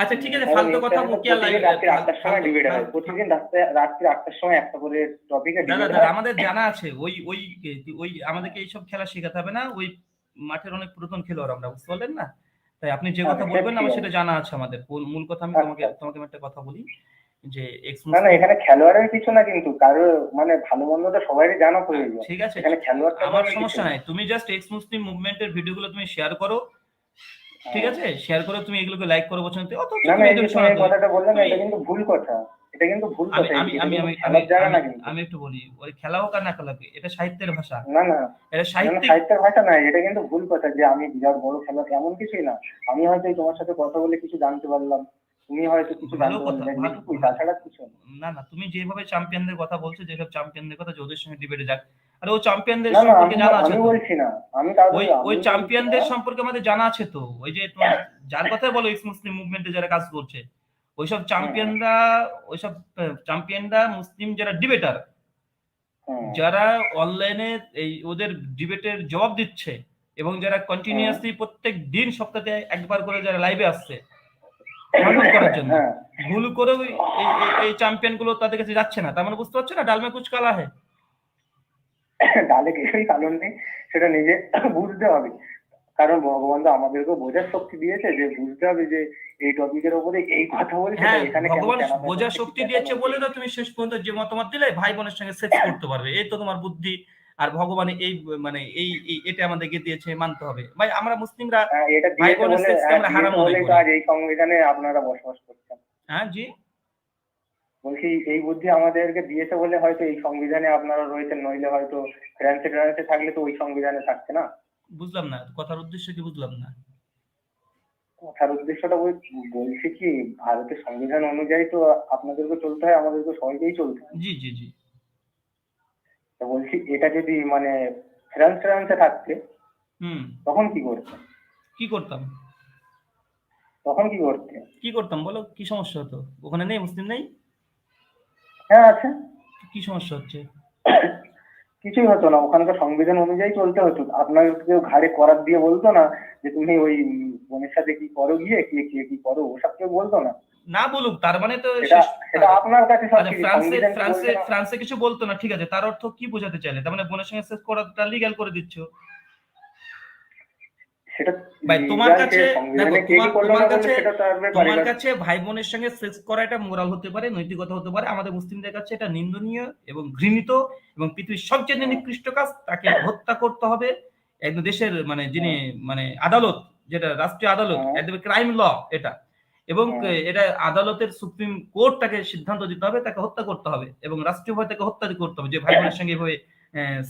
B: আচ্ছা ঠিক আছে, ফালতু কথা বকে আর লাইভ
C: রাত্রি 8টার সময় ডিবেট হয়, প্রতিদিন রাত্রি 8টার সময় একটা করে টপিকে ডিবেট হয়।
B: দাদা আমাদের জানা আছে, ওই ওই ওই আমাদেরকে এইসব খেলা শেখাতে হবে না, ওই মাঠের অনেক পুরাতন খেলোয়াড় আমরা, বুঝতে পারলেন না? তাই আপনি যে কথা বলবেন আমার সেটা জানা আছে আমাদের। মূল কথা আমি তোমাকে একটা কথা বলি যে এক্স
C: না না, এখানে খেলোয়াড়ের কিছু না, কিন্তু কারো মানে ভালো মন্দ তো সবারই জানা প্রয়োজন।
B: ঠিক আছে,
C: এখানে খেলোয়াড়
B: আমার সমস্যা নাই, তুমি জাস্ট এক্স মুসলিম মুভমেন্টের ভিডিওগুলো তুমি শেয়ার করো, ঠিক আছে? শেয়ার করে তুমি এগুলোকে লাইক করো বলছো, অত
C: না না, এই যে তুমি এই কথাটা বললে না, এটা কিন্তু ভুল কথা। এটা কিন্তু ভুল কথা।
B: আমি একটু বলি, ওই খেলা হোক আর না খেলা হোক, এটা সাহিত্যের ভাষা।
C: না না,
B: এটা
C: সাহিত্যের ভাষা না, এটা কিন্তু ভুল কথা যে আমি বিরাট বড় খেলোয়াড়, এমন কিছুই না। আমি হয়তো তোমার সাথে কথা বলে কিছু জানতে পারলাম, তুমি হয়তো কিছু জানতে পারলে, এইটুকুই, তাছাড়া কিছু না।
B: না তুমি যেভাবে চ্যাম্পিয়নদের কথা বলছো, যেসব চ্যাম্পিয়নদের কথা, যে ওদের সঙ্গে ডিবেটে যাক, আর ও চ্যাম্পিয়নদের সম্পর্কে জানা আছে
C: আমি
B: তো?
C: বলছি না,
B: ওই চ্যাম্পিয়নদের সম্পর্কে আমাদের জানা আছে তো, ওই যে তোমার যার কথাই বলো এক্স মুসলিম মুভমেন্টে যারা কাজ করছে, ওইসব চ্যাম্পিয়নরা মুসলিম যারা ডিবেটার, যারা অনলাইনে এই ওদের ডিবেটের জবাব দিচ্ছে, এবং যারা কন্টিনিউয়াসলি প্রত্যেক দিন সপ্তাহে একবার করে যারা লাইভে আসছে খণ্ডন করার জন্য, ভুল করে এই চ্যাম্পিয়ন গুলো তাদের কাছে যাচ্ছে না, তার মানে বুঝতে পারছো না ডালমে কুচ কালা है।
C: ডালে কিছুই কারণ নেই, সেটা নিজে বুঝতে হবে। কারণ ভগবান তো আমাদেরকে বোঝার শক্তি দিয়েছে, যে বুঝতে হবে যে এই টপিকের উপরে এই কথা বলছে।
B: হ্যাঁ, ভগবান বোঝার শক্তি দিয়েছে বলে তো তুমি শেষ পর্যন্ত যে মতামত দিলে ভাই বোনের সঙ্গে সেক্স করতে পারবে, এই তো তোমার বুদ্ধি। আর ভগবান এই মানে এই এটা আমাদেরকে দিয়েছে, মানতে হবে ভাই। আমরা মুসলিমরা ভাই বোনের সেক্সকে আমরা হারাম মনে করি।
C: আজ এই সংবিধানে আপনারা বসবাস করছেন।
B: হ্যাঁ জি,
C: বলছি এই বুদ্ধি আমাদেরকে দিয়েছে বলে হয়তো এই সংবিধানে আপনারা রয়েছেন, নইলে হয়তো ফ্রান্সে থাকলে তো ওই সংবিধানে থাকছে না।
B: বুঝলাম না কথার উদ্দেশ্য কি, বুঝলাম না
C: কথার উদ্দেশ্যটা বলছি কি, ভারতের সংবিধান অনুযায়ী তো আপনাদেরকে চলতে হয়, আমাদেরকে সবাইকেই চলতে হয়।
B: জি জি জি।
C: তো বলছি এটা যদি মানে ফ্রান্সে থাকতে তখন কি করতে?
B: কি করতাম?
C: তখন কি করতে?
B: কি করতাম বলো, কি সমস্যা হতো? ওখানে নেই মুসলিম নেই?
C: হ্যাঁ আছে।
B: কি সমস্যা হচ্ছে?
C: কি কিছুই হতো না, ওখানকার সংবিধান অনুযায়ী চলতে হতো। আপনাকে কেউ ঘাড়ে করাত দিয়ে বলতো না যে তুমি ওই বোনের সাথে কি করো, গিয়ে কি করো, ওসব কেউ বলতো না।
B: না বলুক তার মানে তো
C: সেটা সেটা আপনার কাছে
B: আচ্ছা,
C: সবকিছু,
B: ফ্রান্সে
C: সংবিধান কি
B: ফ্রান্সে
C: বলছে না।
B: ফ্রান্সে কিছু বলতো না, ঠিক আছে, তার অর্থ কি বোঝাতে চাইলে? তার মানে বোনের সঙ্গে সেক্স করাটা লিগ্যাল করে দিচ্ছ।
C: সেটা
B: ভাই তোমার
C: লিগাল,
B: কাছে, দেখো,
C: সংবিধানে কে কি করলো
B: তোমার
C: না করলো
B: কাছে
C: সেটা তার ব্যাপার।
B: তোমার কাছে ভাই বোনের সঙ্গে সেক্স করা এটা মোরাল হতে পারে, নৈতিকতা হতে পারে। আমাদের মুসলিমদের কাছে এটা নিন্দনীয় এবং ঘৃণিত এবং পৃথিবীর সবচেয়ে নিকৃষ্ট কাজ। তাকে হত্যা করতে হবে। একদম দেশের মানে যিনি মানে আদালত, যেটা রাষ্ট্রীয় আদালত, একদম ক্রাইম ল এটা, এবং এটা আদালতের সুপ্রিম কোর্ট তাকে সিদ্ধান্ত দিতে হবে, তাকে হত্যা করতে হবে এবং রাষ্ট্রীয়ভাবে তাকে হত্যা করতে হবে যে ভাই বোনের সঙ্গে এভাবে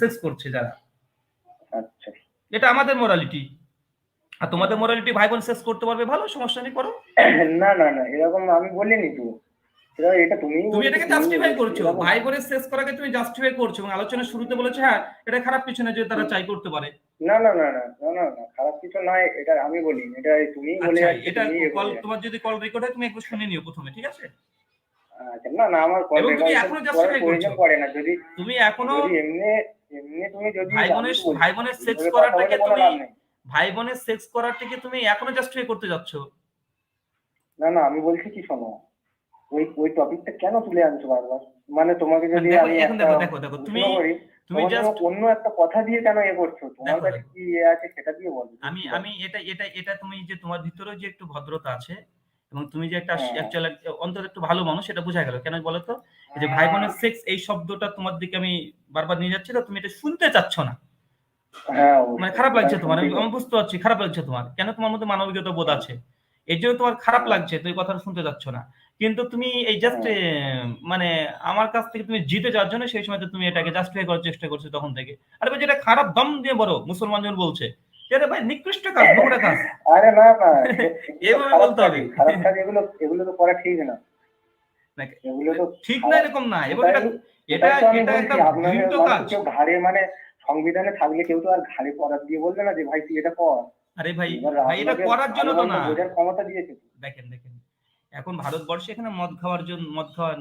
B: সেক্স করছে যারা।
C: আচ্ছা,
B: এটা আমাদের মোরালিটি। আর তোমাদের মোরালিটি ভাই বোন সেক্স করতে পারবে, ভালো, সমস্যা নেই, করো।
C: না না না, এরকম আমি বলিনি তো। এটা তুমি
B: এটাকে জাস্টিফাই করছো, ভাই বোনের সেক্স করাকে তুমি জাস্টিফাই করছো এবং আলোচনার শুরুতে বলেছো হ্যাঁ এটা খারাপ কিছু না যে তারা চাই করতে পারে।
C: না না না না না না না, খারাপ কিছু নয়, এটা আমি বলি, এটা তুমি বলে
B: আচ্ছা,
C: যাচ্ছ,
B: এটা
C: তুমি
B: কল, তোমার যদি কল রেকর্ড হয় তুমি একবার শুনে নিও প্রথমে, ঠিক আছে?
C: আচ্ছা, না না, আমার কল
B: এবং তুমি
C: রেকর্ড
B: এখনো
C: করার
B: জাস্টিফাই করছো,
C: প্রয়োজন পড়ে না। যদি
B: তুমি এখনো
C: যদি এমনি এমনি তুমি যদি
B: ভাই বোনের সেক্স
C: এইভাবে কথা
B: করাটাকে
C: বলে কোনো
B: তুমি
C: লাভ নেই।
B: ভাই বোনের সেক্স করাটাকে তুমি এখনো জাস্টিফাই করতে যাচ্ছ।
C: না না, আমি বলছি কি, শোনো, ওই টপিকটা কেন তুলে আনছো বারবার? মানে তোমাকে যদি
B: দেখো
C: আমি
B: এখন
C: একটা
B: দেখো
C: প্রশ্ন করি,
B: তুমি
C: তখন
B: জাস্ট
C: অন্য একটা কথা দিয়ে কেন করছো? তোমার
B: দেখো
C: কাছে কি আছে সেটা দিয়ে বলো।
B: আমি আমি এটা এটা এটা তুমি যে তোমার ভিতরে যে একটু ভদ্রতা আছে এবং তুমি যে একটা
C: হ্যাঁ
B: অ্যাকচুয়ালি অন্তত একটু ভালো মানুষ, এটা বোঝা গেল। কেন বলো তো? এই যে ভাই বোনের সেক্স এই শব্দটা তোমার দিকে আমি বারবার নিয়ে যাচ্ছি, তো তুমি এটা শুনতে চাচ্ছ না।
C: হ্যাঁ,
B: মানে
C: অবশ্যই
B: খারাপ
C: সেটা
B: লাগছে
C: আমি
B: তোমার,
C: শুনতেই
B: আমি
C: পাচ্ছি।
B: বুঝতে পারছি খারাপ লাগছে তোমার। কেন? তোমার মধ্যে মানবিকতা বোধ আছে, এর জন্য তোমার খারাপ
C: হ্যাঁ
B: লাগছে, তুমি কথাটা শুনতে যাচ্ছ না। কিন্তু তুমি এই জাস্ট
C: হ্যাঁ
B: মানে আমার কাছ থেকে তুমি জিতে যাওয়ার জন্য সেই সময় তুমি এটাকে জাস্টিফাই করার চেষ্টা করছো তখন থেকে। আরে ভাই যেটা খারাপ দম দিয়ে বলো, মুসলমান যখন বলছে যে আরে ভাই নিকৃষ্ট কাজ, নোংরা কাজ,
C: আরে না না, এগুলো
B: এভাবে
C: খারাপ
B: বলতে হবে।
C: কাজই, খারাপ কাজ, এগুলো এগুলো তো করা ঠিক না।
B: নাকি?
C: এগুলো তো
B: ঠিক না
C: খারাপ।
B: এরকম না, এবং
C: ওটাই
B: এটা এটা
C: ওটাই তো আমি
B: এটা
C: বলছি,
B: একটা
C: আপনাদের
B: ঘৃণিত
C: মানে তো
B: কাজ।
C: কেউ ঘাড়ে, মানে সংবিধানে থাকলে কেউ তো আর ঘাড়ে করাত দিয়ে বলবে না যে ভাই তুই এটা কর।
B: আরে ভাই,
C: এবার
B: এটা
C: আপনাকে
B: করার জন্য
C: ভালো
B: তো
C: মন্দ
B: না।
C: বোঝার ক্ষমতা দিয়েছে তো।
B: দেখেন এখন ভারতবর্ষে এখানে মদ খাওয়ার জন্য মদ খাওয়া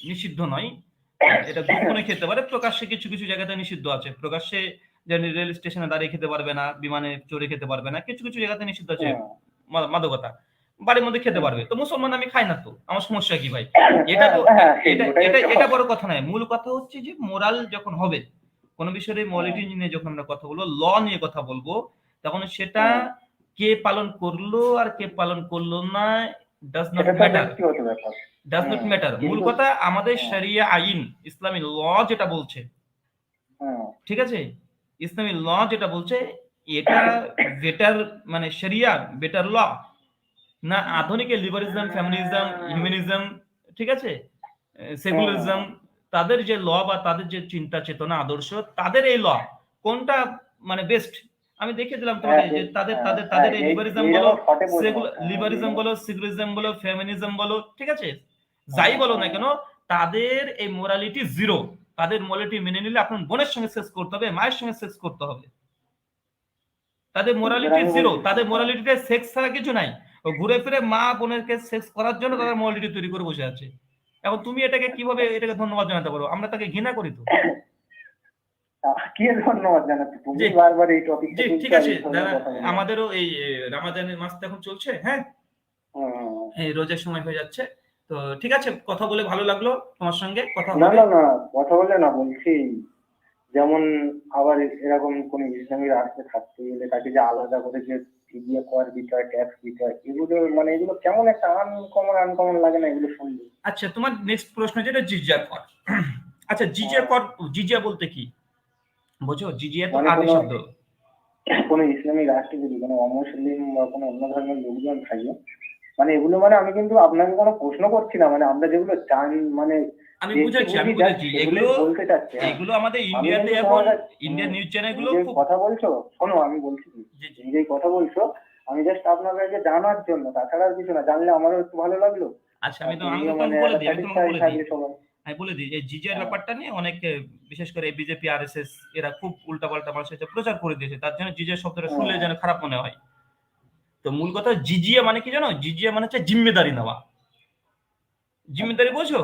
B: নিষিদ্ধ নয়। এটা গোপনে খেতে পারে, প্রকাশ্যে কিছু কিছু জায়গাতে নিষিদ্ধ আছে। প্রকাশ্যে যে রেল স্টেশনে দাঁড়িয়ে খেতে পারবে না, বিমানে চড়ে খেতে পারবে না, কিছু কিছু জায়গাতে নিষিদ্ধ আছে
C: হ্যাঁ
B: মাদকতা। বাড়ির মধ্যে খেতে
C: হুম।
B: পারবে। তো মুসলমান আমি খাই না, তো আমার সমস্যা কি ভাই? এটা
C: হ্যাঁ
B: তো
C: হ্যাঁ, সেই
B: এটা
C: ওটাই
B: এটা
C: হচ্ছে
B: এটা
C: কথা।
B: বড় কথা নয়। মূল কথা হচ্ছে যে মোরাল যখন হবে, কোন বিষয়ে
C: হ্যাঁ
B: মোরালিটি নিয়ে যখন আমরা কথা বলবো, ল নিয়ে কথা বলবো, তখন সেটা
C: হ্যাঁ,
B: কে পালন করলো আর কে পালন করলো না ডাজ নট
C: সেটা তো
B: ম্যাটার।
C: ব্যক্তিগত ব্যাপার।
B: Does not
C: hmm.
B: ম্যাটার। মূল
C: কিন্তু
B: কথা আমাদের
C: হ্যাঁ
B: শরিয়া আইন, ইসলামী ল যেটা বলছে,
C: হ্যাঁ
B: ঠিক আছে, ইসলামী ল যেটা বলছে, এটা বেটার মানে শরিয়া বেটার ল না আধুনিক লিবারিজম, ফেমিনিজম, হিউম্যানিজম, ঠিক আছে,
C: হুম হুম
B: সেকুলারিজম,
C: হুম।
B: তাদের যে ল বা তাদের যে চিন্তা চেতনা আদর্শ, তাদের এই ল কোনটা মানে বেস্ট? আমি দেখে দিলাম
C: হ্যাঁ
B: তোমাকে যে তাদের
C: হ্যাঁ
B: তাদের
C: হ্যাঁ,
B: তাদের এই লিবারিজম বলো,
C: এইরকম শর্টে বলবো। হ্যাঁ,
B: লিবারিজম
C: এইরকম।
B: বলো, সেকুলারিজম বলো, ফেমিনিজম বলো, ঠিক আছে, যাই
C: হ্যাঁ
B: বলো না
C: হ্যাঁ,
B: কেন, তাদের এই মোরালিটি জিরো। তাদের মোরালিটি মেনে নিলে আপনার বোনের সঙ্গে সেক্স করতে হবে, মায়ের সঙ্গে সেক্স করতে হবে। তাদের
C: যেটা
B: মোরালিটি
C: আমি
B: জিরো,
C: বলছি তো,
B: তাদের
C: হ্যাঁ।
B: মোরালিটিতে সেক্স ছাড়া কিছু নাই। ও ঘুরে ফিরে মা বোনেরকে সেক্স করার জন্য তাদের মোরালিটি তৈরি করে বসে আছে। এখন তুমি এটাকে কিভাবে এটাকে ধন্যবাদ জানাতে পারো? আমরা তাকে ঘৃণা করি তো।
C: কে ধন্যবাদ জানাচ্ছি? তুমি
B: জি
C: বারবার এই টপিকটা
B: জি ঠিক
C: তুলছো আর
B: আছে
C: এই ধরনের
B: দাদা,
C: কথা বলো।
B: আমাদেরও এই রামাজানের মাস তো এখন চলছে, হ্যাঁ,
C: হুম, হুম, হুম।
B: এই রোজার সময় হয়ে যাচ্ছে। তো ঠিক আছে, কথা বলে ভালো লাগলো, তোমার সঙ্গে কথা
C: না
B: হবে।
C: না না, কথা বললে না, বলছি যেমন আবার এরকম কোন ইসলামী রাষ্ট্রে থাকতে গেলে তাকে যে আলাদা করে যে ফিদিয়া কর দিতে হয়, ট্যাক্স দিতে হয়, এগুলো মানে এগুলো কেমন একটা আনকমন আনকমন লাগে না এগুলো শুনলে?
B: আচ্ছা, তোমার নেক্সট প্রশ্ন যেটা জিজিয়া কর। আচ্ছা, জিজিয়া
C: হ্যাঁ,
B: কর, জিজিয়া বলতে কি বোঝো? জিজিয়া তো
C: মানে
B: আদি
C: কোনো
B: শব্দ।
C: কোনো ইসলামী রাষ্ট্রে যদি কোনো অমুসলিম বা কোনো অন্য ধর্মের লোকজন থাকে, মানে এগুলো, মানে আমি কিন্তু আপনাকে কোনো প্রশ্ন করছি না, মানে আমরা যেগুলো জানি, মানে
B: আমি
C: দেখছি
B: বুঝেছি,
C: বুঝি
B: আমি
C: জাস্ট
B: বুঝেছি,
C: সেগুলোই
B: এগুলো
C: বলতে চাচ্ছি। হ্যাঁ,
B: এগুলো আমাদের
C: আমি
B: ইন্ডিয়াতে
C: কিন্তু
B: এখন
C: তোমার কাছে
B: ইন্ডিয়ান নিউজ
C: তুমি
B: চ্যানেলগুলো
C: যে
B: খুব।
C: কথা বলছো, শোনো আমি বলছি কি,
B: জি জি।
C: তুমি যেই কথা বলছো, আমি জাস্ট আপনার কাছে জানার জন্য, তাছাড়া আর কিছু না, জানলে আমারও একটু ভালো লাগলো
B: আচ্ছা,
C: আর
B: আমি
C: তুমিও
B: তোমাকে
C: মানে
B: বলে
C: একটা
B: দিই, আমি তোমাকে
C: স্যাটিসফাই
B: বলে দিই,
C: থাকলে সবাই।
B: আমি বলে দিই যে জিজিআর
C: হ্যাঁ
B: ব্যাপারটা নিয়ে অনেক বিশেষ করে বিজেপি আরএসএস এরা খুব উল্টাপাল্টা মানুষের কাছে প্রচার করে দিয়েছে, তার জন্য জিজিয়া শব্দটা শুনলে
C: হ্যাঁ
B: যেন খারাপ মনে হয়। তো মূল কথা জিজিয়া মানে কি জানো? জিজিয়া মানে হচ্ছে জিম্মেদারি নেওয়া। জিম্মেদারি বোঝো?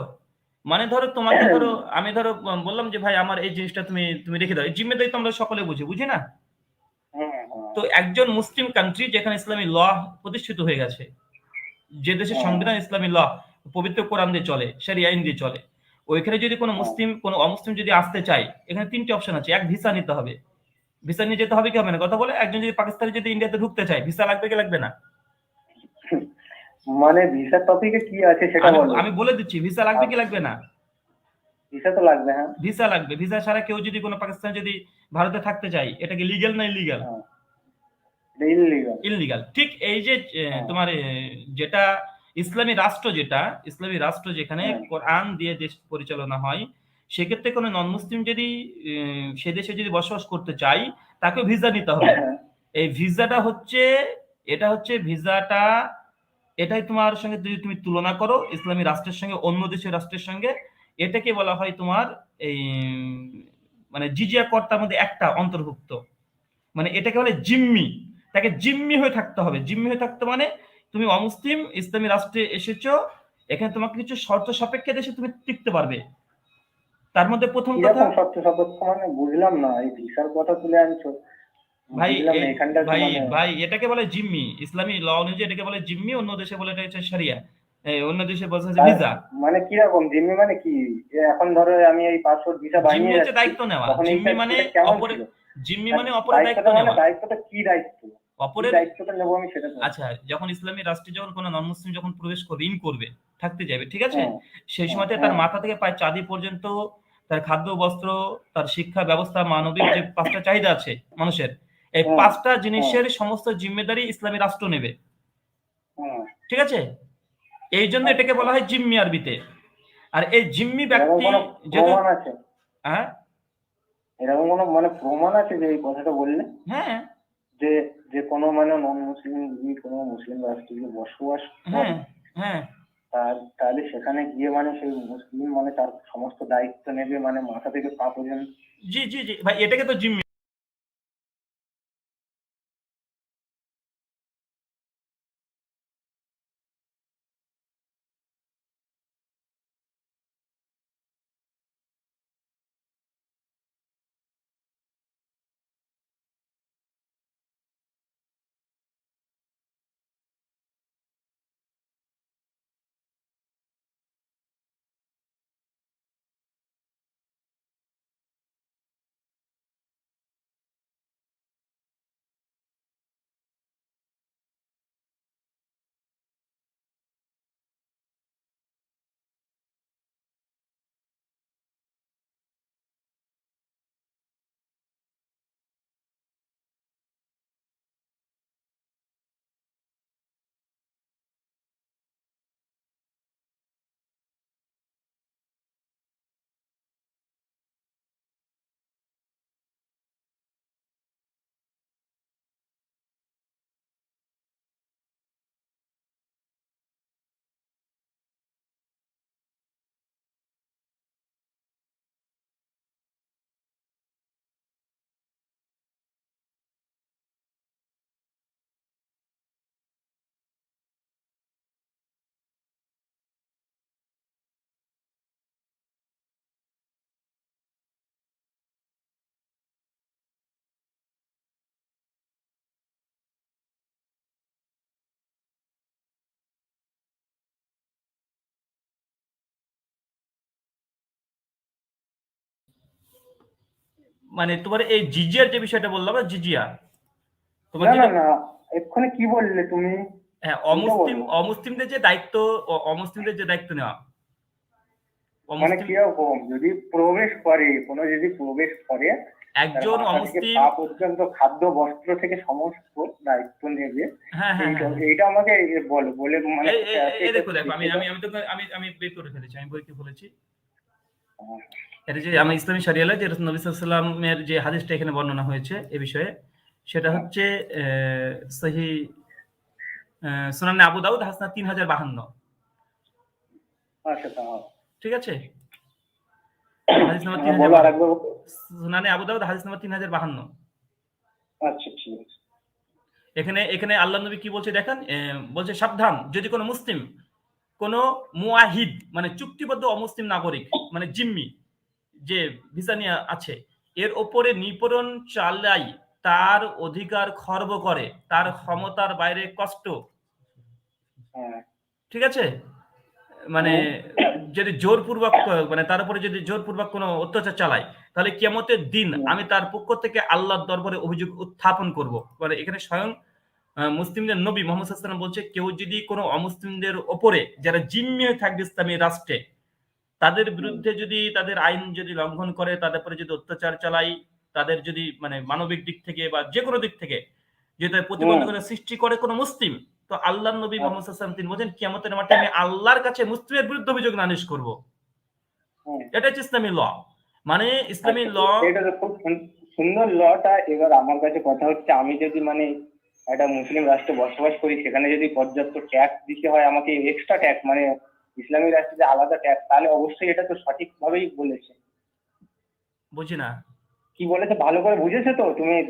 B: মানে ধরো তোমাকে ধরো আমি ধরো বললাম যে ভাই আমার এই জিনিসটা তুমি তুমি রেখে দাও, এই জিম্মেদারি তো আমরা সকলে বুঝি, বুঝি না? তো একজন মুসলিম কান্ট্রি যেখানে ইসলামী ল প্রতিষ্ঠিত হয়ে গেছে, যে দেশের সংবিধান ইসলামী ল, পবিত্র কোরআন দিয়ে চলে, শরিয়া আইন দিয়ে চলে, ওইখানে যদি কোনো মুসলিম কোনো অমুসলিম যদি আসতে চায়, এখানে তিনটি অপশন আছে। এক, ভিসা নিতে হবে। ভিসা নিয়ে যেতে হবে কি হবে না কথা বলে? একজন যদি পাকিস্তানি যদি ইন্ডিয়াতে ঢুকতে চায়, ভিসা লাগবে কি লাগবে না?
C: মানে ভিসার টপিকে কি আছে সেটা
B: আমি
C: বলো।
B: আমি বলে দিচ্ছি, ভিসা লাগবে কি লাগবে না?
C: ভিসা তো লাগবে। হ্যাঁ,
B: ভিসা লাগবে। ভিসা ছাড়া কেউ যদি কোনো পাকিস্তান যদি ভারতে থাকতে চায়, এটা কি লিগ্যাল না ইলিগ্যাল?
C: ইললিগাল।
B: ইললিগাল। ঠিক এই যে তোমার যেটা ইসলামী রাষ্ট্র, যেটা ইসলামী রাষ্ট্র যেখানে কোরআন দিয়ে দেশ পরিচালনা হয়, সেক্ষেত্রে কোনো নন মুসলিম যদি সে দেশে যদি বসবাস করতে চায়, তাকে ভিসা নিতে হবে। এই ভিসাটা হচ্ছে, এটা হচ্ছে ভিসাটা, এটাই তোমার সঙ্গে যদি তুমি তুলনা করো ইসলামী রাষ্ট্রের সঙ্গে, অন্য দেশের রাষ্ট্রের সঙ্গে, এটাকে বলা হয় তোমার এই মানে জিজিয়া কর তার মধ্যে একটা অন্তর্ভুক্ত। মানে এটাকে বলে জিম্মি। তাকে জিম্মি হয়ে থাকতে হবে। জিম্মি হয়ে থাকতে মানে তুমি অমুসলিম ইসলামী রাষ্ট্রে এসেছো, এখানে তোমাকে কিছু শর্ত সাপেক্ষে দেশে তুমি টিকতে পারবে। তার মধ্যে প্রথম কথা,
C: কিরকম শর্ত সাপেক্ষ মানে বুঝলাম না, এই ভিসার কথা তুলে আনছো।
B: ভাই
C: বুঝলাম না এখানটা
B: ভাই
C: মানে।
B: ভাই এটাকে বলে জিম্মি। ইসলামী ল অনুযায়ী এটাকে বলে জিম্মি, অন্য দেশে বলে এটা হচ্ছে শরিয়া, অন্য দেশে বলছে ভিসা।
C: মানে কিরকম জিম্মি মানে কি? এখন ধরো আমি এই পাসপোর্ট ভিসা
B: জিম্মি
C: বানিয়ে
B: হচ্ছে
C: যাচ্ছি,
B: দায়িত্ব নেওয়া।
C: তখন
B: জিম্মি মানে
C: কেমন
B: অপরের,
C: ছিল?
B: জিম্মি মানে অপরের দায়িত্ব
C: দায়িত্বটা মানে
B: নেওয়া।
C: দায়িত্বটা কি দায়িত্ব?
B: অপরের
C: দায়িত্বটা নেবো আমি সেটা তো।
B: আচ্ছা, যখন ইসলামী রাষ্ট্রে যখন কোনো নন মুসলিম যখন প্রবেশ করবে, ইন করবে, থাকতে যাবে, ঠিক আছে, সেই সময়তে তার মাথা থেকে পায় চাঁদি পর্যন্ত, তার খাদ্য, বস্ত্র, তার শিক্ষা ব্যবস্থা, মানবিক যে পাঁচটা চাহিদা আছে মানুষের, এই পাঁচটা জিনিসের সমস্ত জিম্মেদারি ইসলামী রাষ্ট্র নেবে। ঠিক আছে, এই জন্য এটাকে বলা হয় জিম্মি আরবিতে। আর এই জিম্মি ব্যক্তি যদি
C: আছে,
B: হ্যাঁ
C: এরকম কোনো মানে প্রমাণ আছে যে এই কথাটা বললে?
B: হ্যাঁ
C: যে যে কোনো মানে নন মুসলিম যদি কোনো মুসলিম রাষ্ট্রে গিয়ে বসবাস
B: হ্যাঁ
C: করে,
B: হ্যাঁ
C: তাহলে সেখানে গিয়ে মানে সেই মুসলিম মানে তার সমস্ত দায়িত্ব নেবে, মানে মাথা থেকে পা পর্যন্ত।
B: জি জি জি ভাই, এটাকে তো জিম্মি। মানে তোমার এই জিজিয়ার যে বিষয়টা বললাম, জিজিয়া তোমার
C: না না
B: যেটা,
C: না, এক্ষুনি কি বললে তুমি?
B: হ্যাঁ,
C: ওইটা বলো।
B: অমুসলিমদের যে দায়িত্ব, অমুসলিমদের যে দায়িত্ব নেওয়া,
C: মানে
B: অমুসলিম
C: কিরকম যদি প্রবেশ করে, কোনো যদি প্রবেশ করে, তার
B: একজন
C: মাথা থেকে
B: অমুসলিম,
C: পা পর্যন্ত খাদ্য বস্ত্র থেকে সমস্ত দায়িত্ব নেবে।
B: হ্যাঁ হ্যাঁ হ্যাঁ,
C: এইটা আমাকে বলো বলে মানে
B: এই দেখো দেখো, আমি আমি আমি তো আমি বের করে ফেলেছি, আমি বইতে বলেছি। এটা যে আমি ইসলামী শরিয়ালে যে নবী সাল্লাল্লাহু আলাইহি ওয়াসাল্লামের যে হাদিসটা এখানে বর্ণনা হয়েছে এ বিষয়ে, সেটা হচ্ছে সহিহ সুনানে আবু দাউদ হাদিস 3052।
C: আচ্ছা,
B: ঠিক আছে, হাদিস নাম্বার
C: বলো
B: 3052,
C: আরেকবার।
B: সুনানে আবু দাউদ হাদিস নাম্বার 3052।
C: আচ্ছা, ঠিক আছে।
B: এখানে এখানে আল্লাহ নবী কি বলছে দেখেন, বলছে সাবধান, যদি কোনো মুসলিম কোন মুয়াহিদ মানে চুক্তিবদ্ধ অমুসলিম নাগরিক মানে জিম্মি যে ভিসা নিয়ে আছে এর ওপরে নিপীড়ন চালাই তার অধিকার খর্ব করে, তার ক্ষমতার বাইরে কষ্ট,
C: হ্যাঁ
B: ঠিক আছে, মানে যদি জোরপূর্বক মানে তার উপরে যদি জোরপূর্বক কোনো অত্যাচার চালায় তাহলে কিয়ামতের দিন আমি তার পক্ষ থেকে আল্লাহর দরবারে অভিযোগ উত্থাপন করব। মানে এখানে স্বয়ং মুসলিমদের নবী মুহাম্মদ সাল্লাল্লাহু আলাইহি ওয়াসাল্লাম বলছে কেউ যদি কোনো অমুসলিমদের ওপরে যারা জিম্মি হয়ে থাকবে ইসলামী রাষ্ট্রে তাদের বিরুদ্ধে যদি তাদের আইন যদি লঙ্ঘন করে, তাদের উপরে যদি অত্যাচার চালায়, তাদের যদি মানে মানবিক দিক থেকে বা যে কোনো দিক থেকে যদি প্রতিবন্ধকতা সৃষ্টি করে কোনো মুসলিম, তো আল্লাহর নবী মুহাম্মদ সাল্লাল্লাহু আলাইহি ওয়াসাল্লাম তিনি বলেন কিয়ামতের মাঠে আমি আল্লাহর কাছে মুসলিমের বিরুদ্ধে অভিযোগ নালিশ করব। এটা হচ্ছে ইসলামী ল। মানে ইসলামী ল,
C: এটা তো খুব সুন্দর লটা। এবার আমার কাছে কথা হচ্ছে, আমি যদি মানে একটা মুসলিম রাষ্ট্রে বসবাস করি, সেখানে যদি পর্যাপ্ত ট্যাক্স দিতে হয় আমাকে, এক্সট্রা ট্যাক্স, মানে ইসলামী রাষ্ট্রে যে আলাদা ট্যাক্স, তাহলে অবশ্যই এটা তো সঠিকভাবেই বলেছে।
B: বুঝি না
C: কি বলেছে ভালো করে বুঝেছো তো?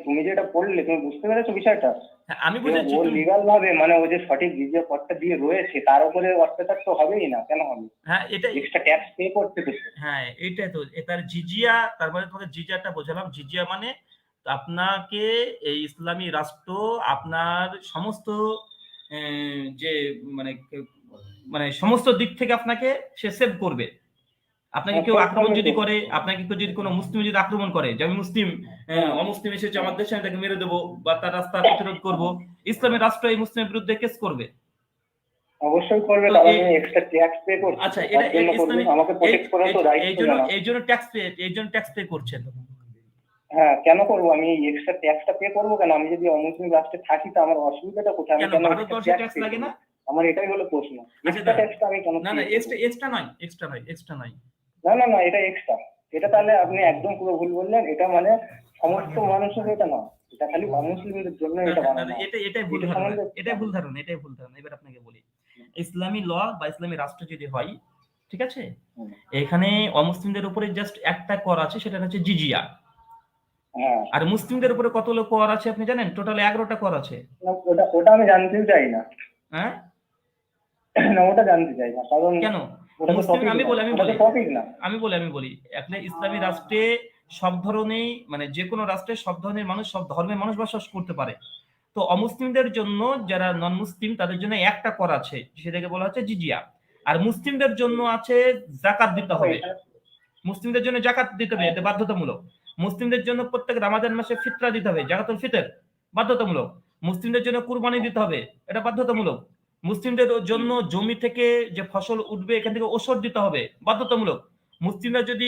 C: তুমি যেটা পড়লে তুমি বুঝতে পেরেছো বিষয়টা?
B: হ্যাঁ, আমি বুঝেছি।
C: ও লিগাল ভাবে মানে ও যে সঠিক জিজিয়া পদটা দিয়ে রয়েছে তার উপরে অত্যাচার তো হবেই না, কেন হবে?
B: হ্যাঁ, এটা
C: এক্সট্রা ট্যাক্স পে করতে তো।
B: হ্যাঁ, এটাই তো তার জিজিয়া। তারপরে তোমাকে জিজিয়াটা বোঝালাম। জিজিয়া মানে আপনাকে এই ইসলামী রাষ্ট্র আপনার সমস্ত যে মানে মানে সমস্ত দিক থেকে আপনাকে সে সেভ করবে। আপনাকে কেউ আক্রমণ যদি করে, আপনাকে কেউ যদি কোনো মুসলিম যদি আক্রমণ করে যে আমি মুসলিম, অমুসলিম এসেছে আমার দেশে, আমি তাকে মেরে দেবো বা তার রাস্তা প্রতিরোধ করবো, ইসলামের রাষ্ট্র এই মুসলিমের বিরুদ্ধে কেস করবে।
C: অবশ্যই করবে, কারণ আমি এক্সট্রা ট্যাক্স পে করছি।
B: আচ্ছা, এটা ইসলামী
C: আমাকে প্রোটেক্ট করার তো রাইট
B: এই জন্য ট্যাক্স পে করছেন।
C: হ্যাঁ, কেন করবো আমি এক্সট্রা ট্যাক্সটা পে করবো কেন? আমি যদি অমুসলিম রাষ্ট্রে থাকি তো আমার অসুবিধাটা কোথায়? আমি কেন
B: ভারতবর্ষে ট্যাক্স লাগে না?
C: আমার এটাই হলো প্রশ্ন। এক্সট্রা ট্যাক্সটা আমি কেন?
B: না, এক্সট্রা নয়।
C: না, এটা এক্সট্রা। এটা তাহলে আপনি একদম পুরো ভুল বললেন। এটা মানে সমস্ত মানুষের এটা না, এটা খালি অমুসলিমদের জন্য এটা বানানো।
B: এটাই ভুল ধারণা। এবার আপনাকে বলি, ইসলামী ল বা ইসলামী রাষ্ট্র যদি হয়, ঠিক আছে, এখানে অমুসলিমদের উপরে জাস্ট একটা কর আছে, সেটা হচ্ছে জিজিয়া। আর মুসলিমদের উপরে কতগুলো কর আছে আপনি জানেন? টোটাল 11টা কর আছে।
C: ওটা আমি জানতেই চাই না।
B: হ্যাঁ,
C: না, ওটা জানতে চাই না। কারণ
B: কেন? আমি বলি একটা ইসলামী রাষ্ট্রে সব ধরনের মানে যে কোনো রাষ্ট্রে সব ধরনের মানুষ, সব ধর্মের মানুষ বসবাস করতে পারে। তো অমুসলিমদের জন্য, যারা নন মুসলিম, তাদের জন্য একটা কর আছে, সেটাকে বলা হচ্ছে জিজিয়া। আর মুসলিমদের জন্য আছে যাকাত দিতে হবে। মুসলিমদের জন্য যাকাত দিতে হবে, এটা বাধ্যতামূলক। মুসলিমদের জন্য প্রত্যেক রমাদান মাসে ফিতরা দিতে হবে, যাকাতুল ফিতর, বাধ্যতামূলক। মুসলিমদের জন্য কুরবানি দিতে হবে, এটা বাধ্যতামূলক। মুসলিমদের জন্য জমি থেকে যে ফসল উঠবে এখান থেকে ওসর দিতে হবে, বাধ্যতামূলক। মুসলিমরা যদি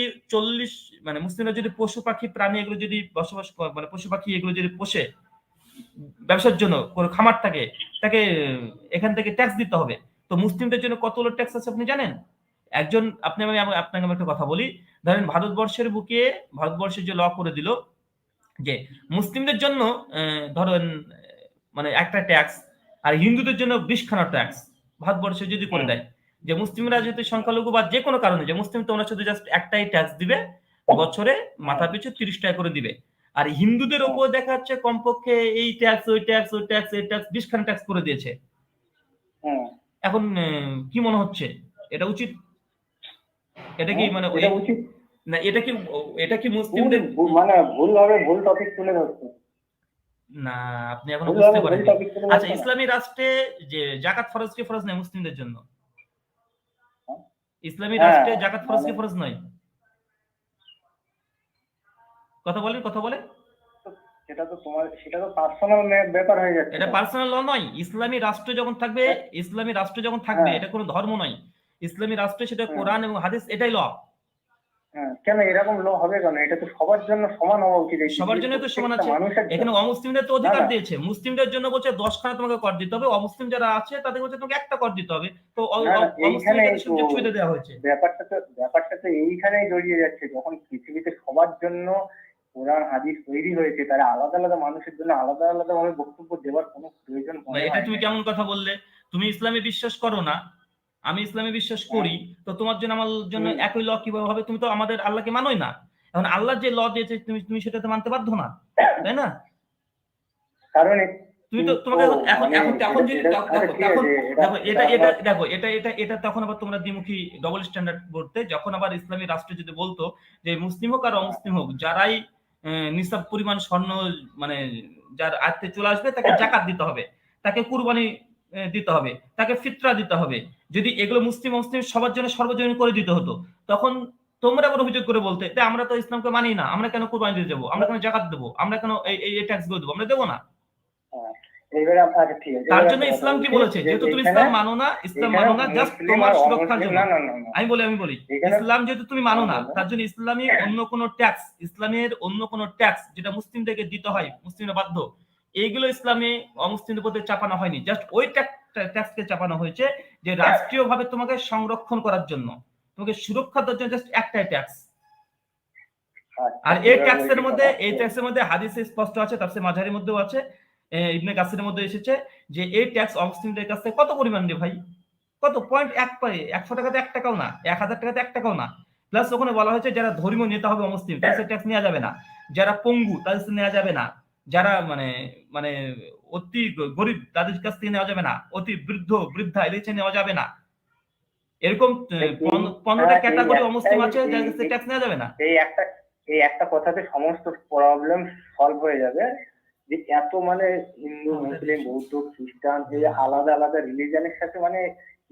B: মুসলিমরা যদি পশু পাখি প্রাণী এগুলো যদি বসবাস মানে পশু পাখি এগুলো যদি পোষে ব্যবসার জন্য কোনো খামার থাকে, তাকে এখান থেকে ট্যাক্স দিতে হবে। তো মুসলিমদের জন্য কতগুলো ট্যাক্স আছে আপনি জানেন? আপনাকে একটা কথা বলি, ধরেন ভারতবর্ষের যে ল করে দিল যে মুসলিমদের জন্য ধরেন মানে একটা ট্যাক্স, আর হিন্দুদের জন্য 20খানা ট্যাক্স ভারতবর্ষে যদি করে দেয়, যে মুসলিমরা যদি সংখ্যালঘু বা যে কোনো কারণে যে মুসলিম, তোমরা শুধু জাস্ট একটাই ট্যাক্স দিবে, বছরে মাথা পিছু 30 টাকা করে দিবে। আর হিন্দুদের উপর দেখা যাচ্ছে কমপক্ষে এই ট্যাক্স ওই ট্যাক্স 20খানা ট্যাক্স করে দিয়েছে। এখন কি মনে হচ্ছে এটা উচিত? এটা কি মানে
C: উচিত
B: না? এটা কি মুসলিমদের
C: মানে ভুল টপিক তুলে ধরছে
B: না? আপনি এখনো বুঝতে পারেননি। আচ্ছা, ইসলামী রাষ্ট্রে যে যাকাত ফরজ কি ফরজ নয় মুসলিমদের জন্য? ইসলামী রাষ্ট্রে যাকাত ফরজ কি ফরজ নয়? কথা বলেন।
C: সেটা তো পার্সোনাল ব্যাপার হয়ে যাচ্ছে।
B: এটা পার্সোনাল ল নয়। ইসলামী রাষ্ট্র যখন থাকবে এটা কোনো ধর্ম নয়। ইসলামী রাষ্ট্রে সেটা কোরআন এবং হাদিস, এটাই ল।
C: কেন এরকম ল হবে কেন? এটা তো সবার জন্য সমান হওয়া উচিত।
B: সবার জন্য তো সমান আছে। এখানে অমুসলিমদের তো অধিকার দিয়েছে। মুসলিমদের জন্য বলছে 10খানা তোমাকে কর দিতে হবে, অমুসলিম যারা আছে তাদের বলছে তোমাকে একটা কর দিতে হবে। তো অমুসলিমদের সুযোগ সুবিধা দেওয়া হয়েছে।
C: ব্যাপারটা তো এইখানেই জড়িয়ে যাচ্ছে। যখন পৃথিবীতে সবার জন্য কোরআন হাদিস তৈরি হয়েছে, তারা আলাদা আলাদা মানুষের জন্য আলাদা আলাদা ভাবে বক্তব্য দেওয়ার কোনো প্রয়োজন হয় না।
B: এটা তুমি কেমন কথা বললে? তুমি ইসলামে বিশ্বাস করো না, আমি ইসলামে বিশ্বাস করি, তো তোমার জন্য আমার জন্য একই ল কিভাবে হবে? তুমি তো আমাদের আল্লাহকে মানোই না। এখন আল্লাহ যে ল দিয়েছে তুমি সেটাতে মানতে বাধ্য না, তাই না?
C: কারণ
B: তুমি তো তোমাকে এখন
C: মানে
B: এখন এখন যদি
C: আচ্ছা, ঠিক আছে,
B: এটা তখন আবার তোমরা দ্বিমুখী ডবল স্ট্যান্ডার্ড করতে, যখন আবার ইসলামী রাষ্ট্র যদি বলতো যে মুসলিম হোক আর অমুসলিম হোক, যারাই নিসাব পরিমাণ স্বর্ণ মানে যার আয়ত্তে চলে আসবে তাকে জাকাত দিতে হবে, তাকে কুরবানি দিতে হবে, তাকে ফিতরা দিতে হবে। যদি এগুলো মুসলিম মুসলিম সবার জন্য সর্বজনীন করে দিতে হতো, তখন তোমরা আবার অভিযোগ করে বলতে যে আমরা তো ইসলামকে মানি না, আমরা কেন কুরবানি দিতে যাবো, আমরা কেন জাকাত দেবো, আমরা কেন এই ট্যাক্স গুলো দেবো, আমরা দেবো না।
C: এইবারে আচ্ছা ঠিক আছে,
B: তার জন্য ইসলাম কি বলেছে, যেহেতু তুমি ইসলাম মানো না, জাস্ট তোমার সুরক্ষার জন্য। আমি বলি ইসলাম যেহেতু তুমি মানো না, তার জন্য ইসলামী অন্য কোনো ট্যাক্স, ইসলামের অন্য কোনো ট্যাক্স যেটা মুসলিমদেরকে দিতে হয়, মুসলিমরা বাধ্য, এইগুলো ইসলামে অমুসলিমদের প্রতি চাপানো হয়নি। জাস্ট ওই ট্যাক্সকে চাপানো হয়েছে যে রাষ্ট্রীয়ভাবে তোমাকে সংরক্ষণ করার জন্য, তোমাকে সুরক্ষা দেওয়ার জন্য জাস্ট একটাই ট্যাক্স। আর এই ট্যাক্সের মধ্যে হাদিসে স্পষ্ট আছে, তাফসীর মাঝারির মধ্যেও আছে, ইবনে কাসিরের মধ্যে এসেছে যে এই ট্যাক্স অমুসলিমদের কাছে কত পরিমাণ রে ভাই, কত 0.1 পায়, 100 টাকাতে 1 টাকাও না, 1000 টাকাতে 1 টাকাও না। প্লাস ওখানে বলা হয়েছে যারা ধর্মীয় নেতা হবে অমুসলিম, তাদের ট্যাক্স নেওয়া যাবে না, যারা পঙ্গু তাদের নেওয়া যাবে না, যারা মানে মানে অতি গরিব তাদের কাছ থেকে নেওয়া যাবে না, অতি বৃদ্ধা এদের কাছে নেওয়া যাবে না। এরকম 15টা ক্যাটাগরি অমুসলিম আছে যাদের কাছে ট্যাক্স নেওয়া যাবে না।
C: এই একটা কথাতে সমস্ত প্রবলেম সলভ হয়ে যাবে, যে এত মানে হিন্দু মুসলিম বৌদ্ধ খ্রিস্টান এই আলাদা আলাদা রিলিজনের সাথে মানে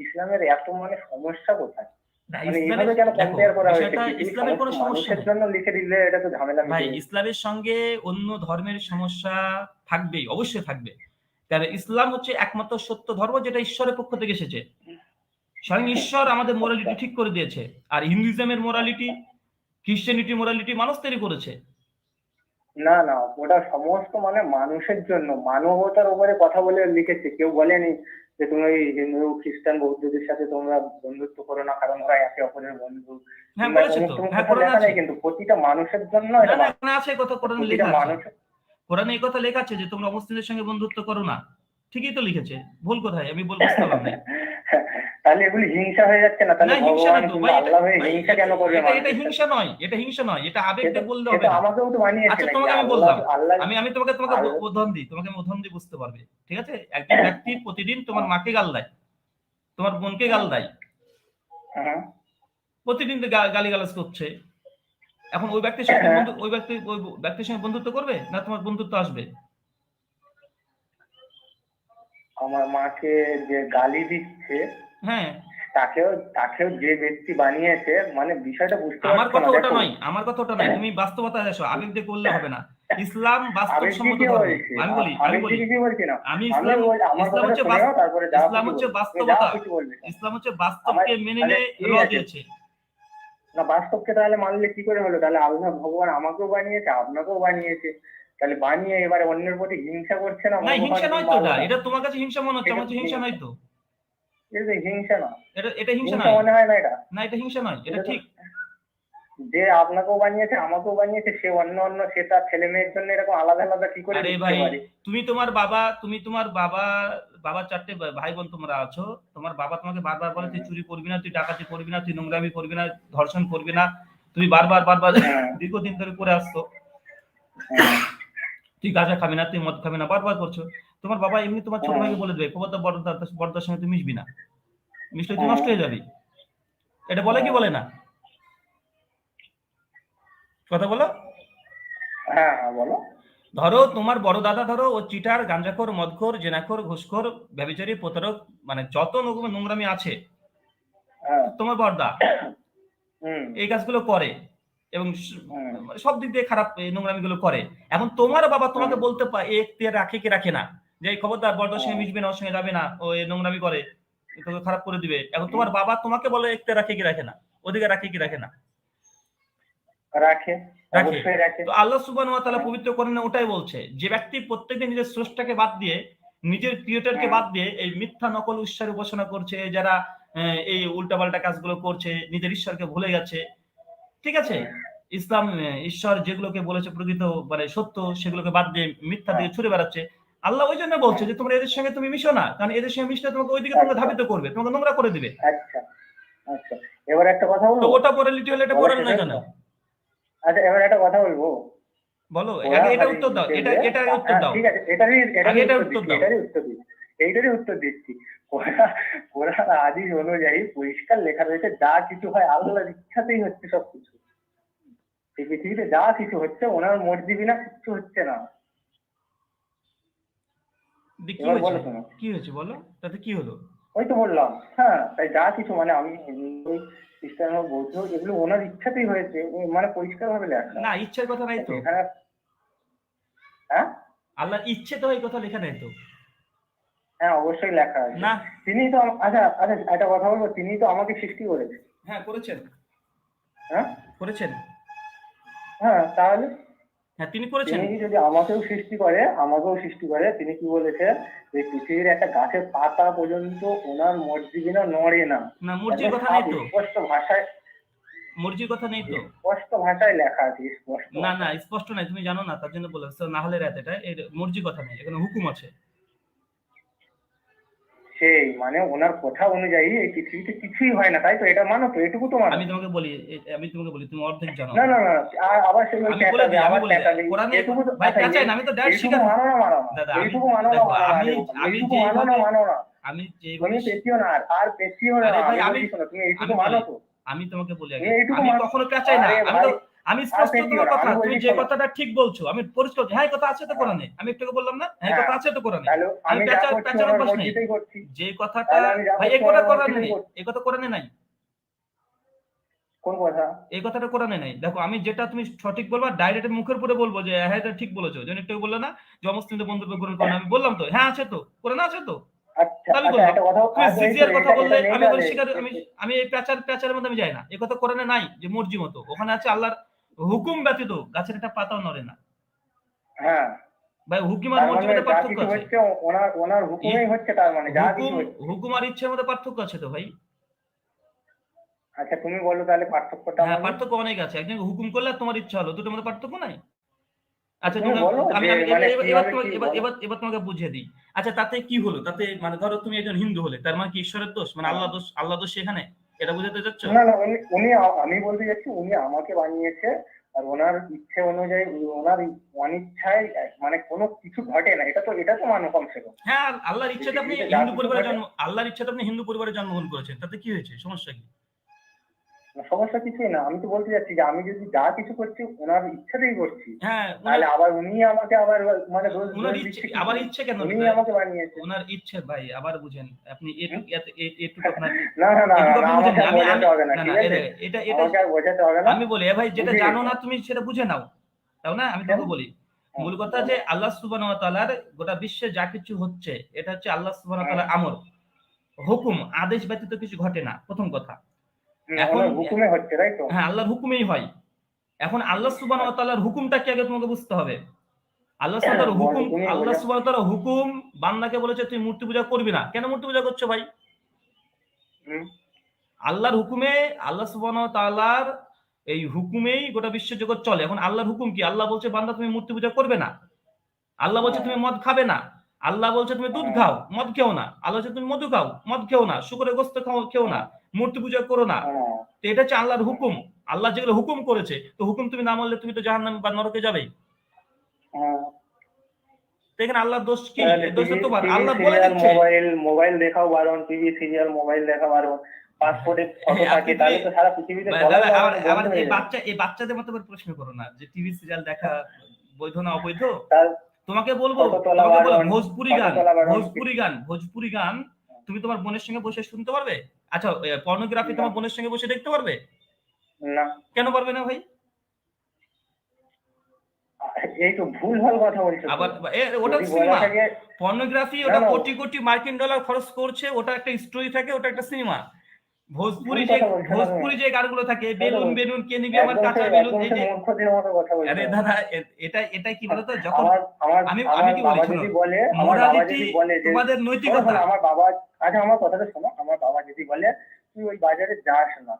C: ইসলামের এত মানে সমস্যা কোথায়, মানে এইভাবে কেন কম্পেয়ার করা হয়েছে?
B: ইসলামের কোনো সমস্যা
C: মানুষের জন্য লিখে দিলে এটা তো ঝামেলা
B: ভাই। ইসলামের সঙ্গে অন্য ধর্মের সমস্যা থাকবেই, অবশ্যই থাকবে, কারণ ইসলাম হচ্ছে একমাত্র সত্য ধর্ম যেটা ঈশ্বরের পক্ষ থেকে এসেছে। স্বয়ং ঈশ্বর আমাদের মোরালিটি ঠিক করে দিয়েছে। আর হিন্দুইজমের মোরালিটি, খ্রিস্টানিটি মোরালিটি মানুষ তৈরি করেছে।
C: না না, ওটা সমস্ত মানে মানুষের জন্য, মানবতার উপরে কথা বলে লিখেছে। কেউ বলেনি যে তুমি ওই হিন্দু খ্রিস্টান বৌদ্ধদের সাথে তোমরা বন্ধুত্ব করো না, কারণ ওরা একে অপরের বন্ধু।
B: হ্যাঁ বলেছে তো, হ্যাঁ কোরআনে আছে,
C: কিন্তু প্রতিটা মানুষের জন্য
B: না না কোরআনে আছে, কথা কোরআনে লেখা আছে, কোরআনে এই কথা লেখা আছে যে তোমরা মুসলিমদের সঙ্গে বন্ধুত্ব করো না। ঠিকই তো লিখেছে, ভুল কোথায় আমি বুঝতে পারলাম না।
C: তাহলে এগুলি হিংসা হয়ে যাচ্ছে না? তাহলে ভগবান কিংবা আল্লাহ হিংসা কেন করবে?
B: এটা হিংসা নয়, এটা হিংসা নয়, এটা আবেগ দিয়ে বললে হবে না।
C: আমাকেও তো বানিয়েছে।
B: আচ্ছা তোমাকে আমি বললাম, আমি তোমাকে উদাহরণ দিই, তোমাকে আমি উদাহরণ দিয়ে বুঝতে পারবে। ঠিক আছে, একজন ব্যক্তি প্রতিদিন তোমার মাকে গাল দেয়, তোমার বোনকে গাল দেয়, প্রতিদিন গালিগালাজ করছে। এখন ওই ব্যক্তির সঙ্গে ওই ব্যক্তির সঙ্গে বন্ধুত্ব করবে না তোমার বন্ধুত্ব আসবে?
C: আমার মাকে যে গালি দিচ্ছে,
B: হ্যাঁ
C: তাকেও যে ব্যক্তি বানিয়েছে, মানে বিষয়টা বুঝতে পারছো না?
B: আমার কথা ওটা নয়, তুমি বাস্তবতায় আসো, আবেগ দিয়ে করলে হবে না। ইসলাম বাস্তবসম্মত ধর্ম। ইসলাম হচ্ছে বাস্তবকে মেনে নিয়ে ল দিয়েছে।
C: না, বাস্তবকে তাহলে মানলে কি করে হলো? তাহলে আল্লাহ ভগবান আমাকেও বানিয়েছে, আপনাকেও বানিয়েছে, তাহলে বানিয়ে এবারে অন্যের প্রতি হিংসা করছে না?
B: না হিংসা নয় তো, এটা তোমার কাছে হিংসা মনে হচ্ছে, আমার কাছে হিংসা নয় তো।
C: হিংসা না,
B: এটা হিংসা নয়,
C: মনে হয় না এটা?
B: না এটা হিংসা নয়, এটা ঠিক।
C: যে আপনাকেও বানিয়েছে আমাকেও বানিয়েছে, সে অন্য সে তার ছেলে মেয়ের জন্য এরকম আলাদা আলাদা কি করে?
B: আরে ভাই, তুমি তোমার বাবা 4টে ভাই বোন তোমরা আছো, তোমার বাবা তোমাকে বারবার বলে তুই চুরি করবি না, তুই ডাকাতি করবি না, তুই নোংরামি করবি না, ধর্ষণ করবি না, তুমি বারবার দীর্ঘদিন ধরে করে আসছো। তুই গাঁজা খাবি না, তুই মদ খাবি না, বারবার করছো। তোমার বাবা এমনি তোমার ছোট ভাইকে বলে দেবে খবরদার বড়দার সঙ্গে তুই মিশবি না, মিশলে তুই নষ্ট হয়ে যাবি। এটা বলে কি বলে না? কথা বলো।
C: হ্যাঁ বলো।
B: ধরো তোমার বড় দাদা, ধরো ও চিটার, গাঁজাখোর, মদখোর, জেনাখোর, ঘুষখোর, ব্যভিচারী, প্রতারক, মানে যত নোংরামি আছে তোমার বড়দা এই কাজগুলো করে এবং সব দিক দিয়ে খারাপ নোংরামি গুলো করে। এখন তোমার বাবা তোমাকে বলতে রাখে কি রাখে না যে খবরদার বড়দার সঙ্গে মিশবে না, ওর সঙ্গে যাবে না, ও নোংরামি করে, তোকে খারাপ করে দিবে। এখন তোমার বাবা তোমাকে বলে রাখে কি রাখে না, ওদিকে রাখে কি রাখে না?
C: রাখে।
B: তো আল্লাহ সুবহানাহু ওয়া তাআলা পবিত্র কোরআনে ওটাই বলছে, যে ব্যক্তি প্রত্যেকদিন নিজের স্রষ্টাকে বাদ দিয়ে, নিজের ক্রিয়েটরকে বাদ দিয়ে এই মিথ্যা নকল ঈশ্বর উপাসনা করছে, যারা এই উল্টাপাল্টা কাজগুলো করছে, নিজের ঈশ্বরকে ভুলে গেছে। ঠিক আছে, ইসলাম ঈশ্বর যেগুলোকে বলেছে প্রকৃত মানে সত্য, সেগুলোকে বাদ দিয়ে মিথ্যা দিয়ে ছুড়ে বেড়াচ্ছে। আল্লাহ ওই জন্য বলছে যে তোমরা এদের সঙ্গে তুমি মিশো না, কারণ এদের সঙ্গে মিশলে তোমাকে ওইদিকে তোমাকে ধাবিত করবে, তোমাকে নোংরা করে দিবে।
C: আচ্ছা এবার একটা কথা বলবো।
B: তো ওটা মোরালিটি হলে এটা মোরাল না কেন?
C: আচ্ছা এবার একটা কথা বলবো,
B: বলো,
C: ওরা
B: আগে এটা
C: হারিয়ে
B: উত্তর দাও,
C: দিতে
B: এটার উত্তর
C: হ্যাঁ
B: দাও,
C: ঠিক আছে,
B: আগে এটার উত্তর দাও।
C: এইটারই উত্তর দিচ্ছি। কোরআন হাদিস অনুযায়ী পরিষ্কার লেখা রয়েছে, যা কিছু হয় আল্লাহর ইচ্ছাতেই হচ্ছে সবকিছু। এই পৃথিবীতে যা কিছু হচ্ছে ওনার মর্জি বিনা কিচ্ছু হচ্ছে না।
B: কি
C: এবার
B: হয়েছে,
C: বলো তুমি।
B: কি হয়েছে বলো, তাতে কি হলো?
C: ওই তো বললাম, হ্যাঁ তাই যা কিছু মানে আমি হিন্দু খ্রিস্টান হোক বৌদ্ধ হোক, এগুলো ওনার ইচ্ছাতেই হয়েছে, মানে পরিষ্কার ভাবে লেখা।
B: না, ইচ্ছার কথা নাই তো,
C: এখানে হ্যাঁ
B: আল্লাহর ইচ্ছে তো এই কথা লেখা নাই তো।
C: হ্যাঁ অবশ্যই লেখা আছে।
B: না,
C: তিনি তো আচ্ছা আচ্ছা একটা কথা বলবো, তিনি তো আমাকে সৃষ্টি করেছে।
B: হ্যাঁ করেছেন,
C: হ্যাঁ
B: করেছেন,
C: হ্যাঁ তাহলে
B: হ্যাঁ তিনি করেছেন।
C: তিনি যদি আমাকেও সৃষ্টি করে, তিনি কি বলেছে যে পৃথিবীর একটা গাছের পাতা পর্যন্ত ওনার মর্জি বিনা নড়ে না।
B: না, মর্জির
C: একদম
B: কথা নেই তো,
C: স্পষ্ট ভাষায়,
B: মর্জির কথা নেই তো।
C: স্পষ্ট ভাষায় লেখা আছে, স্পষ্ট
B: না না,
C: ভাষায়।
B: স্পষ্ট নাই, তুমি জানো না, তার জন্য বলেছো না হলে রাত, এটা এর মর্জি কথা নেই, এখানে হুকুম আছে।
C: সেই মানে ওনার কথা অনুযায়ী এই পৃথিবীতে কিছুই হয় না, তাই তো? এটা মানো তো, এটুকু তো মানো।
B: আমি তোমাকে বলি, তুমি অর্ধেক জানো।
C: না না না, আবার সেই ওই
B: আমি বলে
C: চেঁচাবে,
B: দিই,
C: আবার চেঁচাবে,
B: কোরআনে
C: এটুকু তো
B: ভাই
C: আচ্ছা,
B: পেঁচাই না, আমি তো ডাইরেক্ট
C: এইটুকু
B: স্বীকার,
C: মানো না,
B: দাদা আমি
C: এইটুকু মানো না,
B: দেখো, আমি
C: এইটুকু
B: যেইভাবে,
C: মানো না,
B: আমি
C: তুমি
B: যেইভাবে,
C: পেছিও না, আর পেছিও না।
B: আরে ভাই
C: আমি
B: আমি
C: বলছি শোনো, তুমি এইটুকু
B: আমি
C: মানো
B: বলি,
C: তো?
B: আমি তোমাকে বলি
C: তুমি
B: আগে,
C: এইটুকু
B: আমি
C: মানো?
B: কখনো পেঁচাই না,
C: আরে
B: আমি
C: ভাই,
B: তো, আমি
C: আর
B: স্পষ্ট
C: পেছিও
B: তোমার
C: না,
B: কথা,
C: আমি
B: তুমি
C: বলছি
B: যে
C: শোনো।
B: কথাটা ঠিক বলছো আমি পরিষ্কার, হ্যাঁ এই কথা আছে তো
C: হ্যাঁ
B: কোরআনে, আমি একটু আগে বললাম না, হ্যাঁ এই
C: হ্যাঁ,
B: কথা আছে তো কোরআনে।
C: তাহলে
B: আমি
C: আমি যা করছি
B: পেঁচার
C: ওনার
B: অভ্যাস নেই,
C: মর্জিতেই করছি।
B: যে কথাটা,
C: তাহলে আমি যা
B: ভাই এই
C: করছি
B: কথা
C: ওনার
B: কোরআনে
C: মর্জিতেই
B: নেই,
C: করছি।
B: এই কথা কোরআনে নাই,
C: কোন কথা?
B: এই কথাটা কোরআনে নাই। দেখো আমি যেটা তুমি সঠিক বলবা ডাইরেক্ট মুখের উপরে বলবো যে হ্যাঁ এটা ঠিক বলেছো, যেন একটু বললো না যে অমুসলিমদের বন্ধুত্ব গ্রহণ করো না, আমি বললাম তো হ্যাঁ আছে তো, কোরআনে আছে তো,
C: আচ্ছা
B: দাবি
C: আচ্ছা,
B: করলাম।
C: একটা কথা,
B: তুমি
C: আচ্ছা এই তো
B: জিজিয়ার কথা
C: এটা
B: বললে
C: এটা নেই
B: আমি বলি
C: তাহলে।
B: স্বীকার, আমি এই পেঁচার মধ্যে আমি যাই না, এই কথা কোরআনে নাই যে মর্জি মতো, ওখানে আছে আল্লাহর হুকুম ব্যতীত গাছের একটা পাতাও নড়ে না।
C: হ্যাঁ,
B: ভাই হুকুম আর
C: তার
B: মর্জির
C: মানে
B: মধ্যে
C: যা
B: পার্থক্য
C: কিছু
B: আছে।
C: হচ্ছে ওনার ওনার হুকুমেই হচ্ছে, তার মানে যা কিছু
B: হুকুম,
C: হচ্ছে।
B: হুকুম আর ইচ্ছার মধ্যে পার্থক্য আছে তো ভাই।
C: আচ্ছা তুমি বলো তাহলে পার্থক্যটা
B: হ্যাঁ
C: আমাকে।
B: পার্থক্য অনেক আছে, একজন হুকুম করলে আর তোমার ইচ্ছা হলো, দুটোর মধ্যে পার্থক্য নাই। আচ্ছা
C: তুমি
B: তোমাকে
C: বলো
B: আমি
C: যে
B: আমি
C: মানে
B: এবার
C: কিভাবে
B: তোমাকে
C: কি
B: এবার
C: বলো।
B: এবার এবার তোমাকে বুঝিয়ে দিই। আচ্ছা তাতে কি হলো, তাতে মানে ধরো তুমি একজন হিন্দু হলে তার মানে কি ঈশ্বরের দোষ, মানে
C: হ্যাঁ।
B: আল্লাহ দোষ, আল্লাহ দোষ এখানে, এটা বুঝাতে চাচ্ছ?
C: না না, উনি উনি আমি বলতে চাচ্ছি উনি আমাকে বানিয়েছে, আর ওনার ইচ্ছে অনুযায়ী, ওনার অনিচ্ছায় মানে কোনো কিছু ঘটে না, এটা তো মানো কমসে কম।
B: হ্যাঁ আল্লাহর
C: এই
B: ইচ্ছাতে আপনি
C: পৃথিবীতে যা
B: হিন্দু
C: কিছু
B: পরিবারে
C: ঘটে,
B: জন্ম, আল্লাহর ইচ্ছাতে আপনি হিন্দু পরিবারে জন্মগ্রহণ করেছেন, তাতে কি হয়েছে, সমস্যা কি?
C: সমস্যা কিছুই না। আমি তো বলতে চাচ্ছি যে আমি যদি যা কিছু করছি ওনার ইচ্ছাতেই করছি,
B: হ্যাঁ
C: তাহলে আবার উনি আমাকে আবার মানে দোষ
B: ওনার
C: দোষ
B: ইচ্ছে,
C: দিচ্ছে কি
B: আবার
C: করে?
B: ইচ্ছে কেন,
C: উনি আমাকে বানিয়েছে।
B: ওনার ইচ্ছে ভাই আবার বুঝেন আপনি,
C: হুম?
B: এটুকু আপনার,
C: না না না
B: এটুকু
C: না,
B: আপনি বুঝেন
C: আমাকে
B: না,
C: আর
B: আমি
C: বোঝাতে
B: আমি
C: হবে না,
B: না না
C: ঠিক আছে?
B: এটা
C: আমাকে আর বোঝাতে হবে না,
B: আমি বলি ভাই যেটা
C: বুঝে
B: জানো
C: গেছি
B: না
C: আমি।
B: তুমি সেটা বুঝে নাও, তাও না আমি
C: কেন?
B: তোমাকে বলি।
C: হ্যাঁ,
B: মূল কথা
C: বলো।
B: যে আল্লাহ সুবহানাহু ওয়া তাআলার গোটা বিশ্বে যা কিছু হচ্ছে এটা হচ্ছে আল্লাহ সুবহানাহু ওয়া
C: হ্যাঁ,
B: তাআলার আমর, হুকুম, আদেশ ব্যতীত কিছু ঘটে না, প্রথম কথা। এখন
C: ওনার হুকুমে হচ্ছে, তাই তো?
B: হ্যাঁ আল্লাহর হুকুমেই হয়। এখন আল্লাহ সুবহানাহু ওয়া তাআলার হুকুমটা কি আগে তোমাকে বুঝতে হবে। আল্লাহ সুবহানাহু ওয়া তাআলার
C: বলো,
B: হুকুম,
C: তুমি
B: আল্লাহ
C: বোঝাও।
B: সুবহানাহু ওয়া তাআলার হুকুম বান্দাকে বলেছে তুই মূর্তি পূজা করবি না, কেন মূর্তি পূজা করছো ভাই?
C: হুম,
B: আল্লাহর হুকুমে, আল্লাহ সুবহানাহু ওয়া তাআলার এই হুকুমেই গোটা বিশ্ব জগৎ চলে। এখন আল্লাহর হুকুম কি, আল্লাহ বলছে বান্দা তুমি মূর্তি পূজা করবে না, আল্লাহ বলছে
C: হ্যাঁ
B: তুমি মদ খাবে না, আল্লাহ বলছে তুমি দুধ
C: হ্যাঁ
B: খাও মদ খেও না, আল্লাহ বলছে তুমি মধু খাও মদ খেও না, শুকরের গোশত খাও খেও না,
C: হ্যাঁ
B: মূর্তি পূজা করো না।
C: হ্যাঁ
B: তো এটা হচ্ছে আল্লাহর হুকুম। আল্লাহ যেগুলো হুকুম করেছে, তো হুকুম তুমি না মানলে তুমি তো জাহান্নামে বা নরকে যাবেই।
C: হ্যাঁ।
B: তো এখানে আল্লাহর দোষ কি,
C: তাহলে
B: এই
C: টিভি
B: দোষটা তোমার,
C: টিভি
B: আল্লাহ বলে
C: সিরিয়াল
B: দিচ্ছে।
C: মোবাইল, মোবাইল দেখাও বারণ, টিভি সিরিয়াল মোবাইল দেখা বারণ, পাসপোর্টে ফটো
B: আপনি
C: থাকে,
B: তুমি
C: তাহলে তো সারা পৃথিবীতে চলাই
B: দাদা
C: বারণ,
B: আবার
C: বন্ধ
B: আবার
C: হয়ে
B: এই
C: যাবে।
B: এই বাচ্চাদের মতো করে প্রশ্ন করো না যে টিভি সিরিয়াল দেখা বৈধ না অবৈধ।
C: তার
B: তোমাকে বলবো,
C: ফটো তোলা বারণ,
B: ভোজপুরি
C: ফটো
B: গান,
C: তোলা বারণ।
B: ভোজপুরি গান তুমি তোমার বোনের সঙ্গে বসে শুনতে পারবে? আচ্ছা পর্নোগ্রাফি
C: না
B: তোমার বোনের সঙ্গে বসে দেখতে পারবে?
C: না,
B: কেন পারবে না ভাই?
C: এই তো ভুল ভাল কথা বলছো তো।
B: আবার ওটা
C: যদি বলা
B: সিনেমা,
C: থাকে,
B: পর্নোগ্রাফি
C: না
B: ওটা
C: না,
B: কোটি কোটি মার্কিন ডলার খরচ করছে, ওটা একটা স্টোরি থাকে, ওটা একটা সিনেমা।
C: ভুল কথা বলছো না তুমি।
B: ভোজপুরি যে গানগুলো থাকে,
C: এই তো
B: বেলুন
C: বলছো।
B: বেলুন কে নিবি আমার কাঁচা বেলুন,
C: একদম
B: এই
C: সে
B: যে,
C: মূর্খদের মতো কথা বলছো।
B: আরে দাদা এটা এটা কি বলতো, যখন
C: আমার আমার
B: আমি আমি
C: আমার
B: কি বলি
C: বাবা
B: শোনো,
C: যদি বলে, আমার বাবা
B: মোরালিটি
C: যদি বলে যে,
B: তোমাদের
C: শোনো
B: নৈতিকতা।
C: শোনো আমার বাবা, আচ্ছা আমার কথাটা শোনো, আমার বাবা যদি বলে তুই ওই বাজারে যাস না,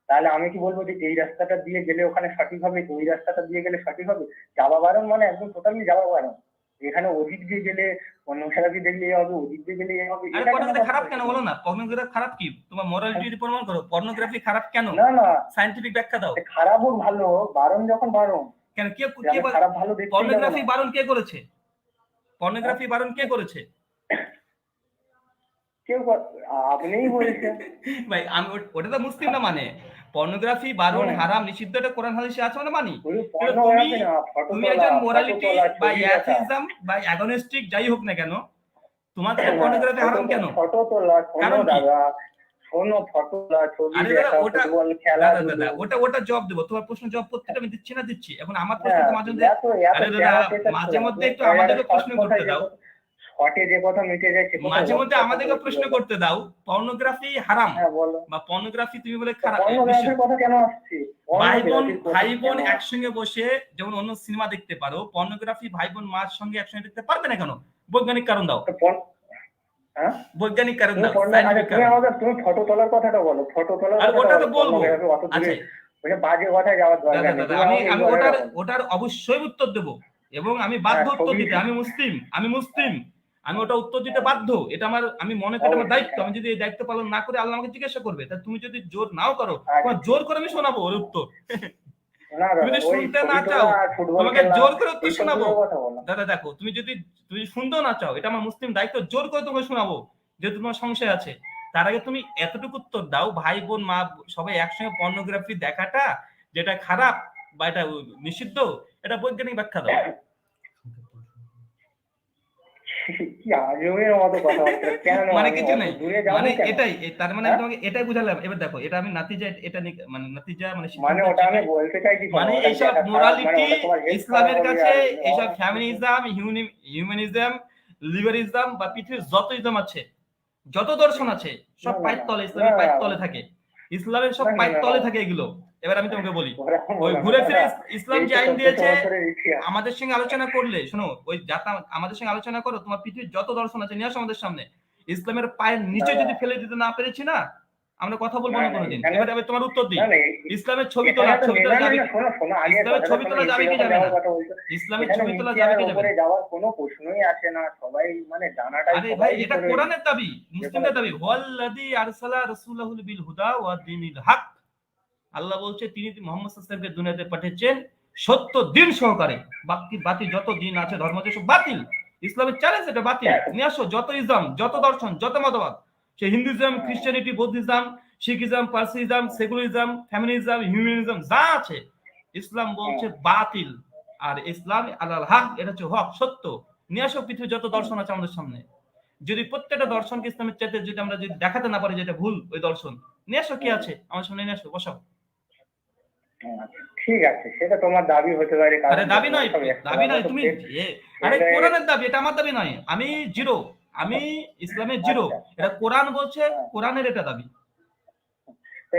C: তাহলে আমি কি বলবো যে এই রাস্তাটা দিয়ে গেলে ওখানে সঠিক হবে, ওই রাস্তাটা দিয়ে গেলে সঠিক হবে? যাওয়া বারণ মানে একদম টোটালি যাওয়া বারণ। এখানে ওদিক দিয়ে গেলে পর্নোগ্রাফি দেখলে এ হবে, ওদিক দিয়ে গেলে এ হবে,
B: আরে
C: এটা কেন
B: পর্নোগ্রাফি
C: কথা
B: খারাপ
C: বলছো
B: কেন
C: তুমি?
B: বলো না, পর্নোগ্রাফি খারাপ কি, তোমার মোরালিটি যদি প্রমাণ করো পর্নোগ্রাফি খারাপ কেন,
C: না না,
B: সায়েন্টিফিক ব্যাখ্যা দাও।
C: খারাপ হোক ভালো হোক, বারণ যখন বারণ।
B: কেন কে
C: যে আমি খারাপ ভালো দেখতে
B: পর্নোগ্রাফি বারণ কে করেছে? পর্নোগ্রাফি বারণ কে করেছে?
C: কেউ আপনিই বলেছেন।
B: ভাই আমি ওটা তো মুসলিম না মানে পর্নোগ্রাফি বারণ হারাম নিষিদ্ধ এটা কোরআন হাদিসে আছে মানে মানি। তুমি একজন মোরালিটি বা অ্যাথিজম বা অ্যাগনস্টিক যাই হোক না কেন, তোমার কাছে পর্নোগ্রাফি হারাম কেন?
C: ফটো তোলা,
B: কারণ কি?
C: দাদা শোনো, ফটো তোলা, ছবি
B: আরে
C: দেখা,
B: দাদা
C: ফুটবল খেলা,
B: দাদা ওটা জবাব দেবো। তোমার প্রশ্ন জবাব প্রত্যেকটা আমি দিচ্ছি না দিচ্ছি। এখন আমার প্রশ্ন তো মাঝে মধ্যে, আরে দাদা মাঝে মধ্যে একটু আমাদেরকে প্রশ্ন করতে দাও।
C: শর্টে যে কথা মিটে যায় সে কথা
B: মাঝে মধ্যে আমাদেরকে প্রশ্ন করতে দাও। পর্নোগ্রাফি হারাম বা পর্নোগ্রাফি তুমি বলে খারাপ,
C: পর্নোগ্রাফির কথা কেন আসছে?
B: ভাই বোন একসঙ্গে বসে যেমন অন্য সিনেমা দেখতে পারো, পর্নোগ্রাফি ভাই বোন মার সঙ্গে একসঙ্গে দেখতে পারবে না কেন? বৈজ্ঞানিক কারণ দাও। বৈজ্ঞানিক কারণ দাও।
C: তুমি ফটো তোলার কথাটা বলো। ফটো তোলার
B: ওটা তো বলবো। আচ্ছা
C: বাজে কথায় যাওয়ার দরকার নেই।
B: আমি ওটার অবশ্যই উত্তর দেব এবং আমি বাধ্য উত্তর দিতে। আমি মুসলিম আমি ওটা উত্তর দিতে বাধ্য। এটা আমি মনে করি আমার দায়িত্ব। আমি যদি এই দায়িত্ব পালন না করি আল্লাহ আমাকে জিজ্ঞাসা করবে। তা তুমি যদি জোর নাও করো, তোমার জোর করে আমি শোনাবো ওর উত্তর। তুমি যদি শুনতে না চাও তোমাকে জোর করে উত্তর শোনাবো। দাদা দেখো, তুমি শুনতেও না চাও, এটা আমার মুসলিম দায়িত্ব, জোর করে তোমাকে শোনাবো যেহেতু তোমার সংশয় আছে। তার আগে তুমি এতটুকু উত্তর দাও, ভাই বোন মা সবাই একসঙ্গে পর্নোগ্রাফি দেখাটা যেটা খারাপ বা এটা নিষিদ্ধ, এটা বৈজ্ঞানিক ব্যাখ্যা দাও। মানে কিছু নাই, মানে এটাই। তার মানে আমি তোমাকে এটাই বুঝালাম। এবার দেখো, এটা আমি নাতিজা, এটা মানে নাতিজা মানে
C: ওটা আমি বলতে চাইছি
B: মানে এইসব মোরালিটি ইসলামের কাছে, এইসব ফ্যামিনিজম, হিউম্যানিজম, লিবারিজম বা পৃথিবীর যত ইজম আছে, যত দর্শন আছে, সব পায়ের তলে, ইসলামের পায়ের তলে থাকে। ইসলামের সব পায়ের তলে থাকে এগুলো। এবার আমি তোমাকে বলি, ওই ঘুরে ফিরে ইসলাম যে আইন দিয়েছে আমাদের সঙ্গে আলোচনা করলে, শোনো, ওই যাতা আমাদের সঙ্গে আলোচনা করো, তোমার পৃথিবীর যত দর্শন আছে নিয়ে আসো আমাদের সামনে। ইসলামের পায়ের নিচে যদি ফেলে দিতে না পেরেছি না, আমরা কথা বলবো না কোনোদিন। এবার আমি তোমার উত্তর দিই। ইসলামের ছবি তোলা যাবে, ইসলামের ছবি তোলা যাবে কি যাবে না? ইসলামের ছবি তোলা যাবে কি যাবে না?
C: যাওয়ার কোনো প্রশ্নই আসে না। সবাই মানে জানাটাই,
B: আরে ভাই এটা কোরআনের দাবি, মুসলিমদের দাবি। ওয়াল্লাযী আরসালা রাসূলাহু বিল হুদা ওয়া দীনিল হক। আল্লাহ বলছে তিনি মুহাম্মদ সাল্লাল্লাহু আলাইহি ওয়াসাল্লামকে দুনিয়াতে পাঠিয়েছেন সত্য দিন সহকারে। বাকি যত দিন আছে ধর্ম যে সব বাতিল। ইসলামের চ্যালেঞ্জ এটা বাতিল। নিয়ে আসো যত ইসলাম, যত দর্শন, যত মতবাদ, সে Hinduism, Christianity, Buddhism, Sikhism, Parsiism, secularism, feminism, humanism যা আছে, ইসলাম বলছে বাতিল। আর ইসলাম আলাল হক, এটা হচ্ছে হক, সত্য। নিয়ে আসো পৃথিবীর যত দর্শন আছে আমাদের সামনে। যদি প্রত্যেকটা দর্শনকে ইসলামের চাইতে যদি আমরা যদি দেখাতে না পারি যেটা ভুল ওই দর্শন, নিয়ে আসো কি আছে আমার সামনে, নিয়ে আসো, বসাও।
C: ঠিক আছে, সেটা তোমার দাবি হতে পারে।
B: আরে দাবি নয় তুমি, আরে কোরআনের দাবি, এটা আমার দাবি নয়। আমি জিরো, আমি ইসলামের জিরো। এটা কোরআন বলছে, কোরআনের এটা দাবি।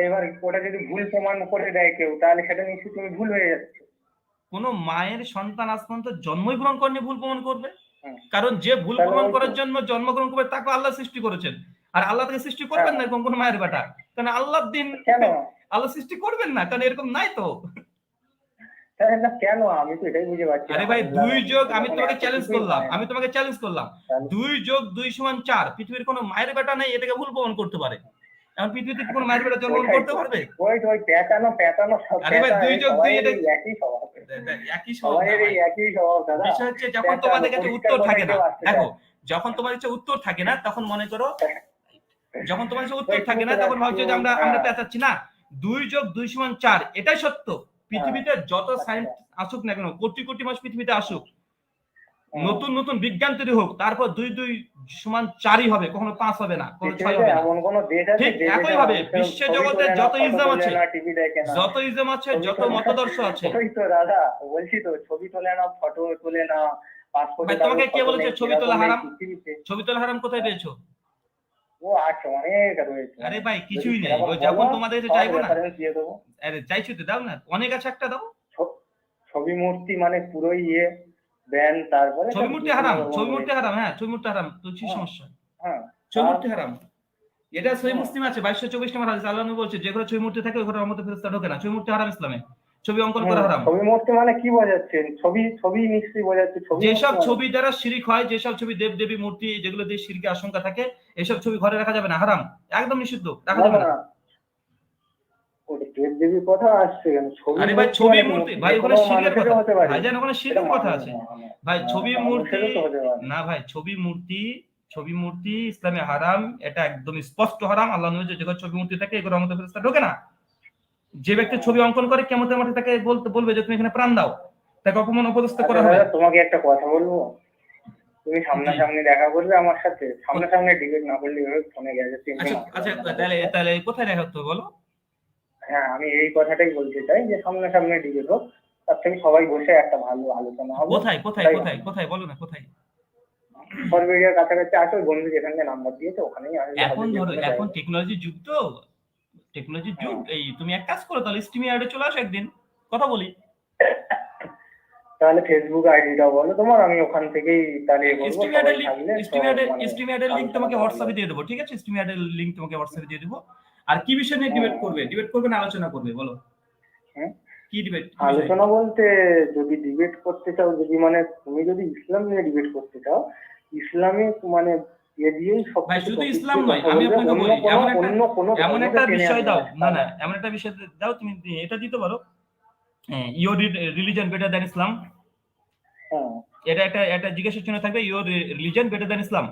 C: এবার ওটা যদি ভুল প্রমাণ করে দেয় কেউ, তাহলে সেটা নিশ্চয়ই তুমি ভুল হয়ে যাচ্ছে।
B: কোন মায়ের সন্তান আজ পর্যন্ত জন্মই গ্রহণ করেনি ভুল প্রমাণ করবে? কারণ যে ভুল প্রমাণ করার জন্য জন্মগ্রহণ করবে তাকে আল্লাহ সৃষ্টি করেছেন। আর আল্লাহ তাকে সৃষ্টি করবেন না এরকম কোন মায়ের বেটা? কারণ আল্লাহর দিন
C: কেন
B: আল্লাহ সৃষ্টি করবেন না? কারণ এরকম নাই তো।
C: কেন? আমি তো এটাই বুঝে পাচ্ছি।
B: আরে ভাই, 2 যোগ, আমি তোমাকে চ্যালেঞ্জ করলাম 2 যোগ 2 সমান 4। পৃথিবীর কোনো মায়ের বেটা নেই এটাকে ভুল প্রমাণ করতে পারে। এখন পৃথিবীতে কোনো মায়ের বেটা জন্মগ্রহণ করতে পারবে?
C: ওই পেটানো সব।
B: আরে ভাই 2 যোগ 2 এটা
C: একই স্বভাব।
B: একই স্বভাব দাদা। বিষয় হচ্ছে যখন তোমাদের কাছে উত্তর থাকে না, দেখো, যখন তোমার কাছে উত্তর থাকে না তখন মনে করো, যখন তোমার কাছে উত্তর থাকে না তখন ভাবছো যে আমরা পেঁচাচ্ছি না। 2 যোগ 2 সমান 4, এটাই সত্য। পৃথিবীতে যত সায়েন্স আসুক না কেন, কোটি কোটি মানুষ পৃথিবীতে আসুক, নতুন নতুন বিজ্ঞান তৈরি হোক, তারপর 2 2 সমান 4ই হবে, কখনো 5 হবে না, কখনো 6 হবে না। ঠিক একই ভাবে বিশ্ব জগতে যত ইসলাম আছে, যত মতদর্শ আছে।
C: দাদা বলছি তো, ছবি তোলে না, ফটো তোলে না, পাসপোর্টে।
B: তোমাকে কে বলেছে ছবি তোলা হারাম? ছবি তোলা হারাম কোথায় পেয়েছো?
C: ও আচ্ছা, অনেক রয়েছে।
B: আরে ভাই কিছুই নেই, ওই যখন তোমাদের কাছে চাইবো না, আরে চাইছো তো দাও না, অনেক আছে, একটা দাও।
C: ছবি মূর্তি মানে পুরো ব্যান, তারপরে
B: ছবি মূর্তি হারাম, হ্যাঁ ছবি মূর্তি হারাম। তো কি সমস্যা? ছবি মূর্তি হারাম, এটা সহিহ মুসলিম আছে 2224 নম্বর হাদিস। আল্লাহ নবী বলছে যে ঘরে ছবি মূর্তি থাকে ওই ঘরের রহমতের ফেরেশতা ঢোকে না। ছবি মূর্তি হারাম ইসলামে। ছবি অঙ্কন করা হারাম।
C: ছবি মূর্তি মানে কি বোঝাচ্ছেন? ছবি নিশ্চয়ই বোঝাচ্ছে।
B: যেসব ছবি দ্বারা শিরক হয়, যেসব ছবি দেব দেবী মূর্তি যেগুলো দিয়ে শিরকের আশঙ্কা থাকে, এসব ছবি ঘরে রাখা যাবে না, হারাম, একদম নিষিদ্ধ, রাখা যাবে না।
C: দেবদেবীর কথা আসছে কেন? ছবি
B: আরে ভাই
C: মূর্তি
B: ছবি
C: মানে
B: মূর্তি
C: কোনো
B: ভাই ওখানে
C: কোনো
B: শিরকের
C: মানুষেরও
B: কথা,
C: হতে পারে।
B: ভাইজান ওখানে
C: এটা
B: শিরকের কথা আছে ভাই। ছবি মূর্তি
C: মানুষেরও তো হতে পারে।
B: না ভাই, ছবি মূর্তি ইসলামে হারাম, এটা একদম স্পষ্ট হারাম। আল্লাহ নবী যে যেগুলো ছবি মূর্তি থাকে এগুলো আমাদের ফেরেশতা ঢোকে না। যে ব্যক্তি ছবি অঙ্কন করে কিয়ামতের মাঠে তাকে বলবে যে তুমি এখানে প্রাণ দাও, তাকে অপমান অপদস্থ
C: আচ্ছা
B: করা হবে।
C: দাদা, তোমাকে একটা কথা বলবো। তুমি
B: জি
C: সামনাসামনি দেখা করবে আমার সাথে, সামনাসামনি ডিবেট না করলে এভাবে ফোনে গেছে তিনটে
B: আচ্ছা
C: মাত্র
B: আচ্ছা,
C: আপনারা
B: তাহলে
C: বসে।
B: তাহলে কোথায় দেখা করতে হবে বলো?
C: হ্যাঁ, আমি এই কথাটাই বলতে চাই যে সামনাসামনি ডিবেট হোক, তার থেকে সবাই বসে একটা ভালো আলোচনা হবে।
B: কোথায় কোথায়
C: ওটাই
B: কোথায়
C: ভালো।
B: কোথায় বলো না কোথায়?
C: সরবেরিয়ার কাছাকাছি আসো, বন্ধু যেখানে নাম্বার দিয়েছে ওখানেই আসলে
B: এখন
C: হবে, যে
B: ধরো
C: কোনো
B: এখন
C: জায়গায়।
B: টেকনোলজির যুগ, তো টেকনোলজির যুগ।
C: হ্যাঁ।
B: এই তুমি এক কাজ করো, তাহলে স্ট্রিম ইয়ার্ডে চলে আসো একদিন, কথা বলি।
C: তাহলে ফেসবুক আইডিটা বলো তোমার, আমি ওখান থেকেই তাহলে এ করবো, সবাই থাকলে সব মানে
B: স্ট্রিম ইয়ার্ডের লিংক তোমাকে
C: আলোচনাটা ভালো
B: হোয়াটসঅ্যাপে
C: হবে।
B: দিয়ে দেবো, ঠিক আছে? স্ট্রিম ইয়ার্ডের লিংক তোমাকে হোয়াটসঅ্যাপে দিয়ে দেবো। আর কি বিষয় নিয়ে
C: হুম,
B: ডিবেট করবে? ডিবেট করবে না আলোচনা করবে বলো?
C: হুম।
B: কি ডিবেট, কি বিষয়?
C: আলোচনা বলতে, যদি ডিবেট করতে চাও, যদি মানে তুমি যদি ইসলাম নিয়ে ডিবেট করতে চাও, ইসলামিক মানে দিয়েই
B: ভাই
C: সবকিছু
B: শুধু
C: টপিক
B: ইসলাম
C: দিয়ে
B: নয়,
C: কথা
B: আমি
C: বলবে,
B: আপনাকে
C: অন্য
B: বলি,
C: কোনো
B: এমন
C: ধর্মকে
B: একটা
C: টেনে
B: বিষয়
C: আনবে
B: দাও
C: না,
B: না
C: তা
B: না,
C: না।
B: এমন একটা বিষয় দাও তুমি, এটা দিতে পারো, ইয়োর রিলিজন বেটার দ্যান ইসলাম।
C: হ্যাঁ।
B: এটা একটা একটা জিজ্ঞাসার চিহ্ন থাকবে, ইয়োর রিলিজন বেটার দ্যান ইসলাম।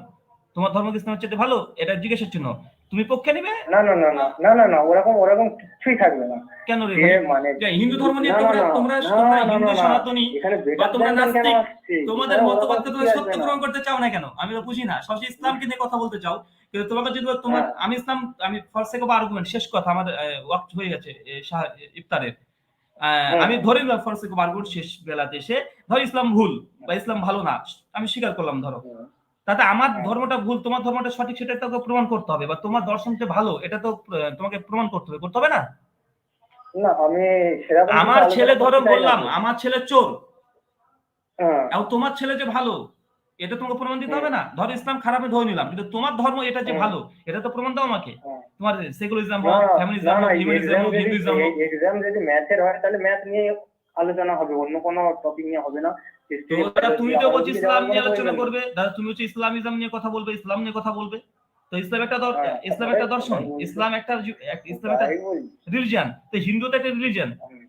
B: তোমার ধর্ম কি ইসলামের চাইতে ভালো? এটা জিজ্ঞাসার চিহ্ন। তুমি পক্ষে নিবে?
C: না না না না না না না, ওরকম ওরকম কিছুই থাকবে না।
B: কেন রে
C: যে
B: ভাই?
C: মানে
B: যে হিন্দু ধর্ম নিয়ে
C: না না
B: তোমরা
C: না
B: তোমরা
C: না
B: তোমরা
C: না
B: হিন্দু
C: না না,
B: সনাতনী
C: এখানে
B: বা
C: বেটার
B: তোমরা
C: দেন কেন
B: নাস্তিক,
C: আসছে?
B: তোমাদের
C: এখানে ওরকম
B: মতবাদকে
C: কিছুই
B: তোমরা সত্য
C: আসবে না।
B: গ্রহণ করতে চাও না কেন? আমি তো বুঝি না। সরাসরি ইসলামকে নিয়ে কথা বলতে চাও, কিন্তু তোমাকে যদি তোমার,
C: হ্যাঁ।
B: আমি ইসলাম, আমি ফর সেক অফ আর্গুমেন্ট, শেষ কথা, আমাদের ওয়াক্ত হয়ে গেছে ইফতারের।
C: হুম
B: আমি
C: হুম
B: ধরে নিলাম ফর সেক অফ আর্গুমেন্ট শেষ বেলাতে এসে, ধর ইসলাম ভুল বা ইসলাম ভালো না, আমি স্বীকার করলাম ধরো।
C: হুম,
B: তাতে আমার
C: হ্যাঁ।
B: ধর্মটা ভুল, তোমার ধর্মটা সঠিক, সেটা তোকে প্রমাণ করতে হবে, বা তোমার দর্শনটা ভালো এটা তো তোমাকে প্রমাণ করতে হবে না?
C: না, আমি সেরকম কিছু
B: আমার ছেলে
C: আলোচনা
B: ধরো,
C: করতে চাই না
B: বললাম
C: তো।
B: আমার ছেলে চোর,
C: হ্যাঁ
B: এবং তোমার ছেলে যে ভালো, এটা তোমাকে প্রমাণ দিতে
C: হুম
B: হবে না? ধরো ইসলাম খারাপে ধরে নিলাম, কিন্তু তোমার ধর্ম এটা যে
C: হুম
B: ভালো, এটা তো প্রমাণ দাও আমাকে।
C: হ্যাঁ।
B: তোমার সেকুলারিজম
C: না
B: হোক,
C: না
B: ফ্যামিলিজম
C: না,
B: হোক, লিবারিজম
C: এক্সাম
B: হোক,
C: যদি
B: হিন্দুইজম হোক।
C: এক্সাম যদি ম্যাথের হয়, তাহলে ম্যাথ নিয়ে আলোচনা হবে, অন্য কোনো টপিক নিয়ে হবে না।
B: তো
C: হিস্ট্রি,
B: দাদা
C: বায়োলজি
B: তুমি তো
C: আমার
B: বলছো
C: ওইদিকে
B: ইসলাম
C: যাওয়ার কোনো
B: নিয়ে আলোচনা
C: প্রয়োজন নেই।
B: করবে, দাদা তুমি হচ্ছে ইসলামিজম নিয়ে কথা বলবে, ইসলাম নিয়ে কথা বলবে। তো ইসলাম একটা
C: হ্যাঁ,
B: ইসলাম
C: ওটাই
B: একটা দর্শন,
C: ওটাই বলছি,
B: ইসলাম একটা
C: ওটাই বলছি।
B: রিলিজিয়ান। তো হিন্দু তো একটা রিলিজিয়ান।
C: হুম।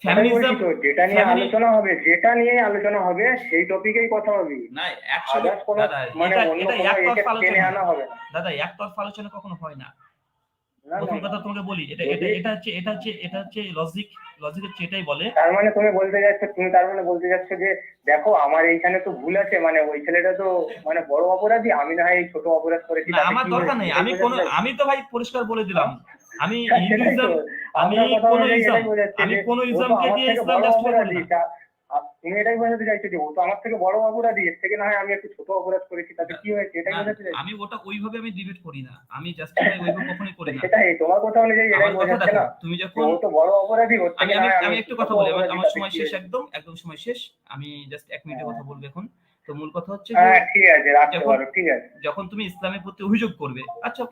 C: ওটাই বলছি
B: ফ্যামিলিজম,
C: তো, যেটা নিয়ে
B: ফ্যামিলি,
C: আলোচনা হবে, যেটা নিয়ে আলোচনা হবে সেই টপিকেই কথা হবে।
B: না অ্যাকচুয়ালি
C: আদার্স কোনো
B: দাদা,
C: মানে
B: এটা
C: অন্য
B: এটা
C: কোনো একে
B: একতরফা
C: টেনে
B: আলোচনা।
C: আনা হবে না।
B: দাদা একতরফা আলোচনা কখনো হয় না।
C: না না
B: প্রথম
C: না
B: কথা
C: না।
B: তোমাকে বলি, এটা এটা
C: যদি
B: এটা হচ্ছে লজিক হচ্ছে এটাই বলে।
C: তার মানে তুমি বলতে যাচ্ছ, যে দেখো আমার এইখানে তো ভুল আছে, মানে ওই ছেলেটা তো মানে বড় অপরাধী, আমি না হয় এই ছোট অপরাধ করেছি,
B: না
C: তাতে
B: আমার
C: কি
B: দরকার
C: হয়েছে,
B: নেই,
C: এটাই বোঝাতে চাইছো?
B: আমি তো ভাই পরিষ্কার বলে দিলাম,
C: হ্যাঁ?
B: আমি
C: হ্যাঁ, সেটাই তো।
B: হিন্দুইজম, আমি
C: আপনার কথা
B: কোন
C: অনুযায়ী
B: ইসলাম,
C: এটাই বোঝাচ্ছে
B: আমি
C: যে
B: কোন
C: ও তো
B: ইসলামকে
C: আমার
B: দিয়ে
C: থেকে
B: ইসলাম
C: বড়
B: জাস্টিফাই করি
C: অপরাধী।
B: না।
C: তুমি এটাই বোঝাতে চাইছো যে ও তো আমার থেকে বড় অপরাধী, এর থেকে না হয় আমি একটু ছোট অপরাধ করেছি, তাতে কি হয়েছে, এটাই
B: না
C: বোঝাতে চাইছো?
B: আমি ওটা ওইভাবে আমি ডিবেট করি না, আমি জাস্টিফাই ওইভাবে কখনোই করি না।
C: সেটাই, তোমার কথা অনুযায়ী
B: আমার
C: এটাই
B: কথা
C: বোঝাচ্ছে
B: দেখো,
C: না
B: তুমি
C: যে
B: যখন,
C: ও তো বড় অপরাধী, ওর
B: আমি
C: থেকে না
B: আমি
C: হয় আমি
B: আমি
C: একটু
B: একটু
C: ছোট
B: কথা বলি,
C: অপরাধী,
B: আমার
C: তাতে
B: সময়
C: কি
B: শেষ,
C: হয়েছে?
B: একদম সময় শেষ। আমি জাস্ট 1 মিনিটের
C: হ্যাঁ
B: কথা বলবো এখন। তো মূল কথা হচ্ছে যে,
C: হ্যাঁ, ঠিক আছে, রাখতে
B: যখন
C: পারো, ঠিক আছে।
B: যখন তুমি ইসলামের প্রতি অভিযোগ করবে, আচ্ছা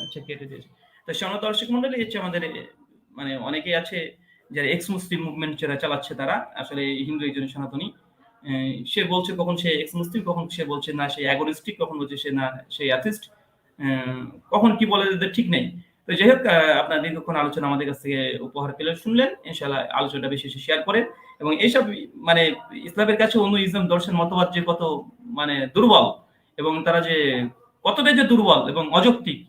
B: আচ্ছা কেটে দিয়েছে। তো সনাতন দর্শক মন্ডলী হচ্ছে আমাদের মানে অনেকেই আছে যারা এক্স মুসলিম মুভমেন্ট যারা চালাচ্ছে, তারা আসলে হিন্দু একজন সনাতনী। সে বলছে কখন সে এক্স মুসলিম, কখন সে বলছে না সে অ্যাগোনিস্টিক, কখন বলছে সে না সে অ্যাথিস্ট, কখন কি বলে এদের ঠিক নেই। তো যাই হোক, আপনার দীর্ঘক্ষণ আলোচনা আমাদের কাছ থেকে উপহার পেলে শুনলেন, ইনশাআল্লাহ আলোচনাটা বেশি বেশি শেয়ার করেন। এবং এইসব মানে ইসলামের কাছে অন্য ইসলাম দর্শন মতবাদ যে কত মানে দুর্বল, এবং তারা যে কতটাই যে দুর্বল এবং অযৌক্তিক,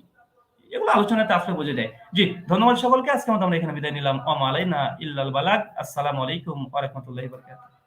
B: এগুলো আলোচনাতে আসলে বোঝা যায়। জি, ধন্যবাদ সকলকে। আজকে মতো আমরা এখানে বিদায় নিলাম। ওয়া মা আলাইনা ইল্লাল বালাগ। আসসালামু আলাইকুম ওয়া রাহমাতুল্লাহি ওয়া বারাকাতুহু।